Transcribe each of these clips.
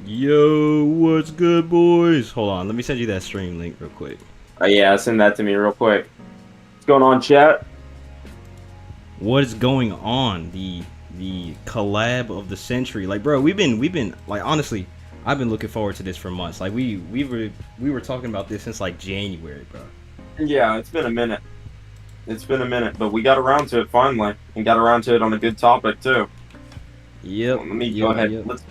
Yo, what's good, boys? Hold on, let me send you that stream link real quick. Yeah, send that to me real quick. What's going on, chat? What is going on? The collab of the century. Like, bro, we've been like honestly, I've been looking forward to this for months. Like we were talking about this since like January, bro. Yeah, it's been a minute. But we got around to it finally, and got around to it on a good topic too. Yep. Let me go ahead. Let's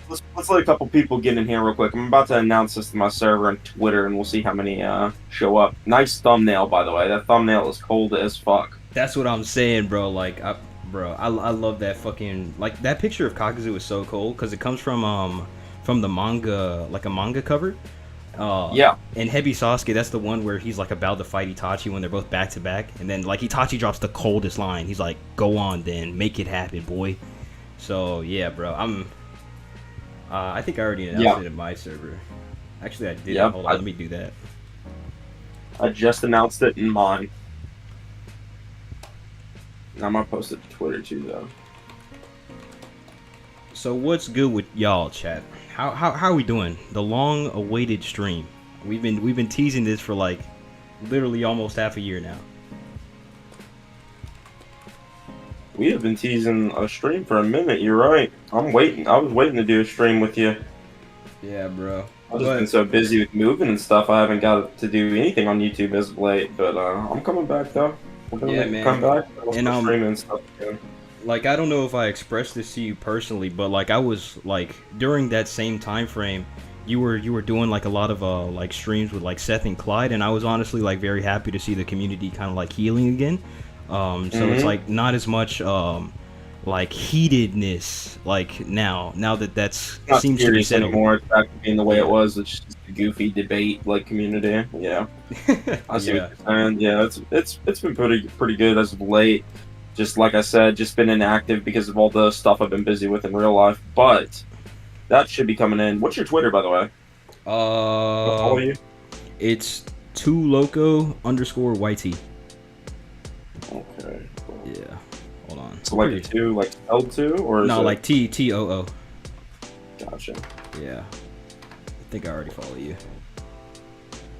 let a couple people get in here real quick. I'm about to announce this to my server and Twitter, and we'll see how many show up. Nice thumbnail, by the way. That thumbnail is cold as fuck. That's what I'm saying, bro. Like, I love that fucking like that picture of Kakuzu is so cool because it comes from the manga, like a manga cover. Yeah. And Heavy Sasuke, that's the one where he's like about to fight Itachi when they're both back to back, and then like Itachi drops the coldest line. He's like, "Go on, then, make it happen, boy." So yeah, bro, I think I already announced it in my server. Actually, I did. Yep, Hold on, let me do that. I just announced it in mine. I'm gonna post it to Twitter too, though. So what's good with y'all, chat? How are we doing? The long-awaited stream. We've been teasing this for like literally almost half a year now. We have been teasing a stream for a minute. You're right. I'm waiting. I was waiting to do a stream with you. Yeah, bro. I've just been so busy with moving and stuff. I haven't got to do anything on YouTube as of late. But I'm coming back though. We're gonna come back and streaming and stuff again. Like, I don't know if I expressed this to you personally, but like I was like during that same time frame, you were doing like a lot of like streams with like Seth and Clyde, and I was honestly like very happy to see the community kind of like healing again. So it's like not as much like heatedness like now that Not seems to be settled anymore. It's back to being the way it was. It's just a goofy debate like community. Yeah, I see what you're saying. Yeah, it's been pretty good as of late. Just like I said, just been inactive because of all the stuff I've been busy with in real life. But that should be coming in. What's your Twitter, by the way? I'll follow you. It's 2Loko_YT. Okay. Cool. Yeah. Hold on. So like a 2, like L2, or is no, it... like TOO. Gotcha. Yeah. I think I already follow you.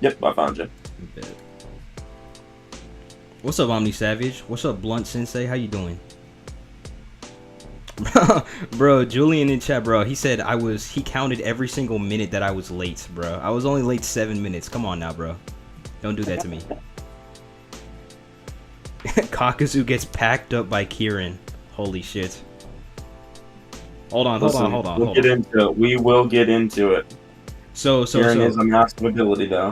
Yep, I found you. Bet. What's up, Omni Savage? What's up, Blunt Sensei? How you doing? Bro, Julian in chat, bro. He said he counted every single minute that I was late, bro. I was only late 7 minutes. Come on now, bro. Don't do that to me. Kakuzu gets packed up by Kieran. Holy shit. Hold on. We'll get into it. We will get into it. Kieran is a massive ability, though.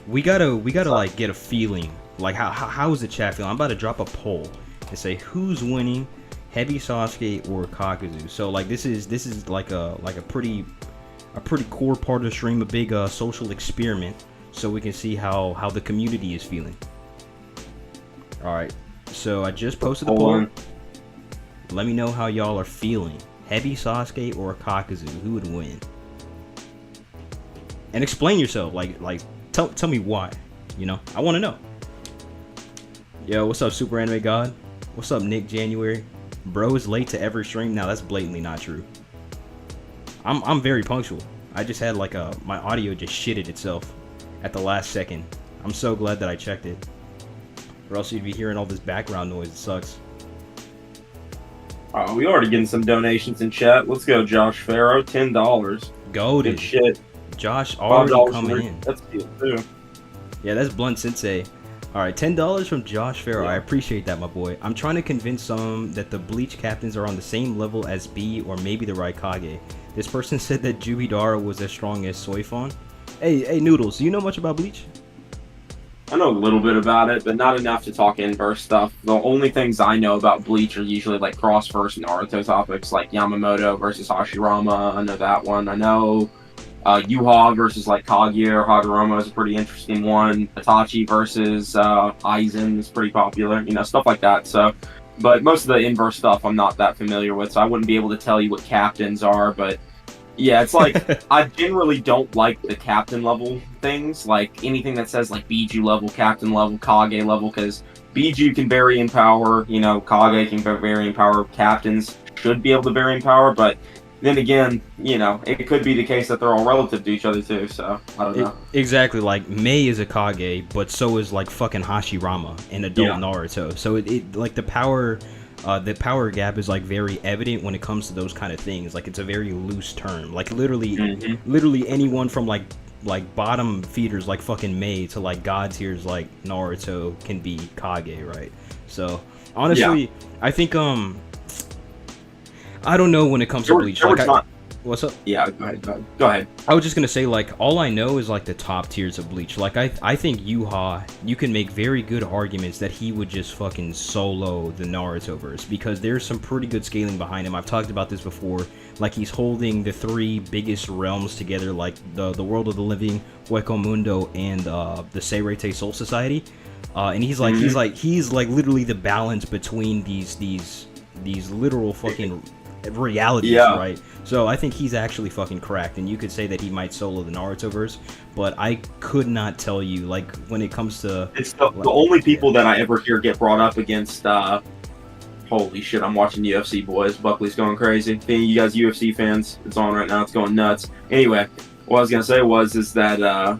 We gotta like get a feeling. Like how is the chat feeling? I'm about to drop a poll and say who's winning, Heavy Sasuke or Kakuzu. So like this is like a pretty core part of the stream, a big social experiment, so we can see how the community is feeling. All right, so I just posted the poll. Let me know how y'all are feeling. Heavy Sasuke or Kakuzu, who would win? And explain yourself. Like tell me why. You know, I want to know. Yo, what's up, Super Anime God? What's up, Nick January? Bro is late to every stream. Now that's blatantly not true. I'm very punctual. I just had like my audio just shitted itself at the last second. I'm so glad that I checked it. Or else you'd be hearing all this background noise. It sucks. We already getting some donations in chat. Let's go, Josh Farrow. $10. Goated. Good shit. Josh already coming in. That's good too. Yeah, that's Blunt Sensei. Alright, $10 from Josh Farrow. Yeah. I appreciate that, my boy. I'm trying to convince some that the Bleach captains are on the same level as B or maybe the Raikage. This person said that Jubidara was as strong as Soifon. Hey, Noodles, do you know much about Bleach? I know a little bit about it, but not enough to talk inverse stuff. The only things I know about Bleach are usually like cross-verse Naruto topics, like Yamamoto versus Hashirama. I know that one. I know Yuha versus like Kaguya or Hagoromo is a pretty interesting one. Itachi versus Aizen is pretty popular, you know, stuff like that. So, but most of the inverse stuff I'm not that familiar with, so I wouldn't be able to tell you what captains are. But yeah, it's like I generally don't like the captain level things, like anything that says like Biju level, captain level, Kage level, because Biju can vary in power, you know, Kage can vary in power. Captains should be able to vary in power, but Then again, it could be the case that they're all relative to each other too. So I don't know. Exactly, like Mei is a Kage, but so is like fucking Hashirama in adult Yeah. Naruto. So it like the power gap is like very evident when it comes to those kind of things. Like it's a very loose term. Like Hmm. literally anyone from like bottom feeders like fucking Mei to like god tiers like Naruto can be Kage, right? So Yeah. honestly, I think I don't know when it comes to Bleach. There were Like times. what's up? Yeah. Go ahead. Go ahead. Go ahead. I was just gonna say, like, all I know is like the top tiers of Bleach. Like, I think Yuha, you can make very good arguments that he would just fucking solo the Naruto verse because there's some pretty good scaling behind him. I've talked about this before. Like, he's holding the three biggest realms together, like the world of the living, Hueco Mundo, and the Seirete Soul Society. And he's like literally the balance between these literal fucking realities, Yeah. right? So I think he's actually fucking cracked, and you could say that he might solo the Naruto verse, but I could not tell you, like, when it comes to It's the only people that I ever hear get brought up against. Holy shit! I'm watching UFC, boys. Buckley's going crazy. Being you guys UFC fans, it's on right now. It's going nuts. Anyway, what I was gonna say is that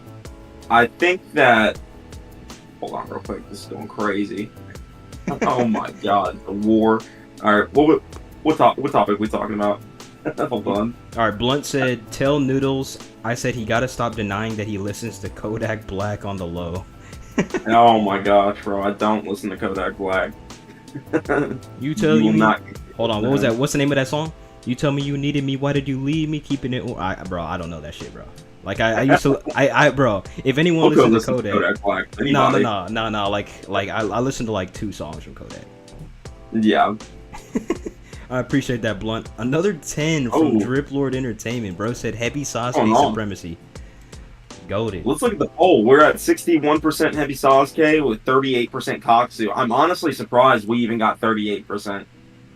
I think that. Hold on, real quick. This is going crazy. Oh my god, the war. All right, what topic we talking about? Hold on. All right, Blunt said, "Tell Noodles I said he got to stop denying that he listens to Kodak Black on the low." Oh my gosh, bro! I don't listen to Kodak Black. You tell You will me. not. Hold on, what was that? What's the name of that song? You tell me you needed me. Why did you leave me? Keeping it. Bro, I don't know that shit, bro. Like I used to. Bro. If anyone We'll go listens to listen Kodak, to Kodak Black. no, Anybody. Like I listened to like 2 songs from Kodak. Yeah. I appreciate that, Blunt. Another 10 from Drip Lord Entertainment, bro. Said heavy Sasuke supremacy. Goated. Let's look at the poll. We're at 61% heavy Sasuke with 38% Koksu. I'm honestly surprised we even got 38%.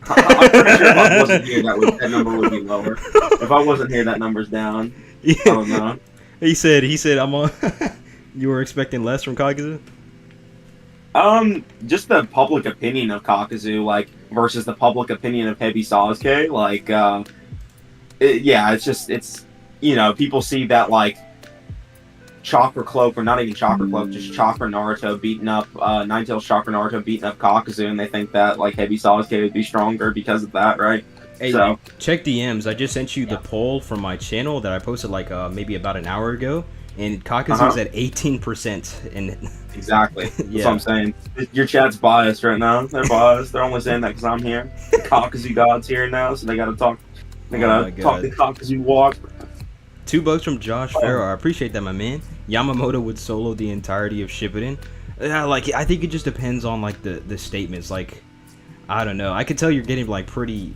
I'm pretty sure if I wasn't here, that number would be lower. If I wasn't here, that number's down. Yeah. I don't know. He said, I'm on. You were expecting less from Kaguya? Just the public opinion of Kakuzu, like, versus the public opinion of Heavy Sasuke, like, it's people see that, like, Chakra Cloak, or not even Chakra Cloak, just Chakra Naruto beating up, Ninetales Chakra Naruto beating up Kakuzu, and they think that, like, Heavy Sasuke would be stronger because of that, right? Hey, so, check DMs. I just sent you the poll from my channel that I posted, like, maybe about an hour ago, and Kakuzu's at 18%, and... Exactly. That's what I'm saying. Your chat's biased right now. They're biased. They're only saying that because I'm here. The Kakuzu God's here now, so they gotta talk. They gotta talk the Kakuzu walk. $2 from Josh Farrow. I appreciate that, my man. Yamamoto would solo the entirety of Shippuden. I think it just depends on like the statements. Like, I don't know. I could tell you're getting like pretty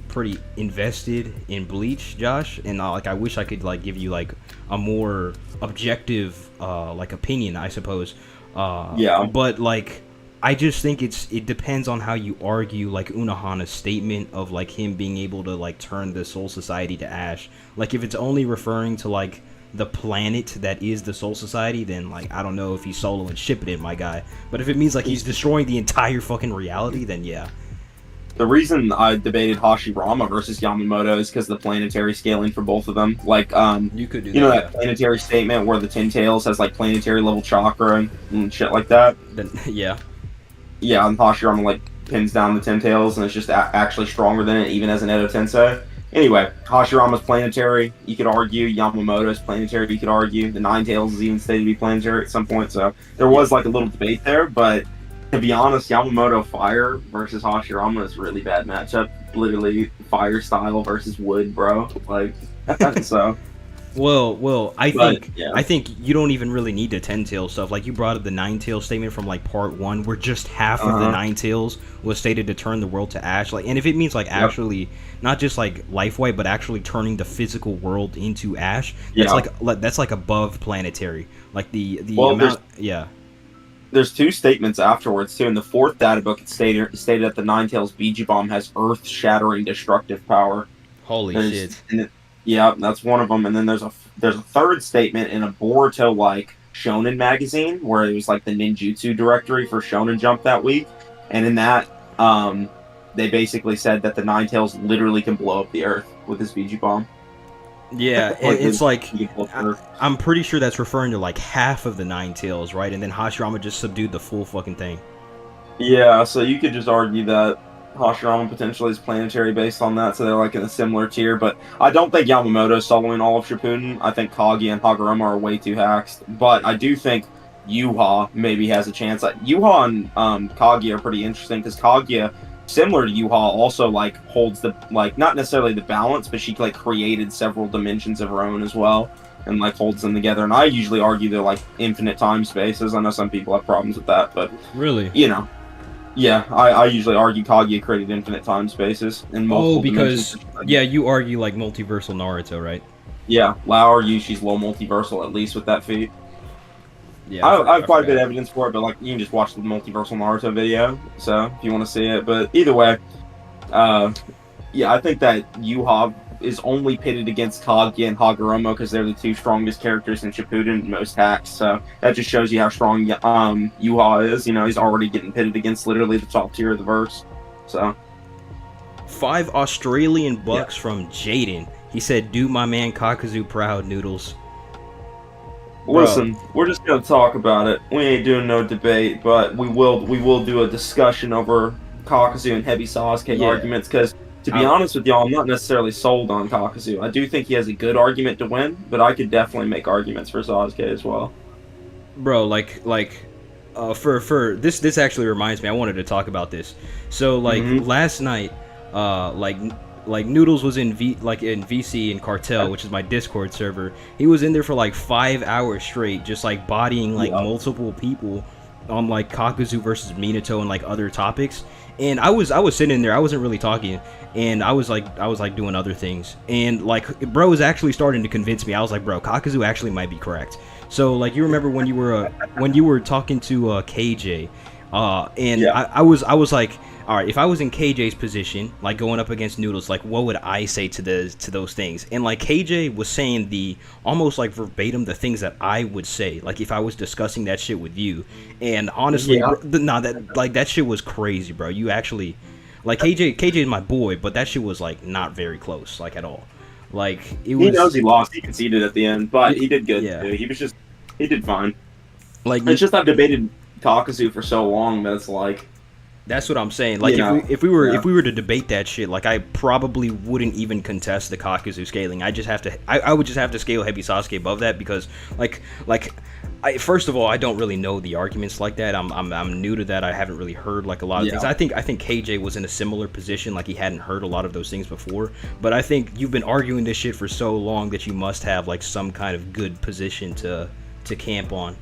invested in Bleach, Josh, and I wish I could like give you like a more objective like opinion, I suppose. But like, I just think it depends on how you argue like Unohana's statement of like him being able to like turn the Soul Society to ash. Like if it's only referring to like the planet that is the Soul Society, then like I don't know if he's solo and Shippuden, my guy. But if it means like he's destroying the entire fucking reality, then yeah. The reason I debated Hashirama versus Yamamoto is because of the planetary scaling for both of them. Like, you could do that planetary statement where the Ten Tails has like planetary level chakra and shit like that. Then yeah. Yeah, and Hashirama like pins down the Ten Tails and it's just actually stronger than it, even as an Edo Tensei. Anyway, Hashirama's planetary, you could argue. Yamamoto's planetary, you could argue. The Nine Tails is even stated to be planetary at some point, so there was like a little debate there, but to be honest, Yamamoto Fire versus Hashirama is a really bad matchup. Literally, fire style versus wood, bro. Like, so. Well, I think you don't even really need the 10 tail stuff. Like you brought up the 9 tail statement from like part 1, where just half of the 9 tails was stated to turn the world to ash. Like, and if it means like actually not just like life white, but actually turning the physical world into ash, that's like above planetary. Like the amount. There's 2 statements afterwards too. In the 4th data book, it stated that the Nine Tails Biji Bomb has earth-shattering destructive power. Holy shit! Yeah, that's one of them. And then there's a 3rd statement in a Boruto like Shonen magazine where it was like the ninjutsu directory for Shonen Jump that week, and in that they basically said that the Nine Tails literally can blow up the earth with his Biji Bomb. Yeah, and Like it's the like people are- I'm pretty sure that's referring to like half of the nine tails, right? And then Hashirama just subdued the full fucking thing. Yeah, so you could just argue that Hashirama potentially is planetary based on that, so they're like in a similar tier. But I don't think Yamamoto's soloing all of Shippuden. I think Kagi and Haguruma are way too haxed. But I do think Yuha maybe has a chance. Like Yuha and Kaguya are pretty interesting because Kaguya, similar to Yuha, also like holds the like not necessarily the balance, but she like created several dimensions of her own as well. And like holds them together, and I usually argue they're like infinite time spaces. I know some people have problems with that, but Really? you know, yeah, I usually argue Kaguya created infinite time spaces in Oh, multiple because dimensions. yeah, you argue like multiversal Naruto, right? Yeah, Lau argues she's low multiversal at least with that feat. Yeah, I have I quite a bit of forgot. evidence for it, but like you can just watch the multiversal Naruto video, so if you want to see it. But either way, uh, yeah, I think that Yuha is only pitted against Kaguya and Hagoromo because they're the two strongest characters in Shippuden and most hacks. So that just shows you how strong Yuha is. You know, he's already getting pitted against literally the top tier of the verse. So 5 Australian yeah. bucks from Jaden. He said, "Do my man Kakuzu proud, Noodles." Bro. Listen, we're just gonna talk about it. We ain't doing no debate, but we will do a discussion over Kakazu and Heavy Sasuke Yeah. arguments. Because to be honest with y'all, I'm not necessarily sold on Kakazu. I do think he has a good argument to win, but I could definitely make arguments for Sasuke as well. Bro, for this actually reminds me. I wanted to talk about this. So like last night, like Noodles was in VC in Cartel, which is my Discord server. He was in there for like 5 hours straight, just like bodying like multiple people on like Kakuzu versus Minato and like other topics. And I was sitting in there, I wasn't really talking, and I was like doing other things. And like bro was actually starting to convince me. I was like, bro, Kakuzu actually might be correct. So like you remember when you were talking to KJ, and I was like, all right, if I was in KJ's position, like going up against Noodles, like what would I say to those things? And like KJ was saying the almost like verbatim the things that I would say, like if I was discussing that shit with you. And honestly, that shit was crazy, bro. You actually, like KJ is my boy, but that shit was like not very close, like at all. Like it was. He knows he lost. He conceded at the end, but he did good. Yeah. Too. He did fine. Like it's just I've debated Kakazu for so long that it's like. That's what I'm saying. Like if we were to debate that shit, like I probably wouldn't even contest the Kakuzu scaling. I would just have to scale Heavy Sasuke above that because first of all, I don't really know the arguments like that. I'm new to that. I haven't really heard like a lot of things. I think KJ was in a similar position, like he hadn't heard a lot of those things before. But I think you've been arguing this shit for so long that you must have like some kind of good position to camp on.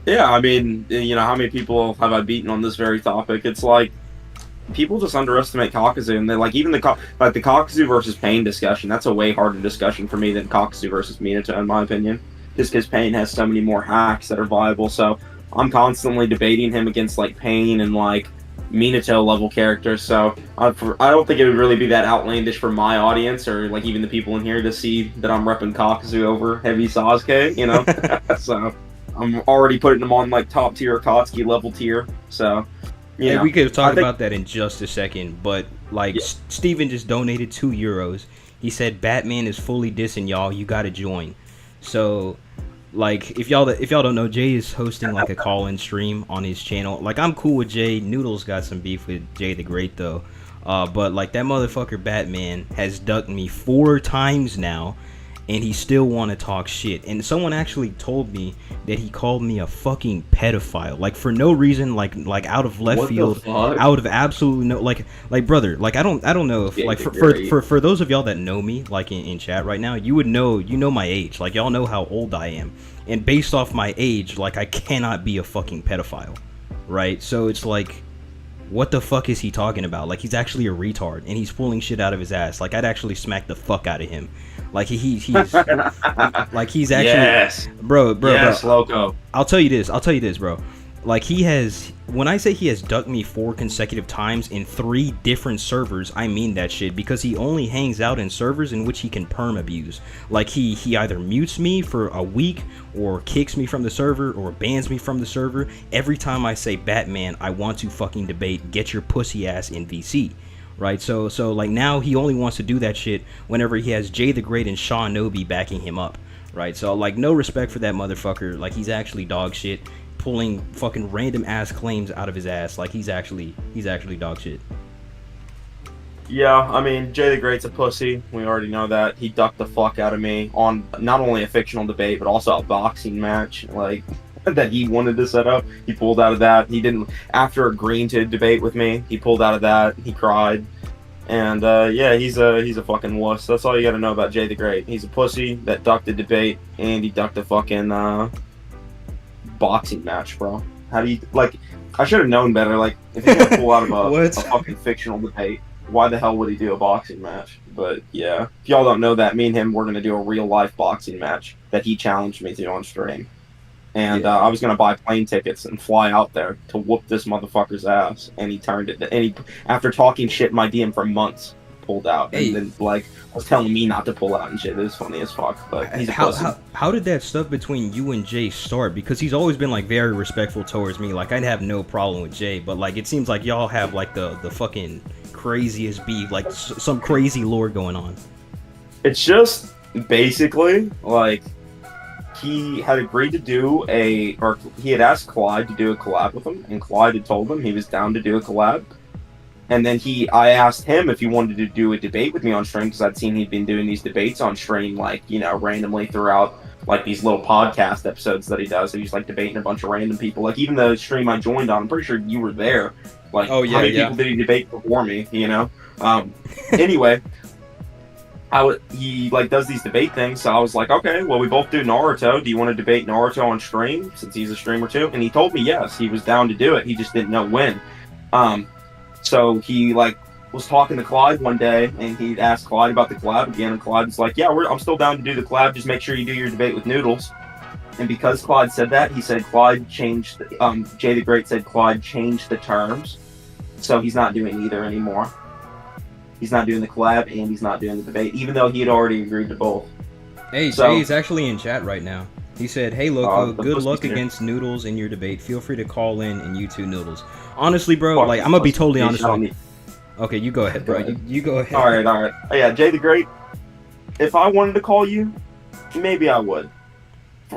Yeah, I mean, you know, how many people have I beaten on this very topic? It's like people just underestimate Kakazu, and they like even the Kakazu versus Pain discussion. That's a way harder discussion for me than Kakazu versus Minato, in my opinion, just because Pain has so many more hacks that are viable. So I'm constantly debating him against like Pain and like Minato level characters. So I don't think it would really be that outlandish for my audience or like even the people in here to see that I'm repping Kakazu over Heavy Sasuke. You know, so. I'm already putting them on like top tier Akatsuki level tier, so yeah. We could talk about that in just a second, but like Steven just donated €2. He said Batman is fully dissing y'all. You gotta join. So like if y'all don't know, Jay is hosting like a call-in stream on his channel. Like I'm cool with Jay. Noodles got some beef with Jay the Great though, but like that motherfucker Batman has ducked me 4 times now. And he still want to talk shit. And someone actually told me that he called me a fucking pedophile, like for no reason, like out of left field, out of absolutely no, like brother, like I don't know if like for those of y'all that know me, like in chat right now, you would know, you know my age, like y'all know how old I am, and based off my age, like I cannot be a fucking pedophile, right? So it's like, what the fuck is he talking about? Like he's actually a retard and he's pulling shit out of his ass. Like I'd actually smack the fuck out of him. Like he's like he's actually bro. Yes, Loko. I'll tell you this, bro. Like he has, when I say he has ducked me 4 consecutive times in 3 different servers, I mean that shit, because he only hangs out in servers in which he can perm abuse. Like he either mutes me for a week or kicks me from the server or bans me from the server every time I say, Batman, I want to fucking debate, get your pussy ass in VC. right? So like now he only wants to do that shit whenever he has Jay the Great and Sean Noby backing him up, right? So like no respect for that motherfucker. Like he's actually dog shit, pulling fucking random ass claims out of his ass. Like he's actually dog shit. Yeah, I mean, Jay the Great's a pussy. We already know that. He ducked the fuck out of me on not only a fictional debate, but also a boxing match, like, that he wanted to set up. He pulled out of that. He didn't, after agreeing to debate with me, he pulled out of that. He cried. And, yeah, he's a fucking wuss. That's all you gotta know about Jay the Great. He's a pussy that ducked the debate, and he ducked a fucking, boxing match, bro. How do you, like, I should have known better. Like, if you're gonna pull out of a fucking fictional debate, why the hell would he do a boxing match? But yeah, if y'all don't know that, me and him, we're going to do a real life boxing match that he challenged me to on stream. And I was going to buy plane tickets and fly out there to whoop this motherfucker's ass. And he turned it. And he, after talking shit in my DM for months, pulled out. And then, like, was telling me not to pull out and shit. It was funny as fuck. But he's a pussy. How did that stuff between you and Jay start? Because he's always been, like, very respectful towards me. Like, I'd have no problem with Jay. But, like, it seems like y'all have, like, the fucking craziest beef, like some crazy lore going on. It's just basically like he had agreed to do or he had asked Clyde to do a collab with him, and Clyde had told him he was down to do a collab. And then I asked him if he wanted to do a debate with me on stream, because I'd seen he'd been doing these debates on stream, like, you know, randomly throughout, like, these little podcast episodes that he does. So he's like debating a bunch of random people. Like, even the stream I joined on, I'm pretty sure you were there. Like, how many people did he debate before me, you know? Anyway, he, like, does these debate things, so I was like, okay, well, we both do Naruto. Do you want to debate Naruto on stream, since he's a streamer too? And he told me yes, he was down to do it. He just didn't know when. So he, like, was talking to Clyde one day, and he asked Clyde about the collab again, and Clyde was like, yeah, I'm still down to do the collab, just make sure you do your debate with Noodles. And because Clyde said that, he said Clyde changed, Jay the Great said Clyde changed the terms, so he's not doing either anymore. He's not doing the collab, and he's not doing the debate, even though he had already agreed to both. Hey, so, Jay's actually in chat right now. He said, hey, Loko, good luck against Noodles in your debate. Feel free to call in, and you too, Noodles. Honestly, bro, like, I'm gonna be totally honest with you. Okay, you go ahead, bro. You go ahead. All right. Oh, yeah, Jay the Great, if I wanted to call you, maybe I would.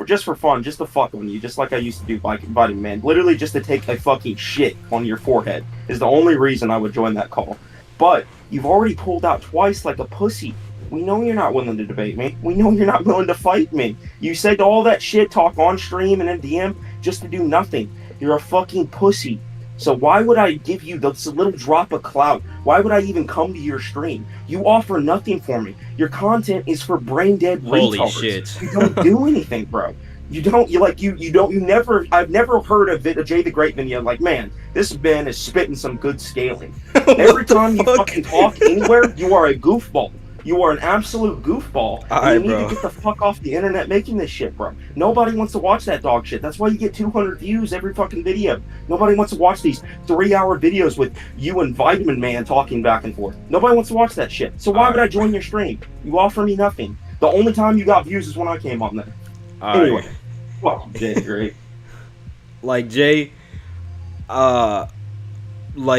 Just for fun, just to fuck with you, just like I used to do Vitamin Man. Literally just to take a fucking shit on your forehead is the only reason I would join that call. But you've already pulled out twice like a pussy. We know you're not willing to debate me. We know you're not willing to fight me. You said all that shit talk on stream and in DM just to do nothing. You're a fucking pussy. So why would I give you this little drop of clout? Why would I even come to your stream? You offer nothing for me. Your content is for brain dead retards. Holy shit. You don't do anything, bro. You never, I've never heard of a Jay the Great video like, man, this man is spitting some good scaling. Every time you fucking talk anywhere, you are a goofball. You are an absolute goofball. And you need to get the fuck off the internet making this shit, bro. Nobody wants to watch that dog shit. That's why you get 200 views every fucking video. Nobody wants to watch these 3-hour videos with you and Vitamin Man talking back and forth. Nobody wants to watch that shit. So why would I join your stream? You offer me nothing. The only time you got views is when I came on there. Anyway. Well, Jay, great. Like, Jay, like,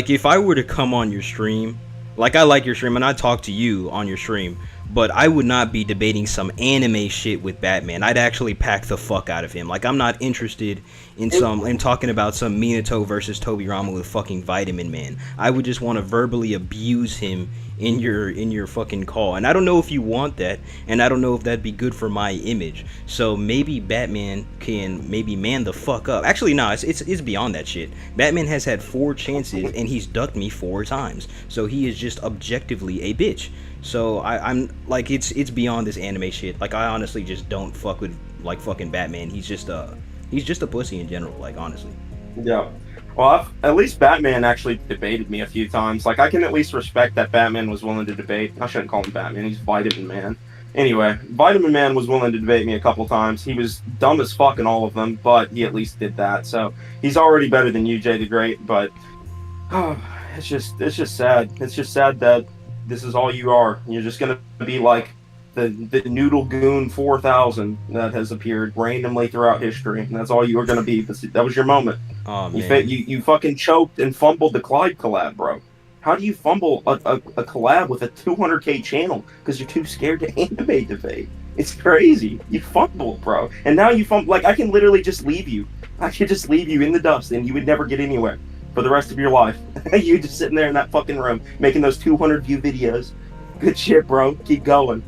if I were to come on your stream, like, I like your stream, and I talk to you on your stream, but I would not be debating some anime shit with Batman. I'd actually pack the fuck out of him. Like, I'm not interested in talking about some Minato versus Tobirama with fucking Vitamin Man. I would just want to verbally abuse him in your fucking call. And I don't know if you want that, and I don't know if that'd be good for my image. So maybe Batman can maybe man the fuck up. Actually, no, it's beyond that shit. Batman has had 4 chances, and he's ducked me 4 times. So he is just objectively a bitch. So I'm like, it's beyond this anime shit. Like, I honestly just don't fuck with, like, fucking Batman. He's just a pussy in general, like, honestly. Yeah. Well, at least Batman actually debated me a few times. Like, I can at least respect that Batman was willing to debate. I shouldn't call him Batman. He's Vitamin Man. Anyway, Vitamin Man was willing to debate me a couple times. He was dumb as fuck in all of them, but he at least did that. So he's already better than you, Jay the Great. But it's just sad. It's just sad that this is all you are. You're just gonna be like the Noodle Goon 4000 that has appeared randomly throughout history, and that's all you were gonna be. That was your moment. Oh, man. You fucking choked and fumbled the Clyde collab, bro. How do you fumble a collab with a 200K channel because you're too scared to animate the fade? It's crazy. You fumble, bro. And now you fumble. Like, I can literally just leave you. I could just leave you in the dust and you would never get anywhere for the rest of your life. You just sitting there in that fucking room making those 200 view videos. Good shit, bro. Keep going.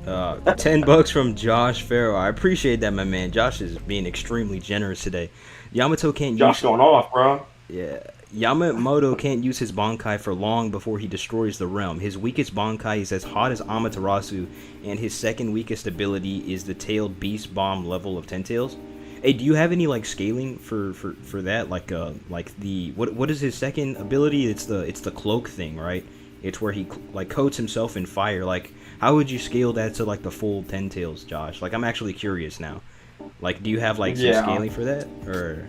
$10 from Josh Farrow. I appreciate that, my man. Josh is being extremely generous today. Yamato can't Josh use going off, bro. Yeah. Yamamoto can't use his Bankai for long before he destroys the realm. His weakest Bankai is as hot as Amaterasu, and his second weakest ability is the Tailed Beast Bomb level of 10 Tails. Hey, do you have any like scaling for that? Like the what is his second ability? It's the cloak thing, right? It's where he like coats himself in fire. Like, how would you scale that to like the full 10 Tails, Josh? Like, I'm actually curious now. Like, do you have like some scaling for that, or?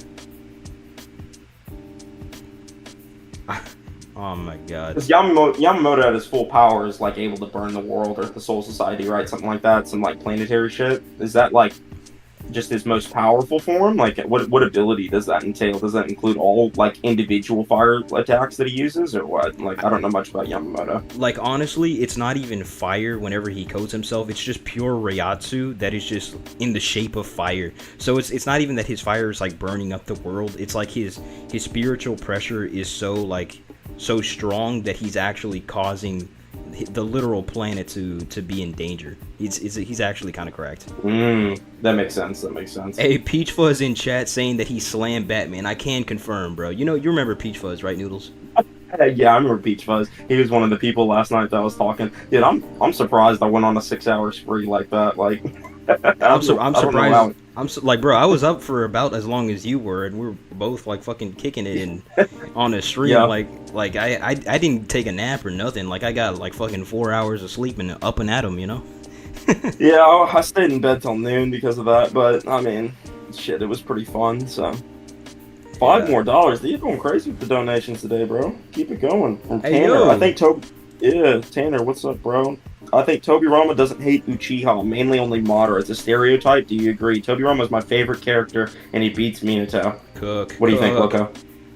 Oh my god. Because Yamamoto at his full power is like able to burn the world or the Soul Society, right? Something like that. Some like planetary shit. Is that like just his most powerful form? Like, what ability does that entail? Does that include all like individual fire attacks that he uses, or what? Like, I don't know much about Yamamoto. Like, honestly, it's not even fire whenever he coats himself. It's just pure Reiatsu that is just in the shape of fire. So it's not even that his fire is like burning up the world. It's like his spiritual pressure is so strong that he's actually causing the literal planet to be in danger. He's actually kind of correct. That makes sense. That makes sense. Hey, Peach Fuzz in chat saying that he slammed Batman. I can confirm, bro. You remember Peach Fuzz, right, Noodles? Yeah, I remember Peach Fuzz. He was one of the people last night that I was talking. Dude, I'm surprised I went on a 6-hour spree like that. Like, I'm surprised. Like, bro, I was up for about as long as you were, and we were both like fucking kicking it and on a stream. Yeah. Like I didn't take a nap or nothing. Like, I got like fucking 4 hours of sleep and up and at 'em, Yeah, I stayed in bed till noon because of that. But I mean, shit, it was pretty fun. So $5 more. You're going crazy with the donations today, bro. Keep it going. From Hey, Tanner, yo. I think Tanner, what's up, bro? I think Tobirama doesn't hate Uchiha, mainly only Madara. It's a stereotype. Do you agree? Tobirama is my favorite character, and he beats Minato. What do you think, Loko?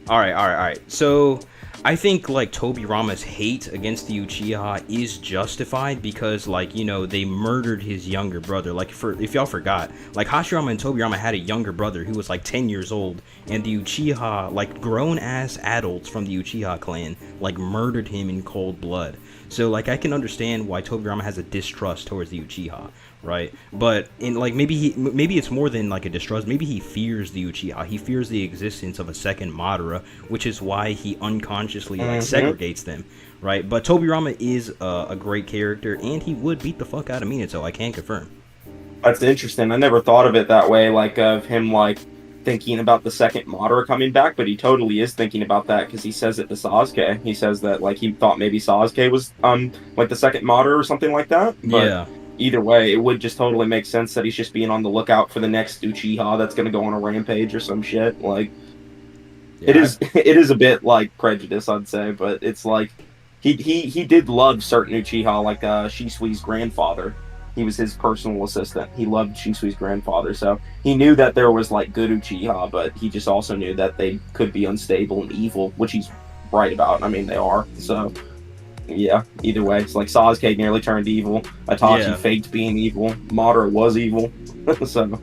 All right. So, I think like Tobirama's hate against the Uchiha is justified because, like, they murdered his younger brother. Like, if y'all forgot, like, Hashirama and Tobirama had a younger brother who was like 10 years old, and the Uchiha, like grown ass adults from the Uchiha clan, like murdered him in cold blood. So, like, I can understand why Tobirama has a distrust towards the Uchiha, right? But in like maybe it's more than like a distrust. Maybe he fears the Uchiha. He fears the existence of a second Madara, which is why he unconsciously like segregates them, right? But Tobirama is a great character, and he would beat the fuck out of Minato. I can confirm. That's interesting. I never thought of it that way, like of him like thinking about the second Madara coming back, but he totally is thinking about that because he says it to Sasuke. He says that like he thought maybe Sasuke was like the second Madara or something like that. But Yeah. Either way, it would just totally make sense that he's just being on the lookout for the next Uchiha that's gonna go on a rampage or some shit. Like, Yeah, it is a bit like prejudice, I'd say, but it's like he did love certain Uchiha, like Shisui's grandfather. He was his personal assistant. He loved Shisui's grandfather, so he knew that there was like good Uchiha, but he just also knew that they could be unstable and evil, which he's right about. I mean, they are. So yeah, either way, it's like Sasuke nearly turned evil. Itachi faked being evil. Madara was evil. So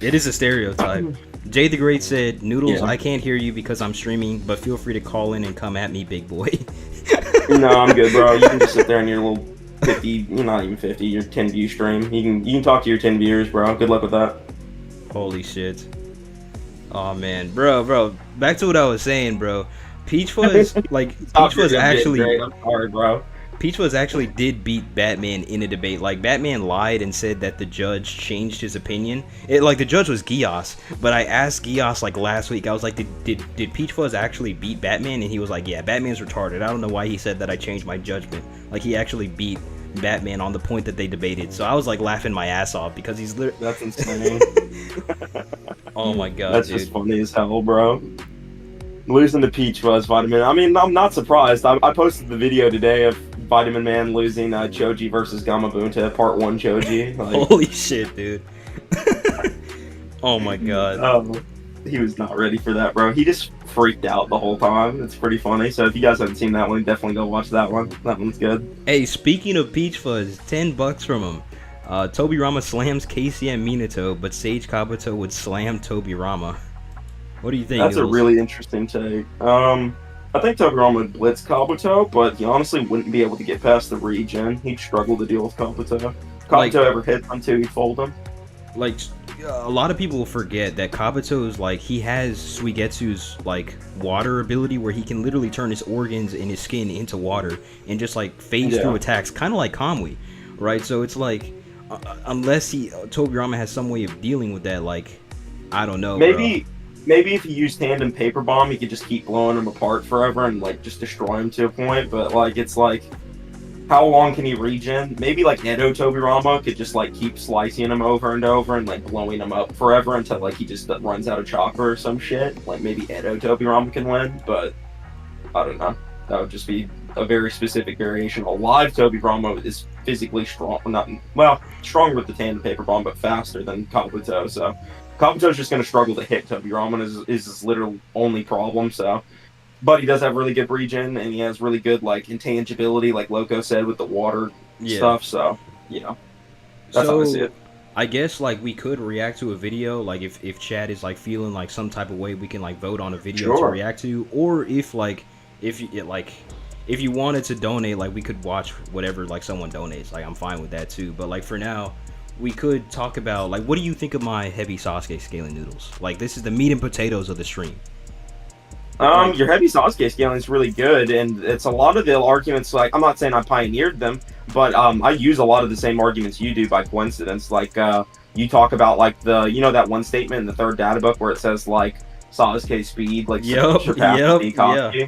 it is a stereotype. Jay the Great said, Noodles, I can't hear you because I'm streaming, but feel free to call in and come at me, big boy. No, I'm good, bro. You can just sit there in your little 50, you're not even 50, your 10 view stream. You can talk to your 10 viewers, bro. Good luck with that. Holy shit. Oh man, bro. Back to what I was saying, bro. Peach Fuzz, like, Peach Fuzz actually, I'm sorry, bro. Peach Fuzz actually did beat Batman in a debate. Like, Batman lied and said that the judge changed his opinion. Like, the judge was Gios, but I asked Gios, like, last week, I was like, did Peach Fuzz actually beat Batman? And he was like, yeah, Batman's retarded. I don't know why he said that I changed my judgment. Like, he actually beat Batman on the point that they debated. So I was, like, laughing my ass off because he's literally... That's insane. Oh my god, That's dude. just funny as hell, bro. Losing to Peach Fuzz, Vitamin. I mean, I'm not surprised. I posted the video today of Vitamin Man losing Choji versus Gamabunta, Part 1 Choji. Like, holy shit, dude. Oh my god. he was not ready for that, bro. He just freaked out the whole time. It's pretty funny. So if you guys haven't seen that one, definitely go watch that one. That one's good. Hey, speaking of Peach Fuzz, $10 from him. Tobirama slams Casey and Minato, but Sage Kabuto would slam Tobirama. What do you think? That's Noodles? a really interesting take. I think Tobirama would blitz Kabuto, but he honestly wouldn't be able to get past the regen. He'd struggle to deal with Kabuto. Kabuto Like- ever hit him too, he'd fold him. Like, a lot of people forget that Kabuto is like, he has Suigetsu's like water ability where he can literally turn his organs and his skin into water and just like phase Yeah. through attacks, kind of like Kamui, right? So it's like, unless Tobirama has some way of dealing with that, like, I don't know. Maybe if he used Tandem Paper Bomb, he could just keep blowing him apart forever and like just destroy him to a point. But like, it's like, how long can he regen? Maybe like Edo Tobirama could just like keep slicing him over and over and like blowing him up forever until like he just runs out of chakra or some shit. Like maybe Edo Tobirama can win, but I don't know. That would just be a very specific variation. A live Tobirama is physically strong, stronger with the Tandem Paper Bomb, but faster than Kabuto. So Kabuto's just going to struggle to hit Tobirama is his literal only problem. So. But he does have really good regen, and he has really good like intangibility, like Loko said, with the water stuff. So, that's how I see it. I guess like we could react to a video, like if Chad is like feeling like some type of way, we can like vote on a video to react to, or if you wanted to donate, like we could watch whatever like someone donates. Like I'm fine with that too. But like for now, we could talk about like, what do you think of my heavy Sasuke scaling Noodles? Like this is the meat and potatoes of the stream. Your heavy Sasuke scaling is really good, and it's a lot of the arguments. Like, I'm not saying I pioneered them, but I use a lot of the same arguments you do by coincidence. Like, you talk about like that one statement in the third data book where it says like Sasuke speed like surpasses Ikazuki. Yeah.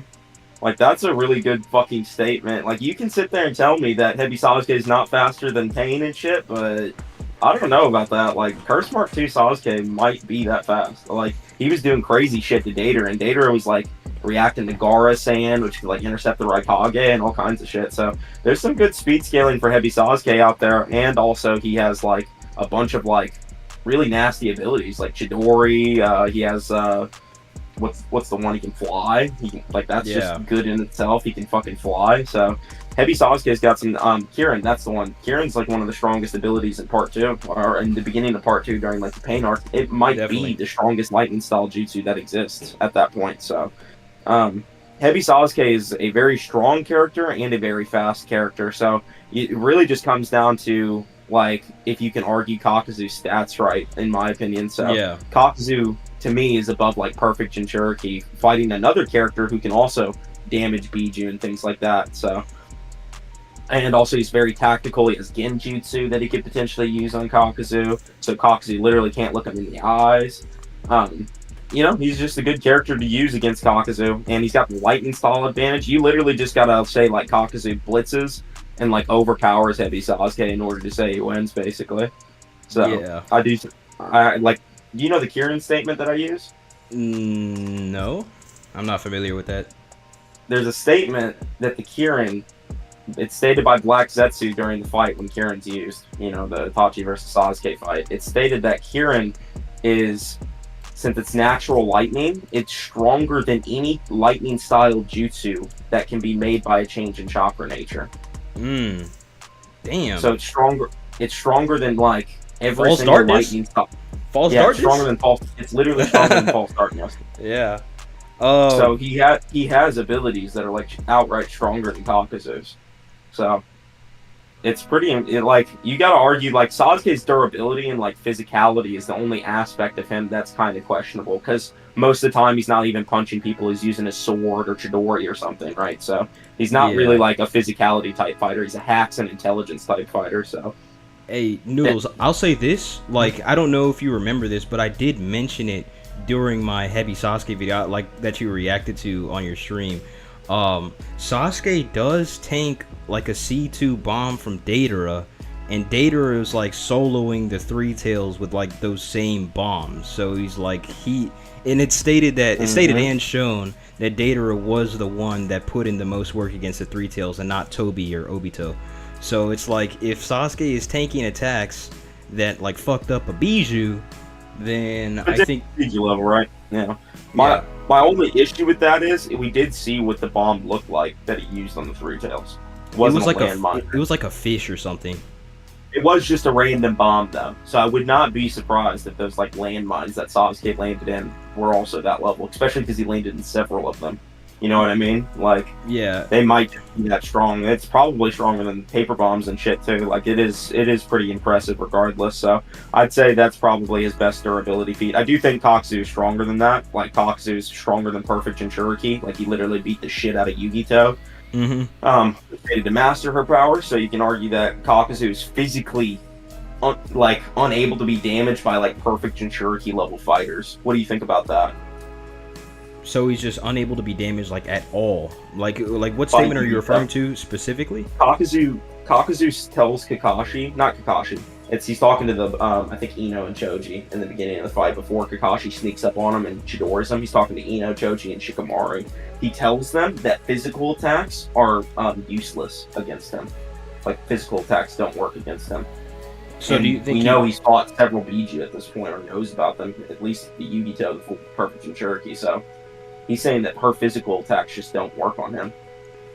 Like that's a really good fucking statement. Like you can sit there and tell me that heavy Sasuke is not faster than Pain and shit, but I don't know about that. Like Curse Mark 2 Sasuke might be that fast. Like he was doing crazy shit to Datara, and Datara was like reacting to Gaara Sand, which could like intercept the Raikage and all kinds of shit. So there's some good speed scaling for heavy Sasuke out there, and also he has like a bunch of like really nasty abilities, like Chidori. He has what's the one he can fly? He can, like that's just good in itself. He can fucking fly. So heavy Sasuke's got some Kirin. That's the one. Kirin's like one of the strongest abilities in part 2, or in the beginning of part 2 during like the Pain arc. It might be the strongest lightning style jutsu that exists at that point. So heavy Sasuke is a very strong character and a very fast character. So it really just comes down to like if you can argue Kakuzu's stats right, in my opinion. So Kakuzu to me is above like perfect Jinchuriki, fighting another character who can also damage Biju and things like that. So, and also he's very tactical. He has Genjutsu that he could potentially use on Kakuzu. So Kakuzu literally can't look him in the eyes. He's just a good character to use against Kakuzu, and he's got the lightning style advantage. You literally just gotta say like Kakuzu blitzes and like overpowers heavy Sasuke in order to say he wins, basically. So I like. Do you know the Kirin statement that I use? No, I'm not familiar with that. There's a statement that the Kirin, it's stated by Black Zetsu during the fight when Kirin's used, the Itachi versus Sasuke fight. It's stated that Kirin is, since it's natural lightning, it's stronger than any lightning style jutsu that can be made by a change in chakra nature. Damn. So it's stronger than like every False single darkness? lightning style. False darkness? darkness? It's literally stronger than false darkness. Yeah. So he has abilities that are like outright stronger than Kakuzu's. So it's pretty like you gotta argue like Sasuke's durability and like physicality is the only aspect of him that's kind of questionable, because most of the time he's not even punching people, he's using his sword or Chidori or something, right? So he's not really like a physicality type fighter, he's a hacks and intelligence type fighter. So hey Noodles, I'll say this, like I don't know if you remember this, but I did mention it during my heavy Sasuke video, like that you reacted to on your stream. Sasuke does tank like a C2 bomb from Datara, and Datara is like soloing the Three Tails with like those same bombs. So he's like and it's stated and shown that Datara was the one that put in the most work against the Three Tails and not Tobi or Obito. So it's like if Sasuke is tanking attacks that like fucked up a Biju, then I think Biju level, right? Yeah. Yeah. My only issue with that is we did see what the bomb looked like that he used on the Three Tails. It It wasn't was a like landmine. it was like a fish or something. It was just a random bomb though, so I would not be surprised if those like landmines that Sasuke landed in were also that level, especially because he landed in several of them. You know what I mean? Like Yeah. they might be that strong. It's probably stronger than paper bombs and shit too. Like it is pretty impressive regardless. So I'd say that's probably his best durability feat. I do think Kakuzu is stronger than that. Like Kakuzu is stronger than Perfect Jinchuriki. Like he literally beat the shit out of Yugito. To master her power, so you can argue that Kakuzu is physically unable to be damaged by like Perfect Jinchuriki level fighters. What do you think about that? So he's just unable to be damaged like at all. Like what statement are you referring to specifically? Kakuzu tells Kakashi, not Kakashi. He's talking to the I think Ino and Choji in the beginning of the fight before Kakashi sneaks up on him and Chidori's him. He's talking to Ino, Choji, and Shikamaru. He tells them that physical attacks are useless against him. Like physical attacks don't work against him. So and do you think we know he's fought several Biju at this point, or knows about them, at least the Yugito, the Perfect Jinchuriki. So he's saying that her physical attacks just don't work on him.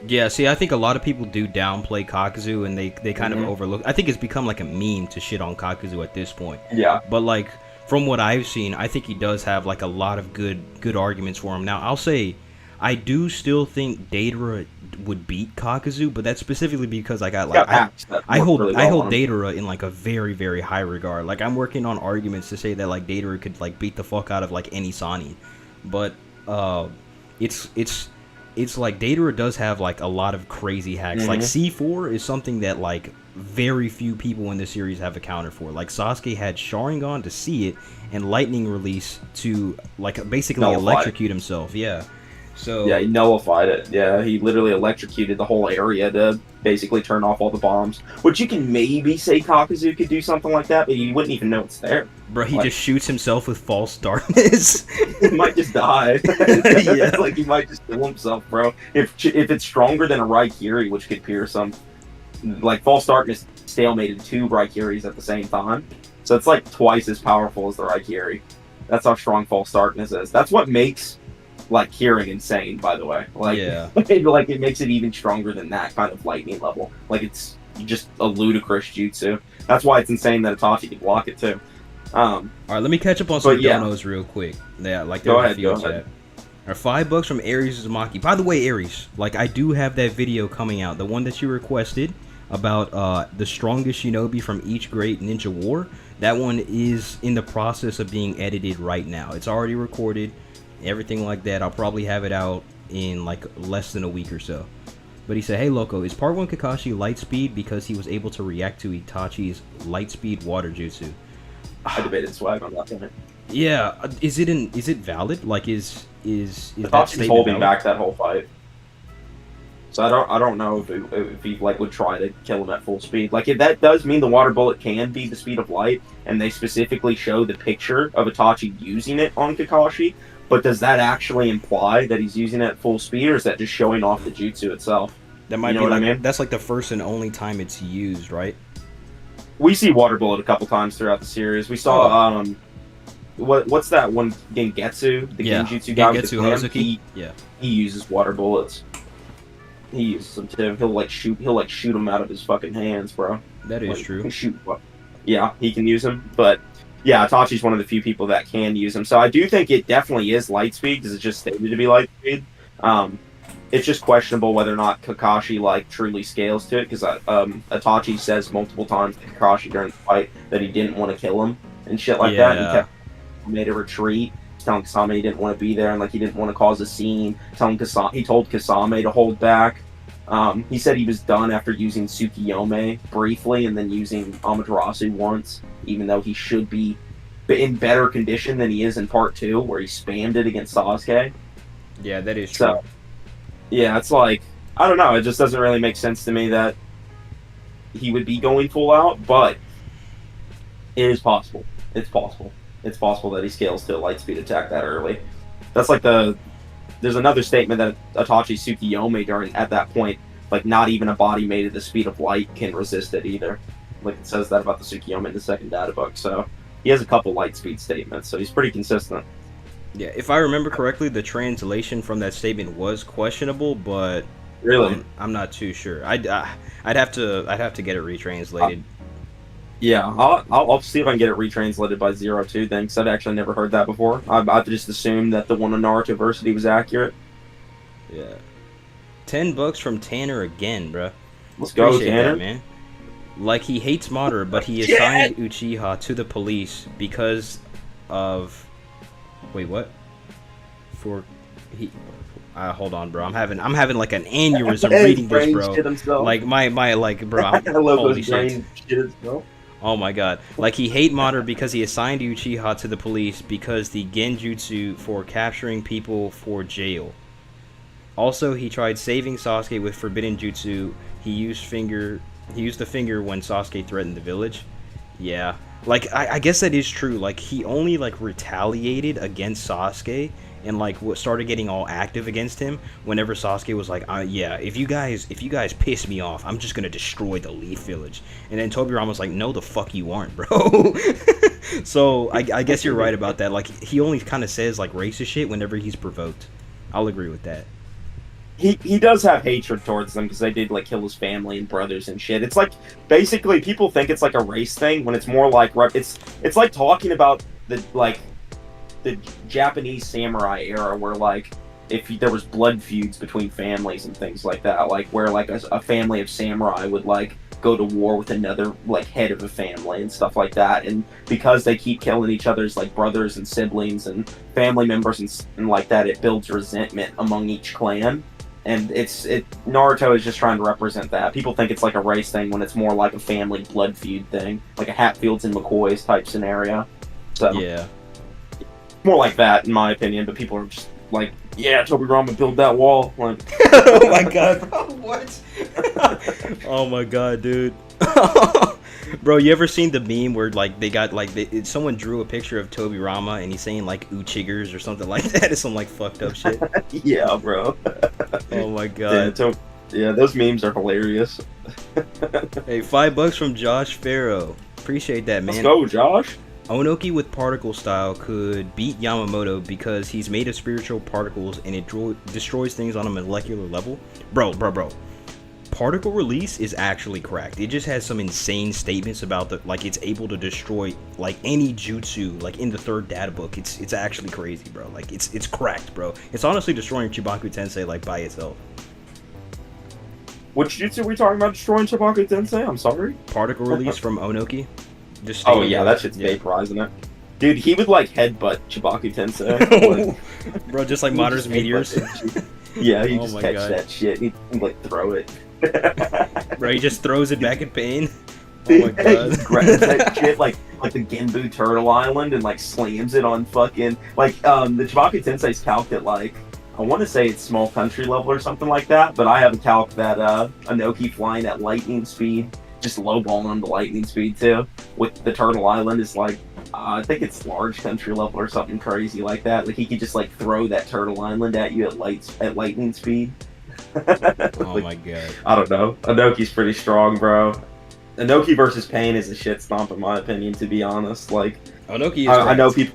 Yeah, see, I think a lot of people do downplay Kakuzu, and they kind of overlook. I think it's become like a meme to shit on Kakuzu at this point. Yeah. But like from what I've seen, I think he does have like a lot of good arguments for him. Now, I'll say I do still think Deidara would beat Kakuzu, but that's specifically because I got like I hold Deidara in like a very, very high regard. Like I'm working on arguments to say that like Deidara could like beat the fuck out of like any Sani, but it's like Deidara does have like a lot of crazy hacks. Like C4 is something that like very few people in this series have accounted for. Like Sasuke had Sharingan to see it and lightning release to like basically electrocute himself. Yeah. So yeah, he nullified it. Yeah, he literally electrocuted the whole area to basically turn off all the bombs. Which you can maybe say Kakuzu could do something like that, but you wouldn't even know it's there. Bro, he just shoots himself with false darkness. He might just die. Yeah. Like he might just kill himself, bro. If it's stronger than a Raikiri, which could pierce him, like false darkness stalemated 2 Raikiris at the same time, so it's like twice as powerful as the Raikiri. That's how strong false darkness is. That's what makes like hearing insane, by the way. Like, yeah. It makes it even stronger than that kind of lightning level. Like it's just a ludicrous jutsu. That's why it's insane that Itachi can block it too. All right, let me catch up on some donos real quick. Yeah, like go ahead. Or $5 from Aries Uzumaki. By the way, Aries, like I do have that video coming out, the one that you requested about the strongest shinobi from each great ninja war. That one is in the process of being edited right now. It's already recorded, everything like that. I'll probably have it out in like less than a week or so. But he said, "Hey Loco, is Part 1 Kakashi light speed because he was able to react to Itachi's light speed water jutsu?" I debated swag on that one. Yeah, is it valid? Like is Itachi's holding back that whole fight. So I don't know if he like would try to kill him at full speed. Like if that does mean the water bullet can be the speed of light, and they specifically show the picture of Itachi using it on Kakashi, but does that actually imply that he's using it at full speed, or is that just showing off the jutsu itself? That might be like that's like the first and only time it's used, right? We see water bullet a couple times throughout the series. We saw what's that one Gengetsu, the Genjutsu guy with the clam? He uses water bullets. He uses them too. He'll shoot them out of his fucking hands, bro. That is true. Yeah, he can use them, but yeah, Itachi's one of the few people that can use them. So I do think it definitely is light speed because it's just stated to be light speed. It's just questionable whether or not Kakashi like truly scales to it because Itachi says multiple times to Kakashi during the fight that he didn't want to kill him and shit like that. He made a retreat, telling Kasame he didn't want to be there and like he didn't want to cause a scene. He told Kasame to hold back. He said he was done after using Tsukiyomi briefly and then using Amaterasu once, even though he should be in better condition than he is in Part 2, where he spammed it against Sasuke. Yeah, that is true. So, yeah, it's like, I don't know, it just doesn't really make sense to me that he would be going full out, but it is possible. It's possible. It's possible that he scales to a light speed attack that early. That's like there's another statement that Itachi Tsukiyomi at that point, like not even a body made at the speed of light can resist it either. Like it says that about the Tsukiyomi in the second data book. So he has a couple light speed statements, so he's pretty consistent. Yeah, if I remember correctly, the translation from that statement was questionable, but Really? I'm not too sure. I'd have to get it Uh, retranslated. yeah, I'll see if I can get it retranslated by Zero Two then, because I've actually never heard that before. I've just assumed that the one on Naruto Versity was accurate. Yeah, $10 from Tanner again, bruh. Let's go, Appreciate that, Tanner. man. Like he hates Madara, but he Shit! assigned Uchiha to the police because of. Wait, what? For he. Hold on, bro. I'm having like an aneurysm His reading this, brain bro. shit himself. Like my like, bro. Holy Loco's shit. brain shit himself. Oh my god. Like he hate Madara because he assigned Uchiha to the police because the genjutsu for capturing people for jail. Also, he tried saving Sasuke with forbidden jutsu. He used the finger when Sasuke threatened the village. Yeah. Like I guess that is true. Like he only like retaliated against Sasuke and like what started getting all active against him whenever Sasuke was like, yeah, if you guys piss me off, I'm just gonna destroy the Leaf Village. And then Tobirama was like, no, the fuck you aren't, bro. So I guess you're right about that. Like he only kind of says like racist shit whenever he's provoked. I'll agree with that. He does have hatred towards them because they did like kill his family and brothers and shit. It's like basically people think it's like a race thing when it's more like it's like talking about the Japanese samurai era where like if there was blood feuds between families and things like that, like where like a family of samurai would like go to war with another like head of a family and stuff like that, and because they keep killing each other's like brothers and siblings and family members and like that, it builds resentment among each clan. And Naruto is just trying to represent that. People think it's like a race thing when it's more like a family blood feud thing, like a Hatfields and McCoys type scenario. So Yeah. more like that in my opinion, but people are just like, yeah, Tobirama built that wall. Like, Oh my god, bro, what? Oh my god, dude. Bro, you ever seen the meme where like they got like someone drew a picture of Tobirama and he's saying like Uchigers or something like that? It's some like fucked up shit. yeah, bro. Oh my Yeah, god. yeah, those memes are hilarious. Hey, $5 from Josh Farrow. Appreciate that, Let's man. go, Josh. Onoki with particle style could beat Yamamoto because he's made of spiritual particles and it destroys things on a molecular level. Bro. Particle release is actually cracked. It just has some insane statements about the like it's able to destroy like any jutsu like in the third data book. It's actually crazy, bro. Like it's cracked, bro. It's honestly destroying Chibaku Tensei like by itself. Which jutsu are we talking about destroying Chibaku Tensei? I'm sorry. Particle release from Onoki. Just Oh yeah, that shit's vaporizing it. Dude, he would like headbutt Chibaku Tensei. Bro, just like He would Madara's just meteors. Yeah, he Oh just my catch God. that shit. He'd like throw it. Bro, he just throws it back in pain. Oh He my god. grabs that shit like the Genbu Turtle Island and like slams it on fucking like the Chibaku Tensei's calc at like I want to say it's small country level or something like that, but I have a calc that Anoki flying at lightning speed, just lowballing the lightning speed too. With the Turtle Island is like I think it's large country level or something crazy like that. Like he could just like throw that Turtle Island at you at lightning speed. Oh my god. I don't know. Anoki's pretty strong, bro. Anoki versus Pain is a shit stomp in my opinion, to be honest. Like Onoki is I know cracked. people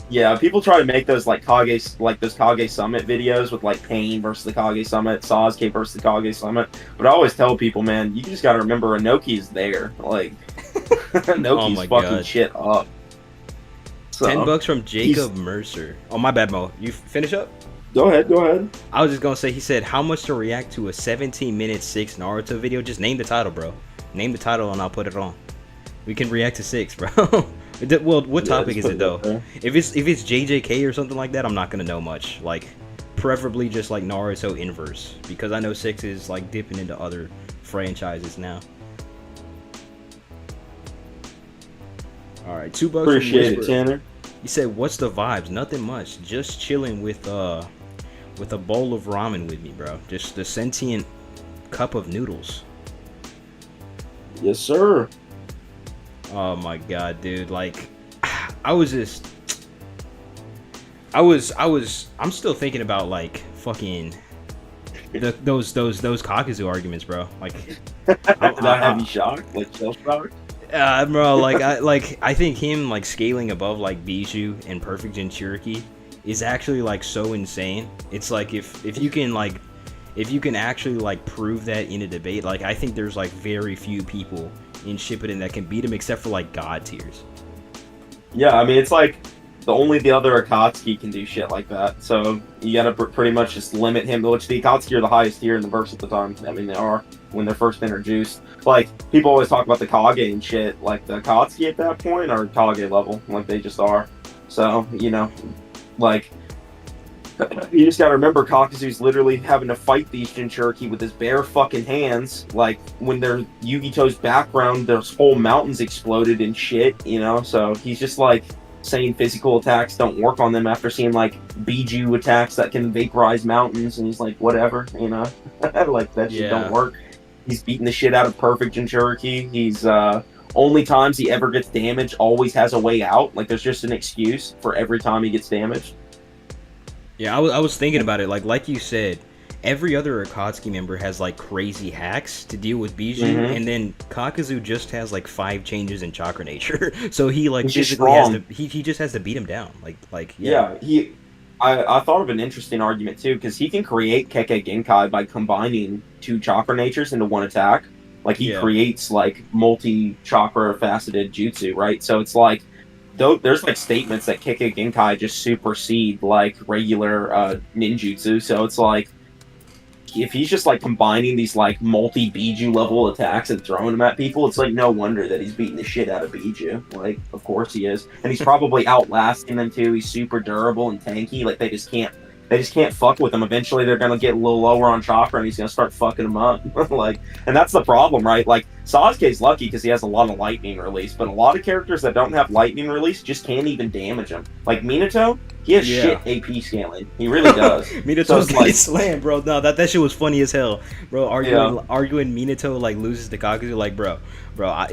yeah, people try to make those like Kage like those Kage Summit videos with like Pain versus the Kage Summit, Sasuke versus the Kage Summit. But I always tell people, man, you just gotta remember Anoki is there. Like Anoki's my fucking God. shit up. So, $10 from Jacob Mercer. Oh my bad, Mo. You finish up? Go ahead. I was just gonna say, he said, how much to react to a 17-minute 6 Naruto video? Just name the title, bro. Name the title and I'll put it on. We can react to 6, bro. Well, what topic is it though? If it's JJK or something like that, I'm not gonna know much. Like, preferably just like Naruto inverse, because I know 6 is like dipping into other franchises now. All right, $2 from Appreciate it, Whisper. Tanner. He said, "What's the vibes? Nothing much. Just chilling with a bowl of ramen with me, bro. Just a sentient cup of noodles." Yes, sir. Oh my god, dude! Like, I'm still thinking about like fucking those Kakuzu arguments, bro. Like, Not heavy shock, like shell shock. bro, like I think him like scaling above like Bijou and Perfect Jinchuriki is actually like so insane. It's like if you can like if you can actually like prove that in a debate, like I think there's like very few people in Shippuden that can beat him except for like god tiers. Yeah, I mean, it's like the other Akatsuki can do shit like that. So you gotta pretty much just limit him, which the Akatsuki are the highest tier in the verse at the time. I mean, they are when they're first introduced. Like, people always talk about the Kage and shit. Like, the Akatsuki at that point are Kage level. Like, they just are. So, you know, like, you just gotta remember Kakuzu's literally having to fight these Jinchuriki with his bare fucking hands. Like, when their Yugito's background, those whole mountains exploded and shit, you know? So he's just like saying physical attacks don't work on them after seeing like Biju attacks that can vaporize mountains, and he's like, whatever, you know? Like, that shit don't work. He's beating the shit out of perfect Jinchuriki. He's, only times he ever gets damaged always has a way out. Like, there's just an excuse for every time he gets damaged. Yeah, I was thinking about it. Like you said, every other Akatsuki member has like crazy hacks to deal with Biju, and then Kakuzu just has like 5 changes in chakra nature, so he like he's physically has to he just has to beat him down. I thought of an interesting argument too, because he can create Kekkei Genkai by combining 2 chakra natures into one attack. Like, he creates like multi-chakra faceted jutsu, right? So it's like, there's like statements that Kekkei Genkai just supersede like regular ninjutsu. So it's like, if he's just like combining these like multi Biju level attacks and throwing them at people, it's like no wonder that he's beating the shit out of Biju. Like, of course he is, and he's probably outlasting them too. He's super durable and tanky. Like, they just can't fuck with him. Eventually, they're gonna get a little lower on chakra, and he's gonna start fucking them up. Like, and that's the problem, right? Like, Sasuke's lucky because he has a lot of lightning release, but a lot of characters that don't have lightning release just can't even damage him. Like Minato, he has shit AP scaling. He really does. Minato's so like slam, bro. No, that shit was funny as hell, bro. Arguing Minato like loses to Kakuzu, like, bro.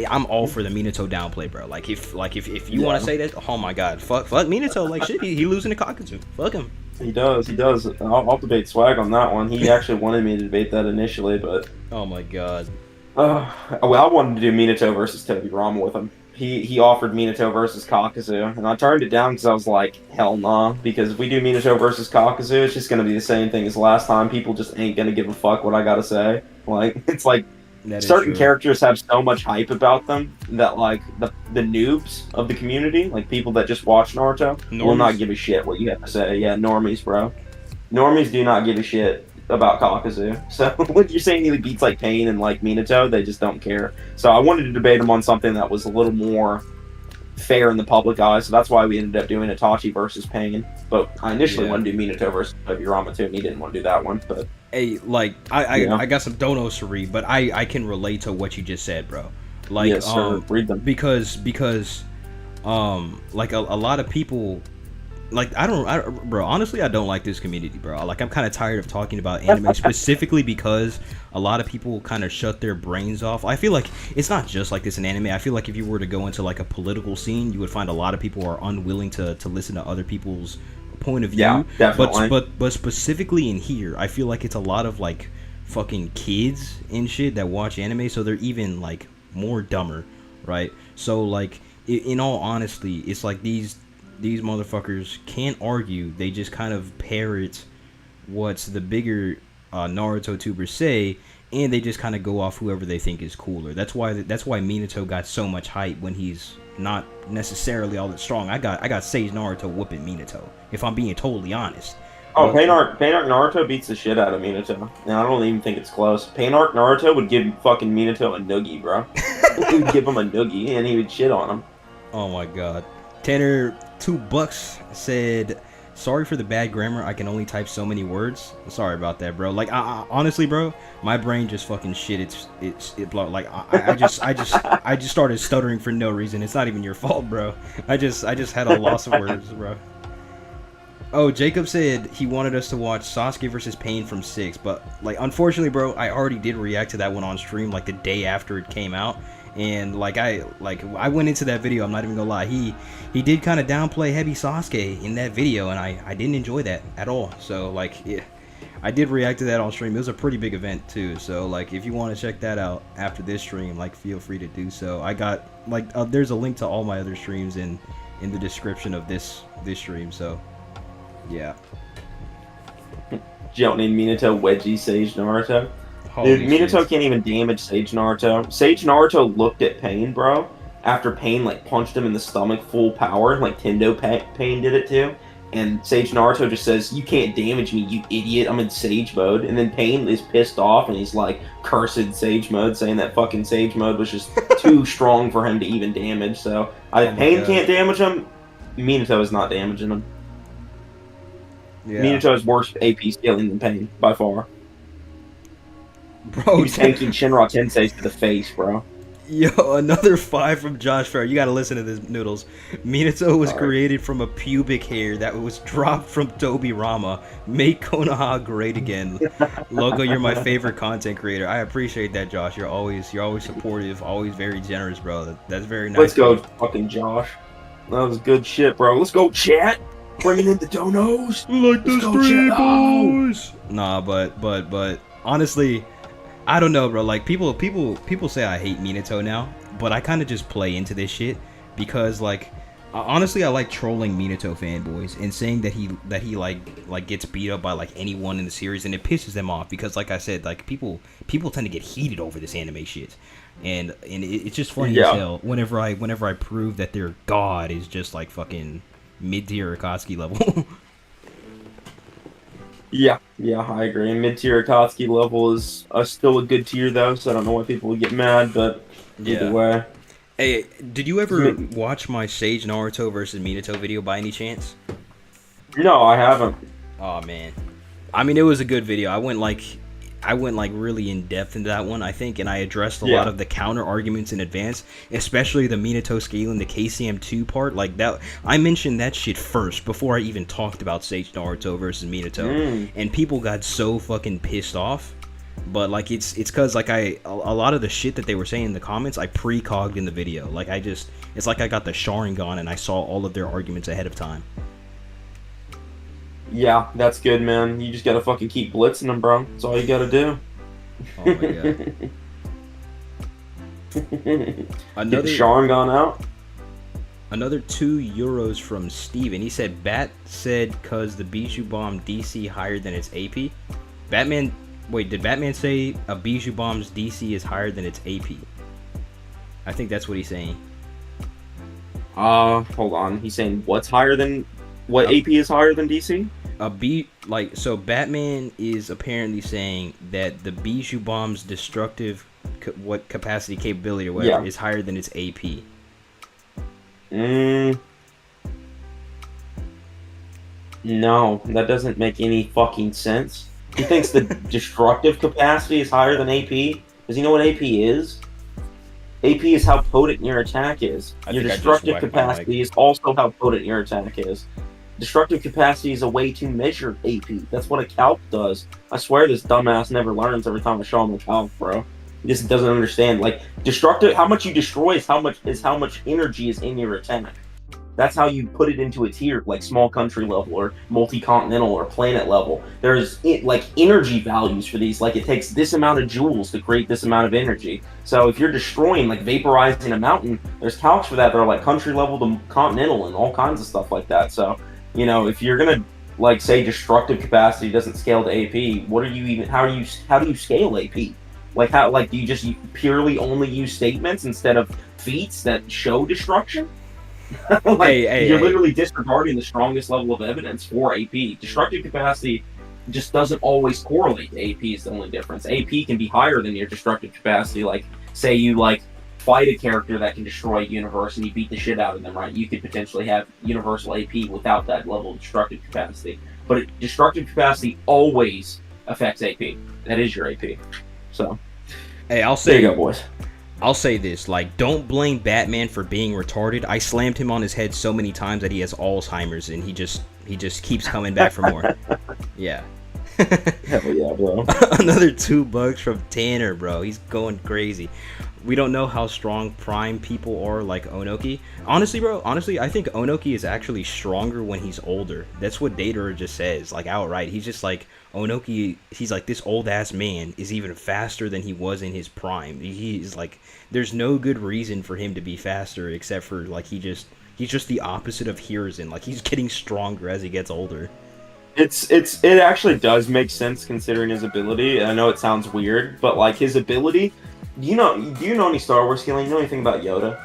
I'm all for the Minato downplay, bro. Like, if you want to say that, oh my god, fuck Minato. Like, shit, he losing to Kakuzu. Fuck him. He does. I'll debate Swag on that one. He actually wanted me to debate that initially, but oh my god. Well, I wanted to do Minato versus Tobirama with him. He offered Minato versus Kakuzu, and I turned it down because I was like, hell nah. Because if we do Minato versus Kakuzu, it's just gonna be the same thing as last time. People just ain't gonna give a fuck what I gotta say. Like, it's like, certain characters have so much hype about them that like the noobs of the community, like people that just watch Naruto, will not give a shit what you have to say. Yeah, normies, bro. Normies do not give a shit about Kakuzu. So when you're saying he beats like Pain and like Minato, they just don't care. So I wanted to debate him on something that was a little more fair in the public eye. So that's why we ended up doing Itachi versus Pain. But I initially wanted to do Minato versus Tobirama too, and he didn't want to do that one. But hey, like I got some donos to read, but I can relate to what you just said, bro. Like, yes, sir. Read them. because like a lot of people. Like, bro, honestly, I don't like this community, bro. Like, I'm kind of tired of talking about anime specifically because a lot of people kind of shut their brains off. I feel like it's not just like this in anime. I feel like if you were to go into like a political scene, you would find a lot of people are unwilling to listen to other people's point of view. Yeah, definitely. But specifically in here, I feel like it's a lot of like fucking kids and shit that watch anime, so they're even like more dumber, right? So like, in all honesty, it's like these motherfuckers can't argue. They just kind of parrot what's the bigger Naruto tubers say, and they just kind of go off whoever they think is cooler. That's why Minato got so much hype when he's not necessarily all that strong. I got Sage Naruto whooping Minato, if I'm being totally honest. Oh, Pain Arc Naruto beats the shit out of Minato. And I don't even think it's close. Pain Arc Naruto would give fucking Minato a noogie, bro. He would give him a noogie, and he would shit on him. Oh my god. Tanner $2 said, sorry for the bad grammar, I can only type so many words. Sorry about that, bro. Like, I honestly, bro, my brain just fucking shit. Like, I just started stuttering for no reason. It's not even your fault, bro. I just had a loss of words, bro. Oh, Jacob said he wanted us to watch Sasuke versus Pain from 6, but like, unfortunately, bro, I already did react to that one on stream like the day after it came out. And like I went into that video, I'm not even gonna lie, he did kind of downplay heavy Sasuke in that video, and I didn't enjoy that at all. So like, yeah, I did react to that on stream. It was a pretty big event too, so like, if you want to check that out after this stream, like, feel free to do so. I got like there's a link to all my other streams in the description of this stream, so Yeah. You don't need Minato, Wedgie, Sage, Naruto. Dude, Holy Minato shit. can't even damage Sage Naruto. Sage Naruto looked at Pain, bro, after Pain like punched him in the stomach full power, like Pain did it too. And Sage Naruto just says, "You can't damage me, you idiot. I'm in Sage mode." And then Pain is pissed off and he's like, "Cursed Sage mode," saying that fucking Sage mode was just too strong for him to even damage. So Oh if my Pain god. can't damage him, Minato is not damaging him. Yeah. Minato is worse AP scaling than Pain by far. Bro, He's tanking Shinra Tensei to the face, bro. yo, another 5 from Josh Farrar. You gotta listen to this, Noodles. Minato was Alright. created from a pubic hair that was dropped from Tobi Rama. Make Konoha great again. Loco, you're my favorite content creator. I appreciate that, Josh. You're always supportive, always very generous, bro. That's very Let's nice of go, you. fucking Josh. That was good shit, bro. Let's go, chat. Bringing in the donos. Like Let's the go, Stray chat. Oh! Boys. Nah, but honestly, I don't know, bro. Like people say I hate Minato now, but I kind of just play into this shit because like honestly, I like trolling Minato fanboys and saying that he like gets beat up by like anyone in the series, and it pisses them off because like I said, like people tend to get heated over this anime shit. And it's just funny as Yeah. hell whenever I prove that their god is just like fucking mid-tier Akatsuki level. Yeah, I agree. Mid-tier Akatsuki level is still a good tier, though, so I don't know why people would get mad, but either Yeah. way. Hey, did you ever watch my Sage Naruto versus Minato video by any chance? No, I haven't. Oh man, I mean it was a good video. I went like really in depth into that one, I think, and I addressed a lot Yeah. of the counter arguments in advance, especially the Minato scaling the KCM2 part. Like that, I mentioned that shit first before I even talked about Sage Naruto versus Minato, and people got so fucking pissed off. But like it's because like a lot of the shit that they were saying in the comments I precogged in the video. Like it's like I got the Sharingan and I saw all of their arguments ahead of time. Yeah, that's good, man. You just gotta fucking keep blitzing them, bro. That's all you gotta do. Oh my god. Get the Another Sharingan out. another €2 from Steven. He said Bat said cause the Bijou Bomb DC higher than its AP. Batman Wait, did Batman say a Bijou Bomb's DC is higher than its AP? I think that's what he's saying. Hold on. He's saying what AP is higher than DC? So Batman is apparently saying that the Bijou Bomb's destructive capacity, capability, or whatever, is higher than its AP. No, that doesn't make any fucking sense. He thinks the destructive capacity is higher than AP. Does he know what AP is? AP is how potent your attack is. Your destructive capacity is also how potent your attack is. Destructive capacity is a way to measure AP. That's what a calc does. I swear this dumbass never learns every time I show him a calc, bro. He just doesn't understand. Like, destructive, how much you destroy is how much energy is in your attack. That's how you put it into a tier, like small country level or multi-continental or planet level. There's like energy values for these. Like it takes this amount of joules to create this amount of energy. So if you're destroying, like vaporizing a mountain, there's calcs for that. They're like country level to continental and all kinds of stuff like that. So, you know, if you're gonna like say destructive capacity doesn't scale to AP, what are you even? How do you scale AP? Like do you just purely only use statements instead of feats that show destruction? You're literally disregarding the strongest level of evidence for AP. Destructive capacity just doesn't always correlate to AP is the only difference. AP can be higher than your destructive capacity. Like, say you like fight a character that can destroy a universe and you beat the shit out of them, right? You could potentially have universal AP without that level of destructive capacity. But destructive capacity always affects AP. That is your AP. So, hey, there you go, boys. I'll say this, like, don't blame Batman for being retarded. I slammed him on his head so many times that he has Alzheimer's, and he just keeps coming back for more. Yeah. Hell yeah, bro. Another $2 from Tanner, bro. He's going crazy. We don't know how strong Prime people are like Onoki. Honestly, bro, I think Onoki is actually stronger when he's older. That's what Datara just says, like outright. He's just like, Onoki, he's like, this old ass man is even faster than he was in his prime. He's like, there's no good reason for him to be faster except for like he's just the opposite of Hiruzen. Like he's getting stronger as he gets older. It actually does make sense considering his ability. I know it sounds weird, but like his ability, do you know any Star Wars healing? You know anything about Yoda?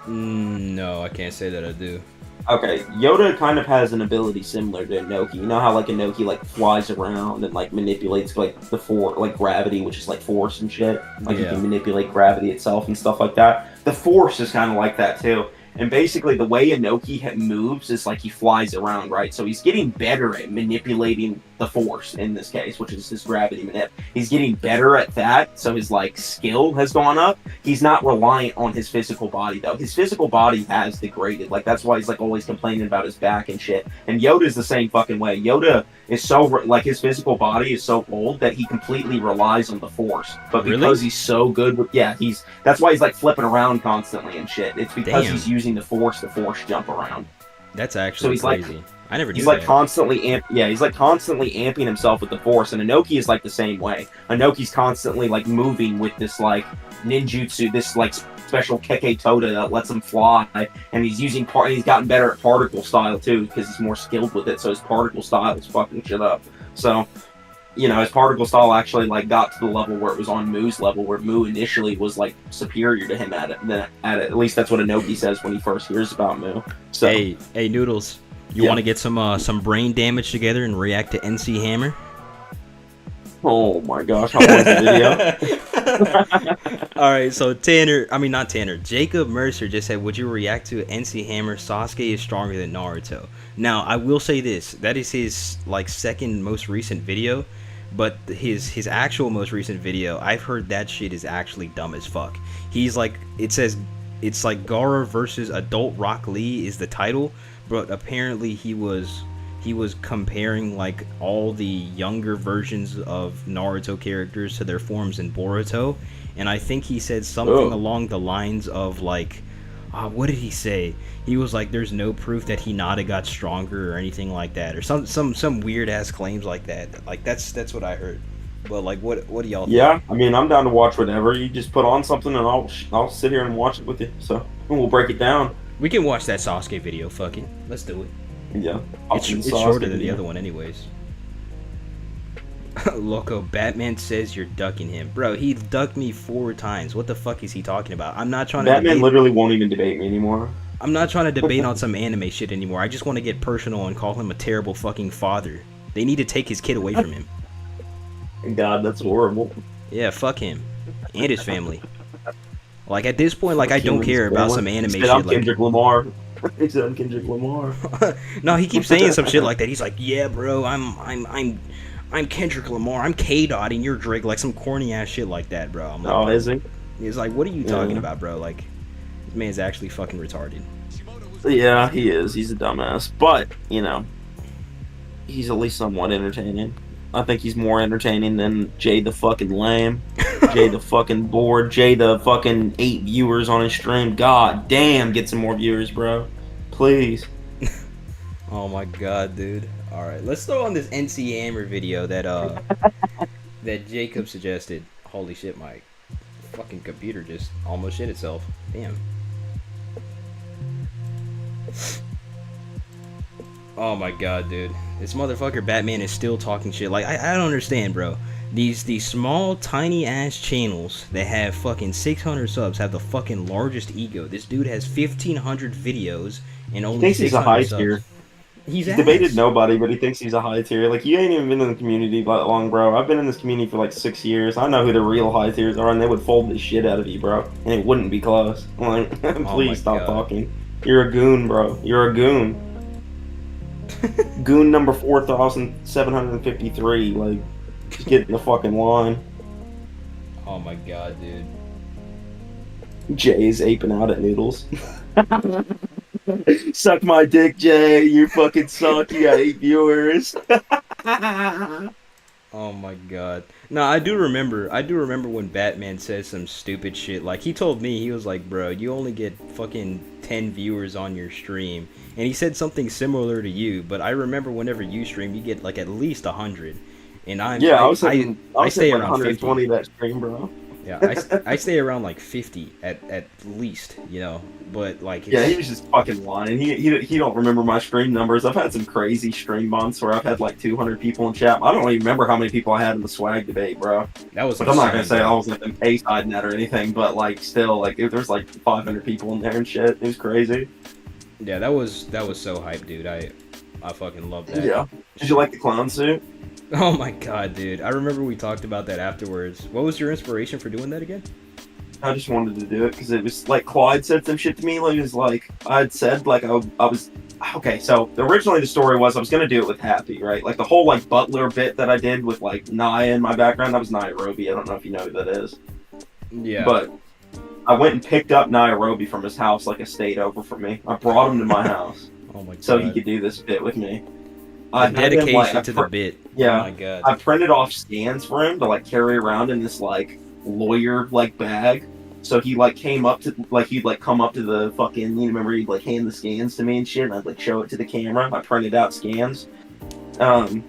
No, I can't say that I do. Okay, Yoda kind of has an ability similar to Inoki. You know how like Inoki like flies around and like manipulates like like gravity, which is like force and shit. Like he Yeah. can manipulate gravity itself and stuff like that. The force is kind of like that too. And basically, the way Inoki moves is like he flies around, right? So he's getting better at manipulating the force in this case, which is his gravity manip. He's getting better at that, so his like skill has gone up. He's not reliant on his physical body though. His physical body has degraded. Like that's why he's like always complaining about his back and shit. And Yoda's the same fucking way. Yoda is so like his physical body is so old that he completely relies on the force. But Really? because he's so good with that's why he's like flipping around constantly and shit. It's because Damn. he's using the force to force jump around. That's actually So he's crazy. I never knew he's like that. constantly he's like constantly amping himself with the force, and Inoki is like the same way. Inoki's constantly like moving with this like ninjutsu, this like special keke toda that lets him fly, and he's gotten better at particle style too because he's more skilled with it, so his particle style is fucking shit up. So his particle style actually like got to the level where it was on Moo's level, where Moo initially was like superior to him at it. At least that's what Inoki says when he first hears about Moo. So Hey, Noodles. You want to get some brain damage together and react to NC Hammer? Oh my gosh, how long is the video? All right, so not Tanner, Jacob Mercer just said, would you react to NC Hammer? Sasuke is stronger than Naruto. Now, I will say this, that is his like second most recent video, but his actual most recent video, I've heard that shit is actually dumb as fuck. He's like, it's like Gaara versus Adult Rock Lee is the title, but apparently he was comparing like all the younger versions of Naruto characters to their forms in Boruto, and I think he said something along the lines of like, what did he say? He was like, "There's no proof that Hinata got stronger or anything like that," or some weird ass claims like that. Like that's what I heard. But like, what do y'all think? Yeah, I mean, I'm down to watch whatever. You just put on something, and I'll sit here and watch it with you. So we'll break it down. We can watch that Sasuke video. Fuck it, let's do it. Yeah, It's shorter than the other one, anyways. Loco, Batman says you're ducking him. Bro, he ducked me 4 times. What the fuck is he talking about? I'm not trying to Batman debate. literally won't even debate me anymore. I'm not trying to debate on some anime shit anymore. I just want to get personal and call him a terrible fucking father. They need to take his kid away from him. God, that's horrible. Yeah, fuck him. And his family. Like, at this point, like, I don't care about some anime shit. I'm like, Kendrick Lamar. He said I'm Kendrick Lamar. No, he keeps saying some shit like that. He's like, yeah, bro, I'm Kendrick Lamar. I'm K-Dot and you're Drake. Like, some corny ass shit like that, bro. I'm like, Oh, is he? He's like, what are you talking about, bro? Like, this man's actually fucking retarded. Yeah, he is. He's a dumbass. But, he's at least somewhat entertaining. I think he's more entertaining than Jay the fucking lame, Jay the fucking bored, Jay the fucking 8 viewers on his stream. God damn, get some more viewers, bro. Please. Oh my god, dude. Alright, let's throw on this NC Hammer video that that Jacob suggested. Holy shit, my fucking computer just almost shit itself. Damn. Oh my god, dude. This motherfucker Batman is still talking shit. Like, I don't understand, bro. These small, tiny ass channels that have fucking 600 subs have the fucking largest ego. This dude has 1,500 videos and only Thinks he's a 600 high subs. tier. He's debated nobody, but he thinks he's a high tier. Like, you ain't even been in the community that long, bro. I've been in this community for like 6 years. I know who the real high tiers are, and they would fold the shit out of you, bro. And it wouldn't be close. Like, please stop talking. You're a goon, bro. You're a goon. Goon number 4,753. Like, just get in the fucking line. Oh my god, dude. Jay's aping out at Noodles. Suck my dick, Jay. You fucking suck. You got 8 viewers. Oh my god. No, I do remember when Batman says some stupid shit. Like, he told me, he was like, bro, you only get fucking 10 viewers on your stream. And he said something similar to you, but I remember whenever you stream, you get like at least 100. And I stay around 120 50. that stream, bro. Yeah, I stay around like 50 at least, you know. But like, Yeah, he it's was just fucking lying. He don't remember my stream numbers. I've had some crazy stream months where I've had like 200 people in chat. I don't even remember how many people I had in the swag debate, bro. that was But I'm not gonna insane, say I bro. was like an A side net or anything. But like, still, like, there's like 500 people in there and shit. It was crazy. Yeah, that was so hype, dude. I fucking love that Yeah. Did you shit. like the clown suit? Oh my god, dude. I remember we talked about that afterwards. What was your inspiration for doing that again? I just wanted to do it because it was like Clyde said some shit to me. Like, it was like I'd said, like I was okay. So originally the story was I was gonna do it with Happy, right? Like the whole like Butler bit that I did with like Naya in my background. That was Nairobi. I don't know if you know who that is, Yeah. but I went and picked up Nairobi from his house like a state over from me. I brought him to my house Oh my god. so he could do this bit with me. The I had him, dedication like, to the bit. yeah. Oh my god. I printed off scans for him to like carry around in this like lawyer like bag. So he like came up to like he'd like come up to the fucking you remember he'd like hand the scans to me and shit and I'd like show it to the camera. I printed out scans. And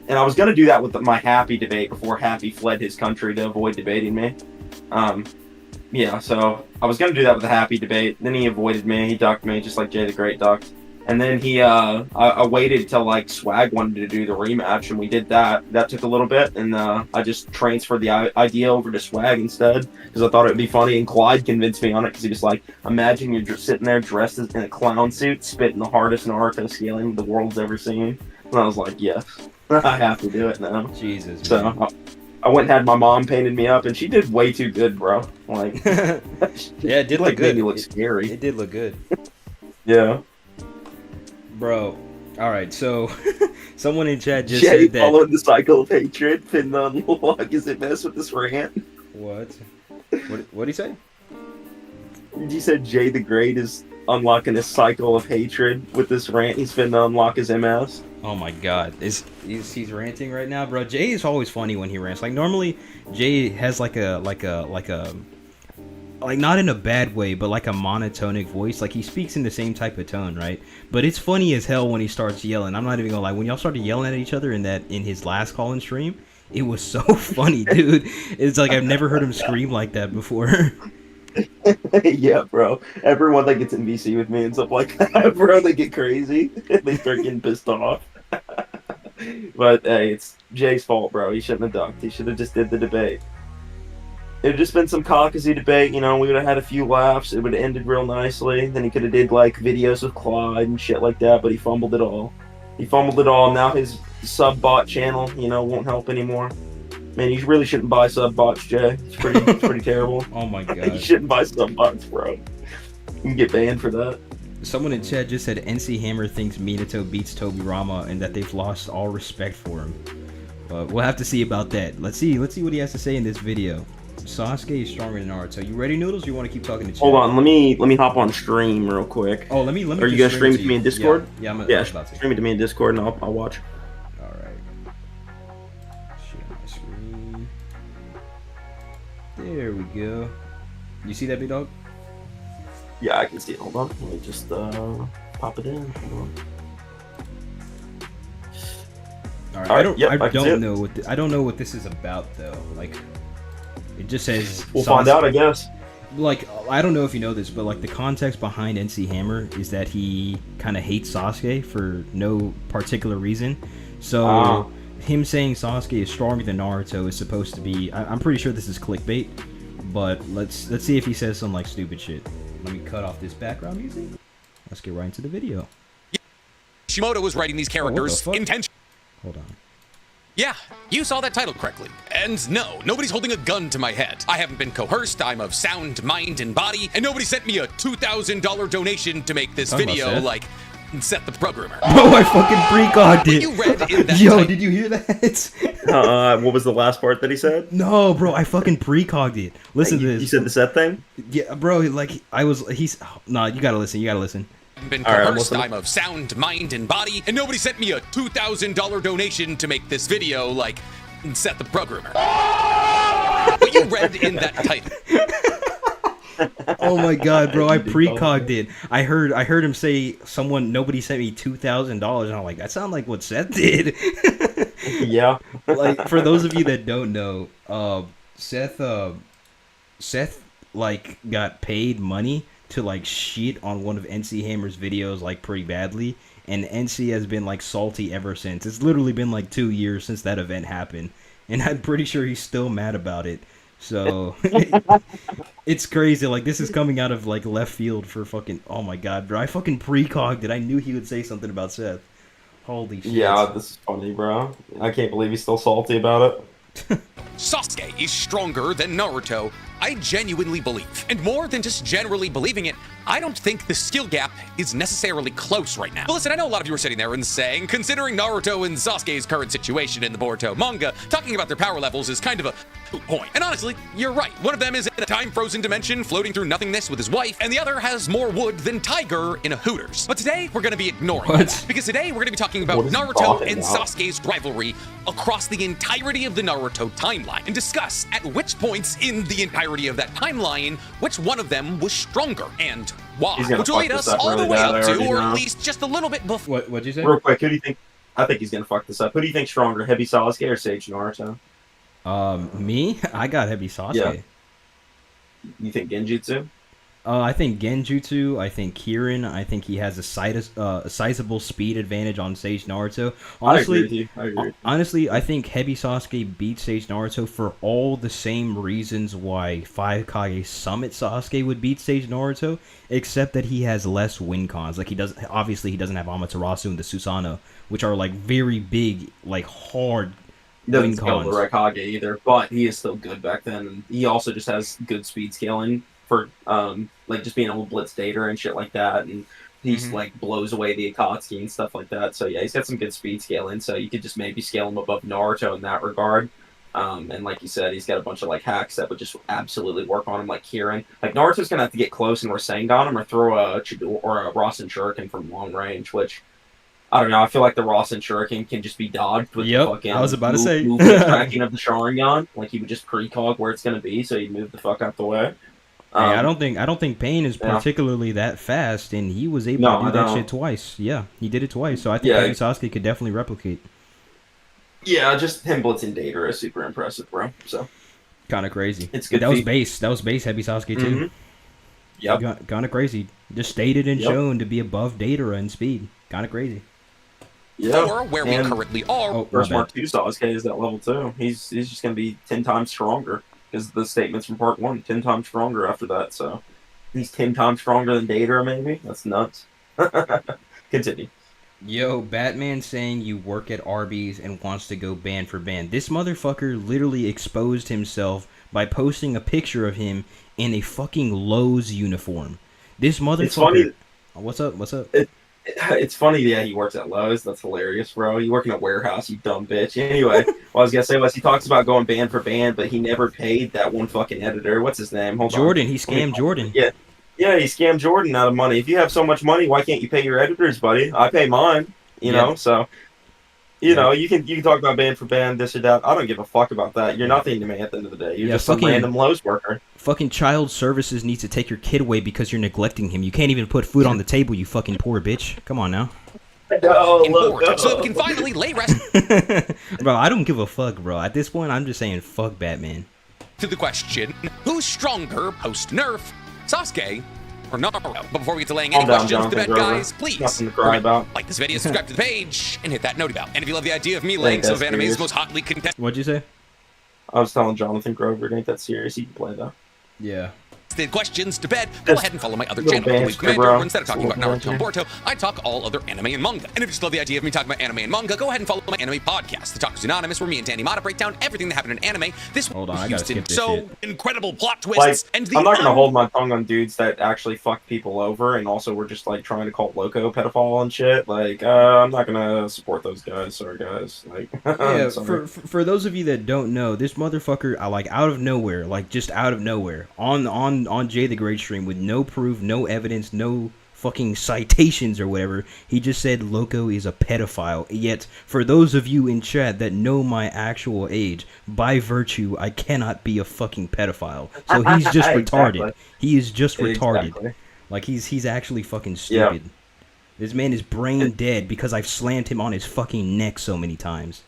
I was gonna do that with my Happy debate before Happy fled his country to avoid debating me. Yeah, so I was gonna do that with the Happy debate. Then he avoided me. He ducked me just like Jay the Great ducked. And then I waited till like Swag wanted to do the rematch, and we did that. That took a little bit, and I just transferred the idea over to Swag instead because I thought it would be funny. And Clyde convinced me on it because he was like, "Imagine you're just sitting there dressed in a clown suit, spitting the hardest Naruto scaling the world's ever seen." And I was like, "Yes, I have to do it now." Jesus. So I went and had my mom painted me up, and she did way too good, bro. Like, Yeah, it did like look good. made me look scary. It did look good. Yeah. Bro. Alright, so someone in chat just Jay said that. following the cycle of hatred, pin the unlock. Is it mess with this rant? What? What'd he say? You said Jay the Great is unlocking a cycle of hatred with this rant. He's finna unlock his MS. Oh my god. He's ranting right now, bro. Jay is always funny when he rants. Like normally Jay has like not in a bad way, but like a monotonic voice. Like he speaks in the same type of tone, right? But it's funny as hell when he starts yelling. I'm not even gonna lie. When y'all started yelling at each other in his last call and stream, it was so funny, dude. It's like I've never heard him scream like that before. Yeah, bro. Everyone that gets in VC with me and stuff like that, bro, they get crazy. They start getting pissed off. But hey, it's Jay's fault, bro. He shouldn't have ducked. He should have just did the debate. It had just been some caucusy debate, you know, we would have had a few laughs, it would have ended real nicely, then he could have did, like, videos with Clyde and shit like that, but he fumbled it all. Now his sub-bot channel, you know, won't help anymore. Man, you really shouldn't buy sub-bots, Jay. It's pretty terrible. Oh my You god. shouldn't buy sub-bots, bro. You can get banned for that. Someone in chat just said NC Hammer thinks Minato beats Toby Rama and that they've lost all respect for him. But we'll have to see about that. Let's see what he has to say in this video. Sasuke is stronger than Naruto. You ready, Noodles? Or you want to keep talking to chat? Hold on, let me hop on stream real quick. Oh, let me. Are you gonna stream it to me in Discord? Yeah, I'm Yeah, about to. stream it to me in Discord and I'll watch. All right. Share my screen. There we go. You see that, big dog? Yeah, I can see it. Hold on, let me just pop it in. Hold on. All right. All right, yep, I I can see don't it. know I don't know what this is about though. Like, it just says. We'll find out, I guess. Like, I don't know if you know this, but like the context behind NC Hammer is that he kind of hates Sasuke for no particular reason. So him saying Sasuke is stronger than Naruto is supposed to be. I'm pretty sure this is clickbait, but let's see if he says some like stupid shit. Let me cut off this background music. Let's get right into the video. Shimoda was writing these characters fuck? intentionally. Hold on. Yeah, you saw that title correctly. And no, nobody's holding a gun to my head. I haven't been coerced, I'm of sound mind and body, and nobody sent me a $2,000 donation to make this Talking about video Seth? like Seth the programmer. Bro, I fucking precogged it. You read in that Yo, title. did you hear that? What was the last part that he said? No, bro, I fucking precogged it. Listen to this. You said the set thing? Yeah, bro, like nah, you gotta listen. Been All right, I'm coerced, listening. I'm of sound mind and body, and nobody sent me a $2,000 donation to make this video like Seth the programmer. What you read in that title. Oh my god, bro, I precogged it. I heard him say nobody sent me $2,000, and I'm like, that sounds like what Seth did. Yeah. Like, for those of you that don't know, Seth Seth like got paid money to like shit on one of NC Hammer's videos like pretty badly, and NC has been like salty ever since. It's literally been like 2 years since that event happened, and I'm pretty sure he's still mad about it. So it's crazy. Like, this is coming out of like left field for fucking. Oh my god, bro! I fucking precogged it. I knew he would say something about Seth. Holy shit! Yeah, this is funny, bro. I can't believe he's still salty about it. Sasuke is stronger than Naruto. I genuinely believe. And more than just generally believing it, I don't think the skill gap is necessarily close right now. But listen, I know a lot of you are sitting there and saying, considering Naruto and Sasuke's current situation in the Boruto manga, talking about their power levels is kind of a point. And honestly, you're right. One of them is in a time-frozen dimension floating through nothingness with his wife, and the other has more wood than Tiger in a Hooters. But today, we're going to be ignoring that. Because today, we're going to be talking about Naruto and Sasuke's rivalry across the entirety of the Naruto timeline, and discuss at which points in the entirety of that timeline, which one of them was stronger, and why. Which will lead us all the way up to, or at least just a little bit before. What'd you say? Real quick, who do you think? I think he's gonna fuck this up. Who do you think stronger, Heavy Sasuke or Sage Naruto? Me? I got Heavy Sasuke. Yeah. You think Genjutsu? I think Genjutsu. I think Kirin. I think he has a sizable speed advantage on Sage Naruto. Honestly, I agree with you. Honestly, I think Heavy Sasuke beats Sage Naruto for all the same reasons why 5 Kage Summit Sasuke would beat Sage Naruto, except that he has less win cons. Like, he doesn't have Amaterasu and the Susanoo, which are like very big, like hard He doesn't win scale cons. the Raikage either, but he is still good back then. And he also just has good speed scaling for like just being able to blitz data and shit like that, and he's like blows away the Akatsuki and stuff like that. So yeah, he's got some good speed scaling. So you could just maybe scale him above Naruto in that regard. And like you said, he's got a bunch of like hacks that would just absolutely work on him, like Kirin. Like Naruto's gonna have to get close and Rasengan him, or throw a Chidori or a Rasen Shuriken from long range, which I don't know. I feel like the Rasen Shuriken can just be dodged with the fucking I was about to say. movement tracking of the Sharingan. Like he would just precog where it's gonna be, so he'd move the fuck out the way. Hey, I don't think Pain is particularly that fast, and he was able to do that shit twice. Yeah, he did it twice, so I think Heavy Sasuke could definitely replicate. Yeah, just him blitzing Data is super impressive, bro. So kind of crazy. It's good. That was base Heavy Sasuke too. Yep. Kind of crazy. Just stated and shown to be above Data in speed. Kind of crazy. Yeah. Or where we currently are. Oh, First Mark 2 Sasuke is that level 2. He's just gonna be 10 times stronger. Because the statements from part 1, 10 times stronger after that, so he's 10 times stronger than Data, maybe? That's nuts. Continue. Yo, Batman saying you work at Arby's and wants to go band for band. This motherfucker literally exposed himself by posting a picture of him in a fucking Lowe's uniform. This motherfucker... It's funny. What's up? It's funny, yeah, he works at Lowe's. That's hilarious, bro. You work in a warehouse, you dumb bitch. Anyway, what I was gonna say was he talks about going band for band, but he never paid that one fucking editor. What's his name? Hold Jordan. on. He scammed Jordan. Yeah, he scammed Jordan out of money. If you have so much money, why can't you pay your editors, buddy? I pay mine, you know, so... You know, you can talk about band for band, this or that. I don't give a fuck about that. You're nothing to me at the end of the day. You're just some random Lowe's worker. Fucking child services needs to take your kid away because you're neglecting him. You can't even put food on the table, you fucking poor bitch. Come on now. No, so we can finally lay rest. Bro, I don't give a fuck, bro. At this point, I'm just saying fuck Batman. To the question, who's stronger post-nerf, Sasuke or Naruto? But before we get to laying any questions to bed, guys, please like this video, subscribe to the page, and hit that note about. And if you love the idea of me laying some of anime's most hotly contested... What'd you say? I was telling Jonathan Grover, it ain't that serious. He can play, though. Yeah. The questions to bed, go ahead and follow my other channel, The Week Commander, where instead of talking about Naruto and Boruto, I talk all other anime and manga. And if you just love the idea of me talking about anime and manga, go ahead and follow my anime podcast, The Talkers Anonymous, where me and Danny Mata break down everything that happened in anime. This Hold on, I gotta skip this so shit. incredible plot twists. Like, I'm not gonna hold my tongue on dudes that actually fuck people over and also were just like trying to call Loko pedophile and shit. Like, I'm not gonna support those guys. Sorry, guys. Like, yeah, for those of you that don't know, this motherfucker, like out of nowhere, like just out of nowhere, on Jay the Great stream with no proof, no evidence, no fucking citations or whatever, he just said Loko is a pedophile. Yet, for those of you in chat that know my actual age, by virtue, I cannot be a fucking pedophile. So he's just retarded. Exactly. He is just retarded. Exactly. Like, he's actually fucking stupid. Yep. This man is brain dead because I've slammed him on his fucking neck so many times.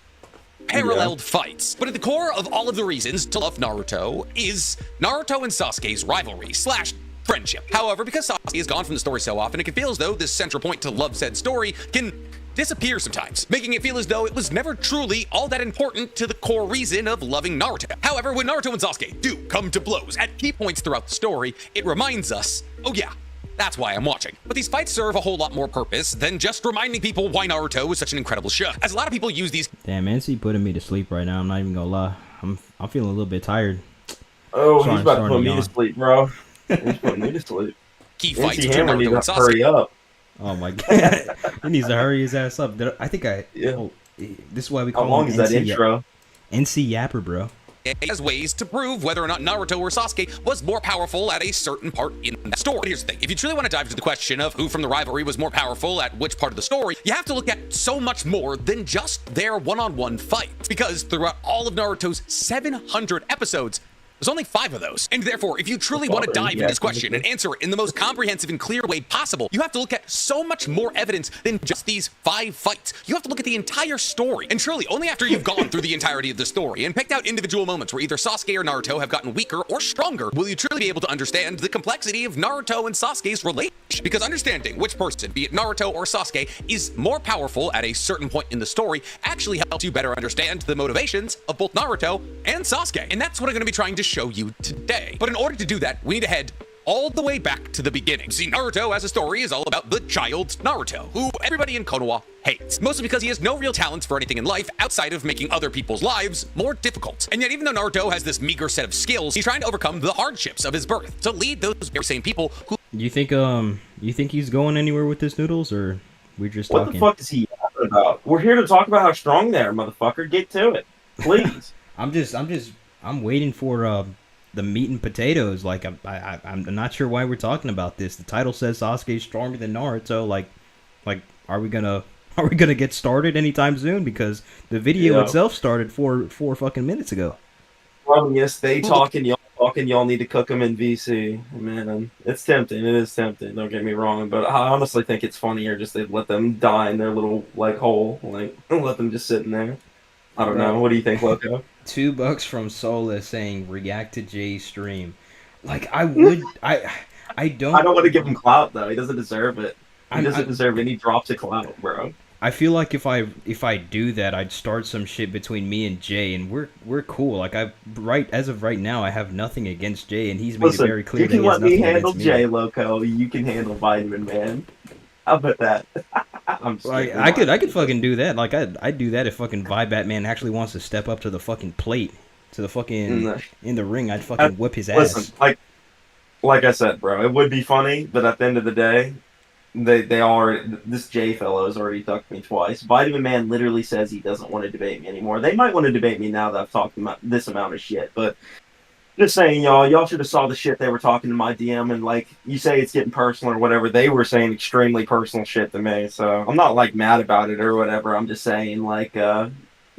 unparalleled fights. But at the core of all of the reasons to love Naruto is Naruto and Sasuke's rivalry slash friendship. However, because Sasuke is gone from the story so often, it can feel as though this central point to love said story can disappear sometimes, making it feel as though it was never truly all that important to the core reason of loving Naruto. However, when Naruto and Sasuke do come to blows at key points throughout the story, it reminds us, oh yeah, that's why I'm watching. But these fights serve a whole lot more purpose than just reminding people why Naruto is such an incredible show. As a lot of people use these Damn, NC putting me to sleep right now. I'm not even gonna lie. I'm feeling a little bit tired. Oh, he's about to put me to sleep, bro. He's putting me to sleep. key fights NC between Hammer Naruto and needs to Sasuke. hurry up. Oh my god, he needs to hurry his ass up. I think Yeah. oh, this is why we How call long him is that NC intro? NC Yapper, bro. As ways to prove whether or not Naruto or Sasuke was more powerful at a certain part in that story. But here's the thing, if you truly want to dive into the question of who from the rivalry was more powerful at which part of the story, you have to look at so much more than just their one-on-one fights. Because throughout all of Naruto's 700 episodes, there's only 5 of those. And therefore, if you truly want to dive into this question and answer it in the most comprehensive and clear way possible, you have to look at so much more evidence than just these 5 fights. You have to look at the entire story. And truly, only after you've gone through the entirety of the story and picked out individual moments where either Sasuke or Naruto have gotten weaker or stronger, will you truly be able to understand the complexity of Naruto and Sasuke's relationship. Because understanding which person, be it Naruto or Sasuke, is more powerful at a certain point in the story actually helps you better understand the motivations of both Naruto and Sasuke. And that's what I'm going to be trying to show you today. But in order to do that, we need to head all the way back to the beginning. See, Naruto as a story is all about the child Naruto, who everybody in Konoha hates. Mostly because he has no real talents for anything in life outside of making other people's lives more difficult. And yet, even though Naruto has this meager set of skills, he's trying to overcome the hardships of his birth to lead those very same people who... You think he's going anywhere with this Noodles, or we're just What talking? the fuck is he talking about? We're here to talk about how strong they are, motherfucker. Get to it, please. I'm waiting for the meat and potatoes. Like I'm not sure why we're talking about this. The title says Sasuke's stronger than Naruto. Like are we gonna get started anytime soon? Because the video itself started four fucking minutes ago. Yes, they talking, y'all talking. Y'all need to cook them in VC. Man, it's tempting. It is tempting. Don't get me wrong, but I honestly think it's funnier just to let them die in their little like hole, like let them just sit in there. I don't know. What do you think, Loko? $2 from Sola saying react to Jay's stream. Like I would, I don't. I don't want to give him clout though. He doesn't deserve it. He doesn't deserve any drops of clout, bro. I feel like if I do that, I'd start some shit between me and Jay, and we're cool. Like as of right now, I have nothing against Jay, and he's made it very clear that he has nothing against me. Jay, Loko. You can handle Vitamin Man. How about that? I'm like, I could fucking do that. Like I'd do that if fucking Vi Batman actually wants to step up to the fucking plate, to the fucking in the ring. I'd fucking whip his ass. Listen, like I said, bro, it would be funny, but at the end of the day, they already, this Jay fellow has already ducked me twice. Vitamin Man literally says he doesn't want to debate me anymore. They might want to debate me now that I've talked about this amount of shit, but just saying, y'all should have saw the shit they were talking to my DM, and like you say it's getting personal or whatever. They were saying extremely personal shit to me, so I'm not like mad about it or whatever. I'm just saying like you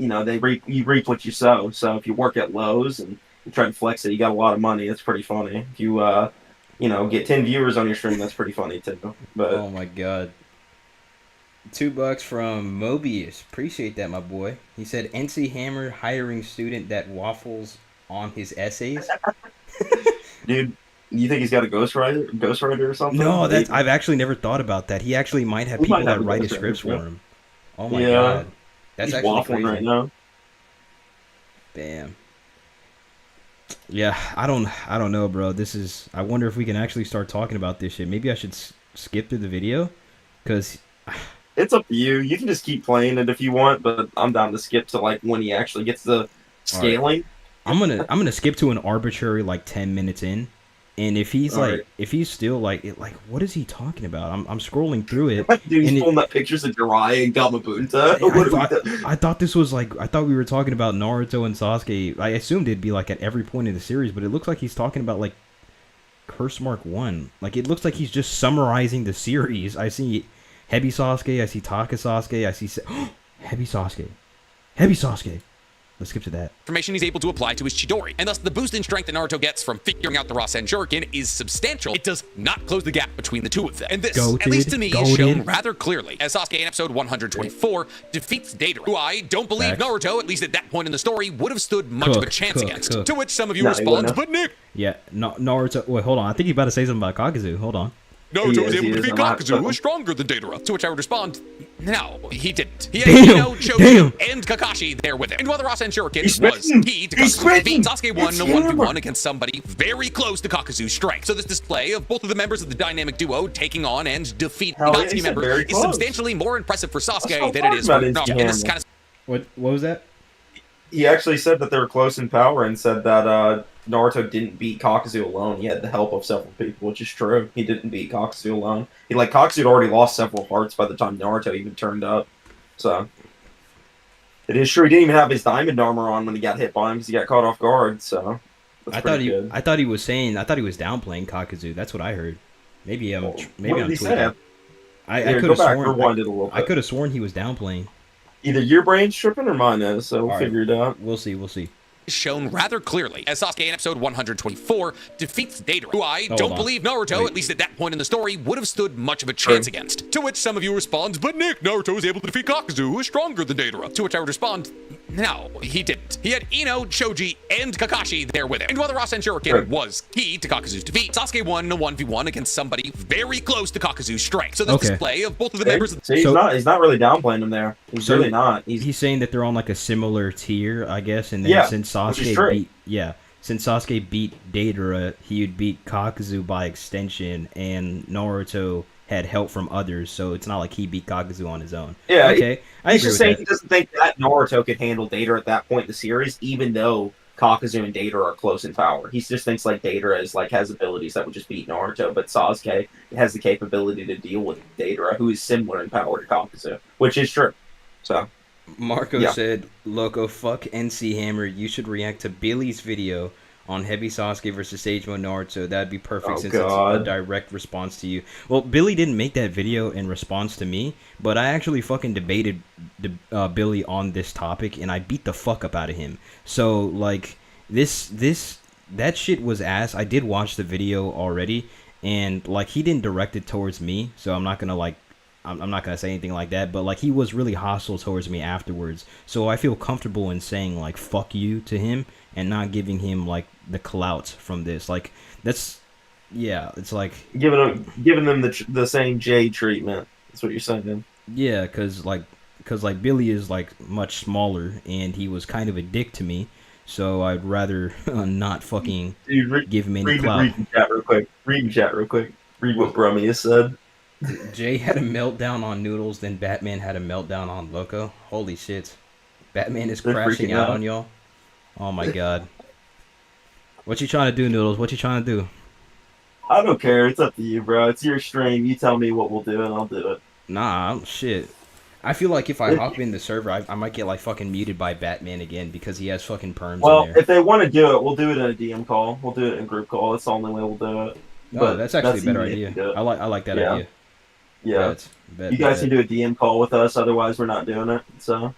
know, you reap what you sow. So if you work at Lowe's and you try to flex it, you got a lot of money. It's pretty funny. If you you know, get 10 viewers on your stream, that's pretty funny too. But oh my god. $2 from Mobius. Appreciate that, my boy. He said NC Hammer hiring student that waffles on his essays. Dude, you think he's got a ghostwriter or something? No, I've actually never thought about that. He actually might have people that write his scripts for him. Oh my god. That's he's actually waffling crazy. right now. Damn. Yeah, I don't know, bro. I wonder if we can actually start talking about this shit. Maybe I should skip through the video, because it's up to you. You can just keep playing it if you want, but I'm down to skip to like when he actually gets the scaling. Right. I'm gonna skip to an arbitrary like 10 minutes in, and if he's if he's still like what is he talking about? I'm scrolling through it. Dude, he's pulling up pictures of Jiraiya and Gamabunta. I thought this was like, I thought we were talking about Naruto and Sasuke. I assumed it'd be like at every point in the series, but it looks like he's talking about like Curse Mark 1. Like it looks like he's just summarizing the series. I see Heavy Sasuke, I see Taka Sasuke, I see Heavy Sasuke. Let's skip to that. Information he's able to apply to his Chidori, and thus the boost in strength that Naruto gets from figuring out the Rasen Shuriken is substantial. It does not close the gap between the two of them. And this, at least to me, is shown rather clearly as Sasuke in episode 124 defeats Deidara, who I don't believe Naruto, at least at that point in the story, would have stood much of a chance against. To which some of you respond, but Nick! Yeah, Naruto, wait, hold on. I think you're about to say something about Kakuzu. Hold on. Naruto was able to defeat Kakuzu, who is stronger than Deidara. To which I would respond, no, he didn't. He had Ino, Choji, and Kakashi there with him. And while the Rasen Shuriken was key to Kakuzu's defeat, Sasuke won a 1v1 against somebody very close to Kakuzu's strength. So this display of both of the members of the dynamic duo taking on and defeating the Akatsuki member is substantially more impressive for Sasuke than it is for Naruto. And this kind of... What was that? He actually said that they were close in power and said that Naruto didn't beat Kakuzu alone. He had the help of several people, which is true. He didn't beat Kakuzu alone. Kakuzu had already lost several hearts by the time Naruto even turned up. So it is true. He didn't even have his diamond armor on when he got hit by him because he got caught off guard. So I thought he was downplaying Kakuzu. That's what I heard. Maybe I'm tweeting. I could have sworn he was downplaying. Either your brain's tripping or mine is, so we'll figure it out. We'll see. Shown rather clearly as Sasuke in episode 124 defeats Deidara, who I don't believe Naruto, at least at that point in the story, would have stood much of a chance against. To which some of you respond, but Nick, Naruto was able to defeat Kakuzu, who is stronger than Deidara. To which I would respond, no, he didn't. He had Ino, Choji, and Kakashi there with him. And while the Rasen Shuriken was key to Kakuzu's defeat, Sasuke won a 1v1 against somebody very close to Kakuzu's strength. So this display of both of the members of the... he's not really downplaying him there. He's really not. He's saying that they're on like a similar tier, I guess, and then since Sasuke beat Deidara, he would beat Kakuzu by extension, and Naruto had help from others, so it's not like he beat Kakuzu on his own. Yeah, okay. He's just saying he doesn't think that Naruto could handle Deidara at that point in the series, even though Kakuzu and Deidara are close in power. He just thinks Deidara has abilities that would just beat Naruto, but Sasuke has the capability to deal with Deidara, who is similar in power to Kakuzu, which is true. So Marco said, Loko, fuck NC Hammer. You should react to Billy's video on Heavy Sasuke versus Sage Mode Naruto. That'd be perfect since it's a direct response to you. Well, Billy didn't make that video in response to me, but I actually fucking debated Billy on this topic, and I beat the fuck up out of him. So, like, that shit was ass. I did watch the video already, and, like, he didn't direct it towards me, so I'm not gonna, like, I'm not going to say anything like that, but, like, he was really hostile towards me afterwards. So I feel comfortable in saying, like, fuck you to him and not giving him, like, the clout from this. Like, that's, yeah, it's like... Giving them the same J treatment. That's what you're saying. Yeah, because Billy is, like, much smaller, and he was kind of a dick to me. So I'd rather not fucking give him any clout. Read in chat real quick. Read what Brummy has said. Jay had a meltdown on Noodles, then Batman had a meltdown on Loko. Holy shit. Batman is crashing out on y'all. Oh my god. What you trying to do, Noodles? What you trying to do? I don't care. It's up to you, bro. It's your stream. You tell me what we'll do, and I'll do it. Nah, shit. I feel like if I hop in the server, I might get, like, fucking muted by Batman again because he has fucking perms in there. If they want to do it, we'll do it in a DM call. We'll do it in a group call. That's the only way we'll do it. But that's actually a better idea. I like that idea. Yeah, you guys can do a DM call with us, otherwise we're not doing it, so...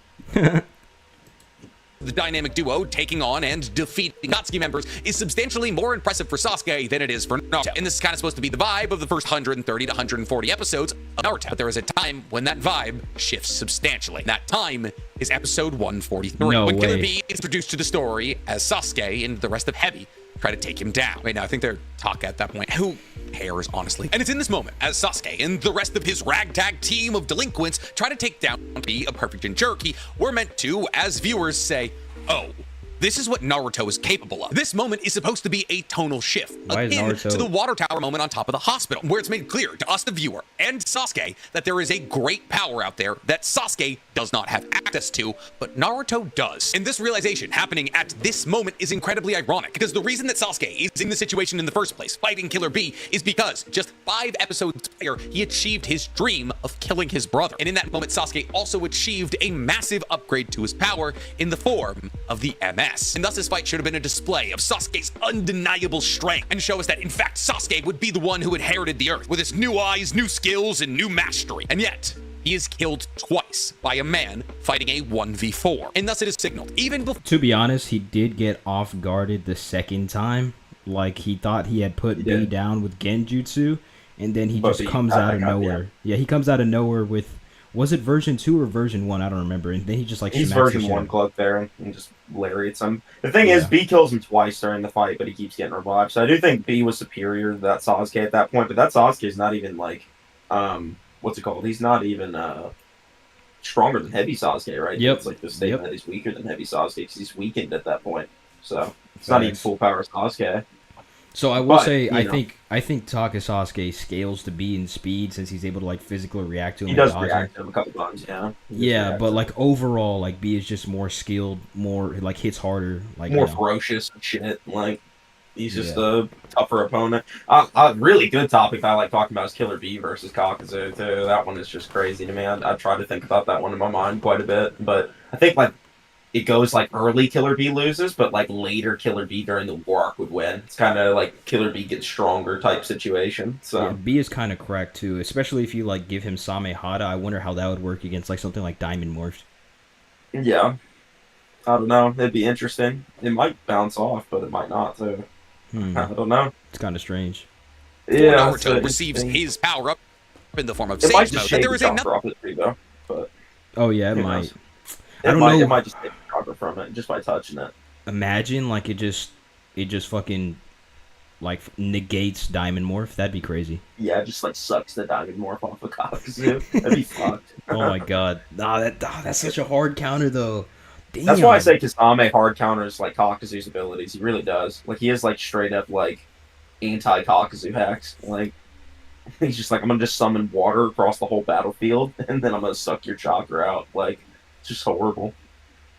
The dynamic duo taking on and defeating Akatsuki members is substantially more impressive for Sasuke than it is for Naruto. And this is kind of supposed to be the vibe of the first 130 to 140 episodes of Naruto. But there is a time when that vibe shifts substantially. That time is episode 143. When Killer Bee is introduced to the story as Sasuke and the rest of Heavy try to take him down. Wait, no, I think they're Taka at that point. Who cares, honestly? And it's in this moment as Sasuke and the rest of his ragtag team of delinquents try to take down Be a Perfect and Jerky. We're meant to, as viewers, say, oh, this is what Naruto is capable of. This moment is supposed to be a tonal shift akin to the water tower moment on top of the hospital, where it's made clear to us, the viewer, and Sasuke, that there is a great power out there that Sasuke does not have access to, but Naruto does. And this realization happening at this moment is incredibly ironic, because the reason that Sasuke is in the situation in the first place, fighting Killer Bee, is because just 5 episodes prior, he achieved his dream of killing his brother. And in that moment, Sasuke also achieved a massive upgrade to his power in the form of the MS. And thus this fight should have been a display of Sasuke's undeniable strength and show us that in fact Sasuke would be the one who inherited the earth with his new eyes, new skills, and new mastery. And yet, he is killed twice by a man fighting a 1v4. And thus it is signaled, even before... To be honest, he did get off guarded the second time. Like, he thought he had put B down with Genjutsu, and then he just comes out of nowhere. Yeah, he comes out of nowhere with... Was it version 2 or version 1? I don't remember. And then he just, like, he's version 1 cloak there and just lariats him. The thing is, B kills him twice during the fight, but he keeps getting revived. So I do think B was superior to that Sasuke at that point, but that Sasuke is not even, like... what's it called? He's not even stronger than Heavy Sasuke, right? Yep. It's like the statement that he's weaker than Heavy Sasuke because he's weakened at that point. So it's not even full power Sasuke. So I will say, I think Taka Sasuke scales to B in speed since he's able to like physically react to him. He does react to him a couple times, yeah. Yeah, but like overall, like B is just more skilled, more like hits harder, like more ferocious and shit. Like he's just a tougher opponent. A really good topic I like talking about is Killer B versus Kakuzu too. That one is just crazy to me. I try to think about that one in my mind quite a bit, but I think like it goes like early Killer B loses, but like later Killer B during the war arc would win. It's kind of like Killer B gets stronger type situation. So yeah, B is kind of cracked too, especially if you like give him Samehada. I wonder how that would work against like something like Diamond Morphed. Yeah, I don't know. It'd be interesting. It might bounce off, but it might not too. I don't know. It's kind of strange. Yeah, Naruto receives his power up in the form of Sage Mode. And there is another. But oh yeah, it might. I don't know. It might just take chakra from it just by touching it. Imagine like it just fucking like negates Diamond Morph. That'd be crazy. Yeah, it just like sucks the Diamond Morph off of Kakuzu. That'd be fucked. Oh my god. That's such a hard counter though. Damn. That's why I say Kasame hard counters like Kakuzu's abilities. He really does. Like he is like straight up like anti-Kakuzu hacks. Like he's just like, I'm gonna just summon water across the whole battlefield, and then I'm gonna suck your chakra out. Like it's just horrible.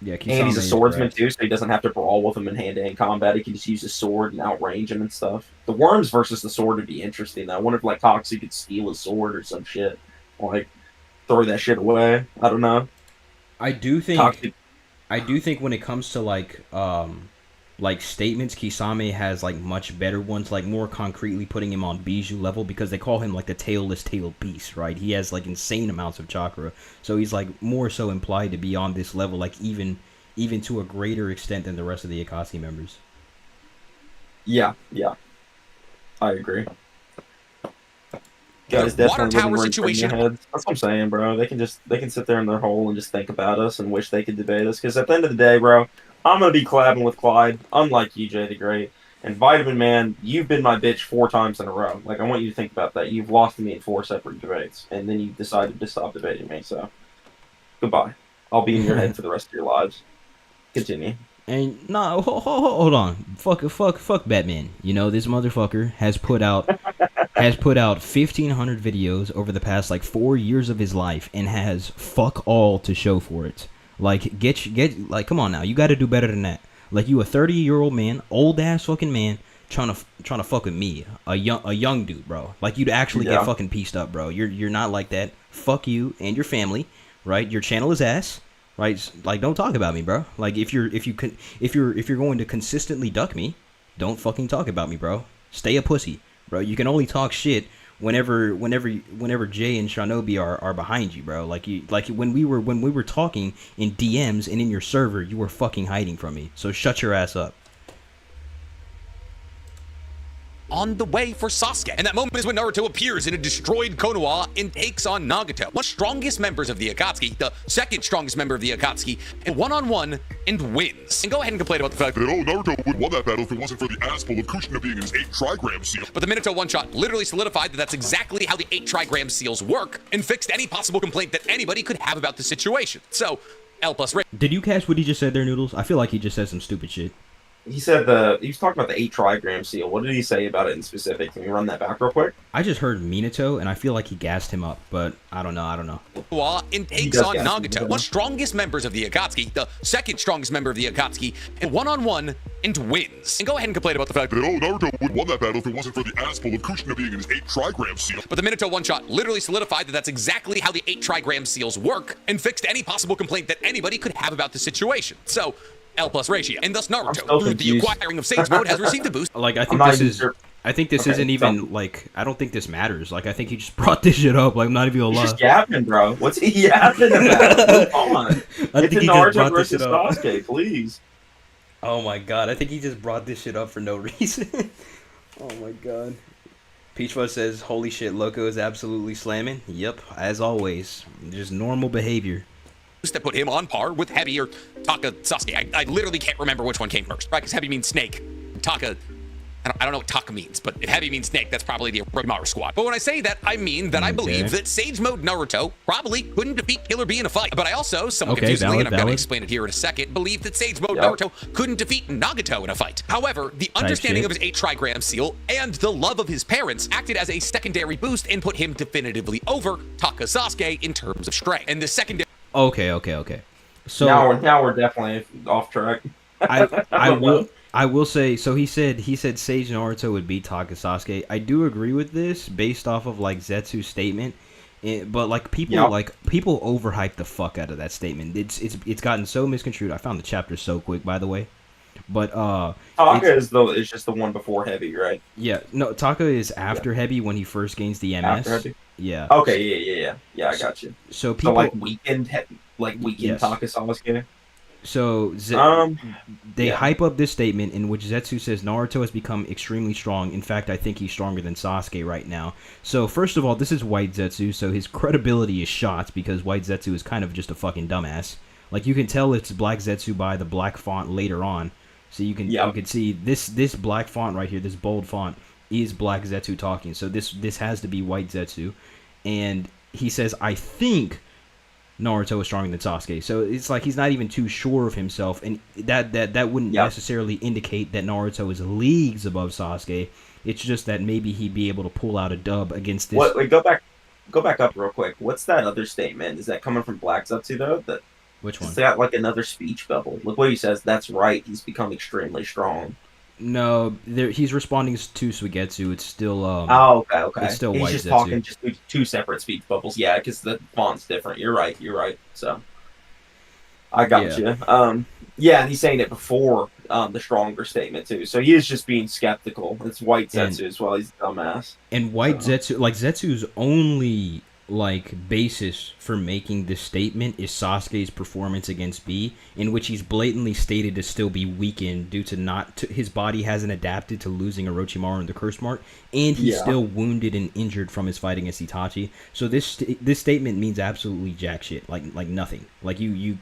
Yeah, and he's a swordsman too, so he doesn't have to brawl with him in hand-to-hand combat. He can just use his sword and outrange him and stuff. The worms versus the sword would be interesting. Though. I wonder if like Kakuzu could steal a sword or some shit, like throw that shit away. I don't know. I do think when it comes to like statements, Kisame has like much better ones, like more concretely putting him on Bijou level because they call him like the tailless tail beast, right? He has like insane amounts of chakra, so he's like more so implied to be on this level, like even to a greater extent than the rest of the Akatsuki members. Yeah, I agree. Guys, the water tower situation. That's what I'm saying, bro. They can sit there in their hole and just think about us and wish they could debate us. Because at the end of the day, bro, I'm gonna be collabing with Clyde, unlike EJ the Great. And Vitamin Man, you've been my bitch 4 times in a row. Like I want you to think about that. You've lost to me in 4 separate debates, and then you decided to stop debating me. So goodbye. I'll be in your head for the rest of your lives. Continue. And no, hold on. Fuck Batman. You know, this motherfucker has put out 1,500 videos over the past like 4 years of his life and has fuck all to show for it. Like get like come on now, you got to do better than that. Like you a 30-year-old man, old ass fucking man trying to fuck with me, a young dude, bro. Like you'd actually get fucking pieced up, bro. You're not like that. Fuck you and your family, right? Your channel is ass. Right, like don't talk about me, bro. Like if you're going to consistently duck me, don't fucking talk about me, bro. Stay a pussy, bro. You can only talk shit whenever Jay and Shinobi are behind you, bro. Like when we were talking in DMs and in your server, you were fucking hiding from me. So shut your ass up. On the way for Sasuke. And that moment is when Naruto appears in a destroyed Konoha and takes on Nagato, one of the strongest members of the Akatsuki, the second strongest member of the Akatsuki, and one-on-one and wins. And go ahead and complain about the fact that, Naruto would have won that battle if it wasn't for the asshole of Kushina being in his 8 trigram seal. But the Minato one-shot literally solidified that that's exactly how the 8 trigram seals work and fixed any possible complaint that anybody could have about the situation. So, L plus Ray. Did you catch what he just said there, Noodles? I feel like he just said some stupid shit. He said he was talking about the 8 trigram seal. What did he say about it in specific? Can we run that back real quick? I just heard Minato, and I feel like he gassed him up, but I don't know. And takes on Nagato, one of the strongest members of the Akatsuki, the second strongest member of the Akatsuki, and one-on-one and wins. And go ahead and complain about the fact that, Naruto would have won that battle if it wasn't for the asshole of Kushina being in his 8 trigram seal. But the Minato one-shot literally solidified that that's exactly how the 8 trigram seals work and fixed any possible complaint that anybody could have about the situation. So, L plus ratio, and thus Naruto, through the acquiring of Sage Mode, has received a boost. Like I think I think this Okay, isn't even like. I don't think this matters. Like, I think he just brought this shit up. Like, I'm not even gonna He's lie. just yapping, bro. What's he yapping about? Move on. I Get think to he just Naruto brought this versus shit up. Sasuke, please. Oh my god, I think he just brought this shit up for no reason. Oh my god. Peachfuzz says, "Holy shit, Loko is absolutely slamming." Yep, as always, just normal behavior. that put him on par with Heavy or Taka Sasuke. I literally can't remember which one came first, right? Because Heavy means snake. Taka, I don't know what Taka means, but if Heavy means snake, that's probably the Orochimaru squad. But when I say that, I mean that I believe that Sage Mode Naruto probably couldn't defeat Killer Bee in a fight. But I also, somewhat confusingly, and I'm going to explain it here in a second, believe that Sage Mode Naruto couldn't defeat Nagato in a fight. However, the understanding of his 8 trigram seal and the love of his parents acted as a secondary boost and put him definitively over Taka Sasuke in terms of strength. And the secondary... Okay. So now we're definitely off track. I will say, so he said Sage Naruto would beat Taka Sasuke. I do agree with this based off of like Zetsu's statement, but like people overhype the fuck out of that statement. It's gotten so misconstrued. I found the chapter so quick, by the way. But Taka is just the one before Heavy, right? Yeah, no, Taka is after Heavy when he first gains the MS. After Heavy? Yeah. Okay, yeah, I got you. So people weekend yes. Taka Sasuke. So they hype up this statement in which Zetsu says Naruto has become extremely strong. In fact, I think he's stronger than Sasuke right now. So first of all, this is White Zetsu, so his credibility is shot because White Zetsu is kind of just a fucking dumbass. Like, you can tell it's Black Zetsu by the black font later on. So you can see this black font right here, this bold font, is Black Zetsu talking. So this has to be White Zetsu. And he says, I think Naruto is stronger than Sasuke. So it's like he's not even too sure of himself, and that wouldn't necessarily indicate that Naruto is leagues above Sasuke. It's just that maybe he'd be able to pull out a dub against this. Wait, go back up real quick. What's that other statement? Is that coming from Black Zetsu though? Which one? It's got like another speech bubble. Look what he says. That's right. He's become extremely strong. No, he's responding to Suigetsu. It's still okay. It's still he's White just Zetsu. talking just two separate speech bubbles. Yeah, because the font's different. You're right. So I got you. And he's saying it before the stronger statement too. So he is just being skeptical. It's White Zetsu as well. He's a dumbass. And White Zetsu, like Zetsu's only like basis for making this statement is Sasuke's performance against B, in which he's blatantly stated to still be weakened due to his body hasn't adapted to losing Orochimaru and the Curse Mark, and he's still wounded and injured from his fight against Itachi. So this statement means absolutely jack shit, like nothing. Like you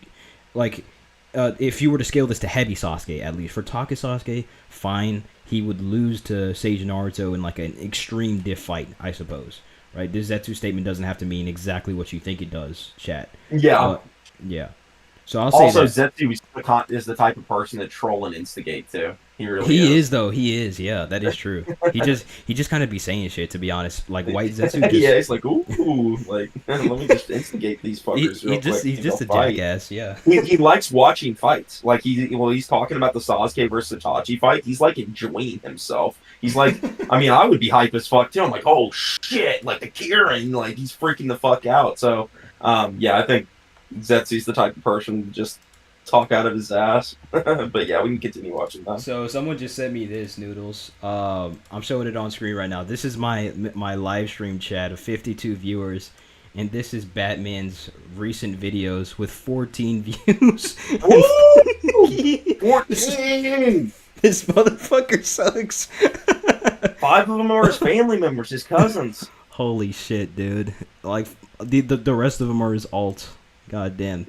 if you were to scale this to Heavy Sasuke, at least for Taka Sasuke, fine, he would lose to Sage Naruto in like an extreme diff fight, I suppose. Right, this Zetsu statement doesn't have to mean exactly what you think it does, chat. Yeah. So I'll say also, that. Zetsu is the type of person that troll and instigate too. He really is. He is. Yeah, that is true. he just kind of be saying shit, to be honest. Like White Zetsu. Just, he's like, ooh, like let me just instigate these fuckers. He's just a jackass. Yeah. He likes watching fights. Like he's talking about the Sasuke versus Itachi fight. He's like enjoying himself. He's like, I mean, I would be hype as fuck too. I'm like, oh shit, like the Kirin, like he's freaking the fuck out. So, I think Zetsu's the type of person to just talk out of his ass. But yeah, we can continue watching that. So someone just sent me this, Noodles. I'm showing it on screen right now. This is my live stream chat of 52 viewers, and this is Batman's recent videos with 14 views. 14! This motherfucker sucks. 5 of them are his family members, his cousins. Holy shit, dude! Like the rest of them are his alt. God damn.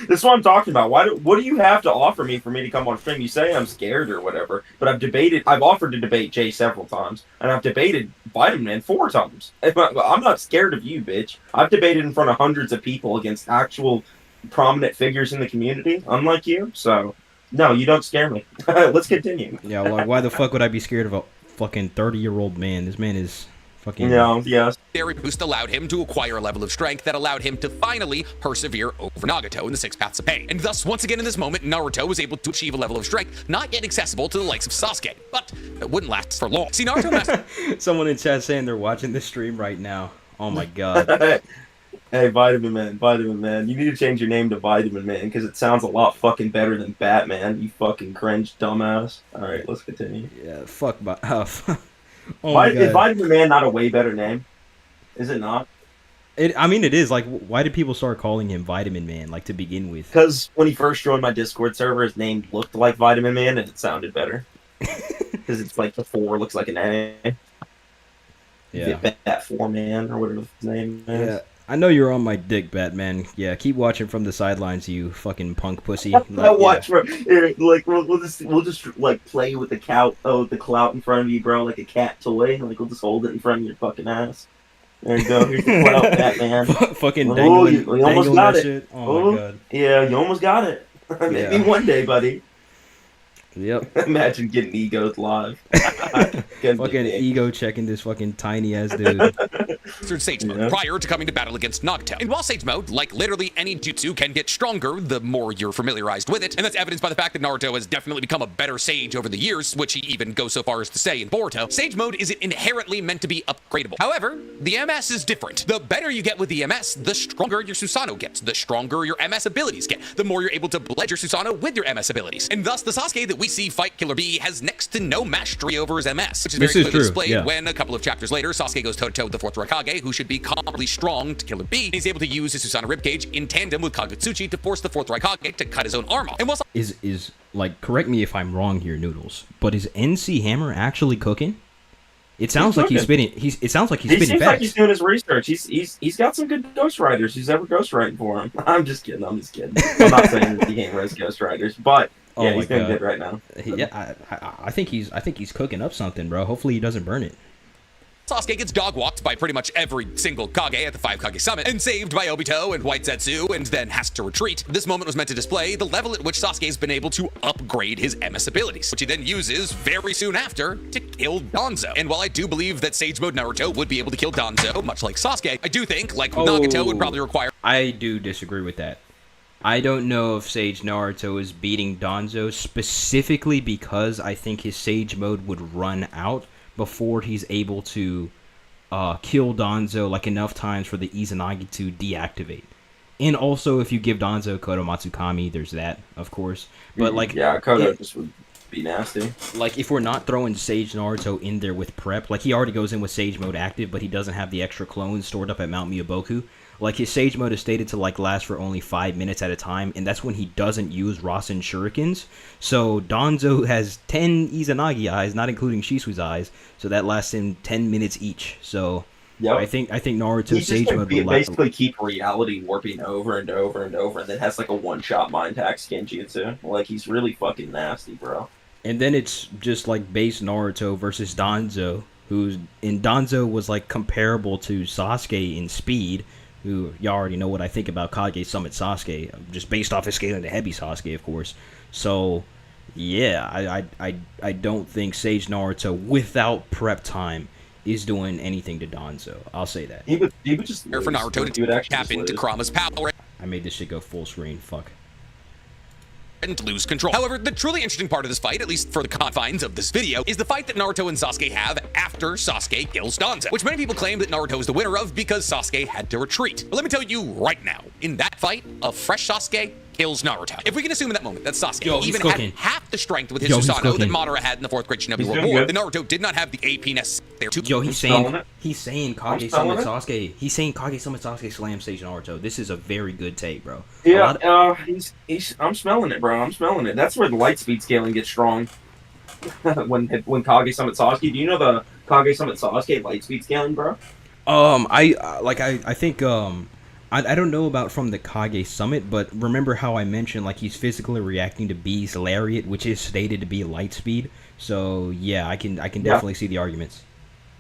That's what I'm talking about. What do you have to offer me for me to come on stream? You say I'm scared or whatever, but I've offered to debate Jay several times, and I've debated Vitamin Man 4 times. I'm not scared of you, bitch. I've debated in front of hundreds of people against actual prominent figures in the community, unlike you. So, no, you don't scare me. Let's continue. Yeah, like, why the fuck would I be scared of a fucking 30-year-old man? This man is fucking... Yes. Their boost allowed him to acquire a level of strength that allowed him to finally persevere over Nagato in the 6 Paths of Pain. And thus, once again in this moment, Naruto was able to achieve a level of strength not yet accessible to the likes of Sasuke. But it wouldn't last for long. See, Naruto Someone in chat saying they're watching this stream right now. Oh my god. Hey, Vitamin Man. You need to change your name to Vitamin Man, because it sounds a lot fucking better than Batman, you fucking cringe dumbass. Alright, let's continue. Yeah, fuck. Oh Why my is god. Vitamin Man not a way better name? Is it not? I mean, it is. Like, why did people start calling him Vitamin Man, like, to begin with? Because when he first joined my Discord server, his name looked like Vitamin Man, and it sounded better. Because it's like the 4 looks like an A. Yeah. Bat 4 Man, or whatever his name is. Yeah. I know you're on my dick, Batman. Yeah, keep watching from the sidelines, you fucking punk pussy. I Like, watch, bro. Here, like we'll just like play with the clout in front of you, bro, like a cat toy. Like we'll just hold it in front of your fucking ass. There you go. Here's the clout, Batman. Fucking Oh, dangling, you almost dangling got that it. shit. Oh my god. Yeah, you almost got it. Maybe Yeah. one day, buddy. Yep. Imagine getting egoed live. Fucking ego checking this fucking tiny ass dude. Sage Mode Yeah. prior to coming to battle against Nocto. And while Sage Mode, like literally any jutsu, can get stronger the more you're familiarized with it, and that's evidenced by the fact that Naruto has definitely become a better Sage over the years, which he even goes so far as to say in Boruto, Sage Mode isn't inherently meant to be upgradable. However, the MS is different. The better you get with the MS, the stronger your Susanoo gets, the stronger your MS abilities get, the more you're able to blend your Susanoo with your MS abilities. And thus, the Sasuke that we see fight Killer Bee has next to no mastery over his MS, which is very clearly displayed when a couple of chapters later, Sasuke goes toe-to-toe with the 4th Raikage, who should be comparably strong to Killer Bee. He's able to use his Susanoo ribcage in tandem with Kagutsuchi to force the 4th Raikage to cut his own arm off. And while Is like, correct me if I'm wrong here, Noodles, but is NC Hammer actually cooking? It sounds like he's spitting. It sounds like he's He spitting seems facts. like he's doing his research. He's got some good ghostwriters. Who's ever ghostwriting for him? I'm just kidding. I'm not saying that he ain't has ghostwriters, but yeah, he's doing good right now. Yeah, I think he's cooking up something, bro. Hopefully he doesn't burn it. Sasuke gets dog-walked by pretty much every single Kage at the 5 Kage Summit, and saved by Obito and White Zetsu, and then has to retreat. This moment was meant to display the level at which Sasuke's been able to upgrade his MS abilities, which he then uses very soon after to kill Danzo. And while I do believe that Sage Mode Naruto would be able to kill Danzo, much like Sasuke, I do think, like Nagato, would probably require... I do disagree with that. I don't know if Sage Naruto is beating Danzo specifically because I think his Sage Mode would run out before he's able to kill Danzo like enough times for the Izanagi to deactivate. And also, if you give Danzo Kodo Matsukami, there's that, of course. But like, yeah, Kodo just would be nasty. Like, if we're not throwing Sage Naruto in there with prep, like he already goes in with Sage Mode active, but he doesn't have the extra clones stored up at Mount Miyaboku. Like, his Sage Mode is stated to, like, last for only 5 minutes at a time, and that's when he doesn't use Rasen Shurikens. So, Danzo has 10 Izanagi eyes, not including Shisui's eyes, so that lasts him 10 minutes each. So, yep. I think Naruto's He Sage Mode will basically keep reality warping over and over and over, and then has, like, a one-shot mind hack Genjutsu. Like, he's really fucking nasty, bro. And then it's just, like, base Naruto versus Danzo, Danzo was, like, comparable to Sasuke in speed, who y'all already know what I think about Kage Summit Sasuke, just based off his scaling to heavy Sasuke, of course. So, yeah, I don't think Sage Naruto without prep time is doing anything to Danzo. I'll say that. He would just lose. For Naruto to tap into Kurama's power I made this shit go full screen. Fuck. and lose control. However, the truly interesting part of this fight, at least for the confines of this video, is the fight that Naruto and Sasuke have after Sasuke kills Danzo, which many people claim that Naruto is the winner of because Sasuke had to retreat. But let me tell you right now, in that fight, a fresh Sasuke kills Naruto. If we can assume in that moment that Sasuke even had half the strength with his Susanoo that Madara had in the 4th Great Shinobi World War, then Naruto did not have the AP necessary to... Yo, he's saying Kage Summit Sasuke. He's saying Kage Summit Sasuke slam Sage Naruto. This is a very good take, bro. Yeah, I'm smelling it, bro. I'm smelling it. That's where the light speed scaling gets strong. when Kage Summit Sasuke, do you know the Kage Summit Sasuke light speed scaling, bro? I think I don't know about from the Kage Summit, but remember how I mentioned like he's physically reacting to B's lariat, which is stated to be light speed. So yeah, I can definitely see the arguments.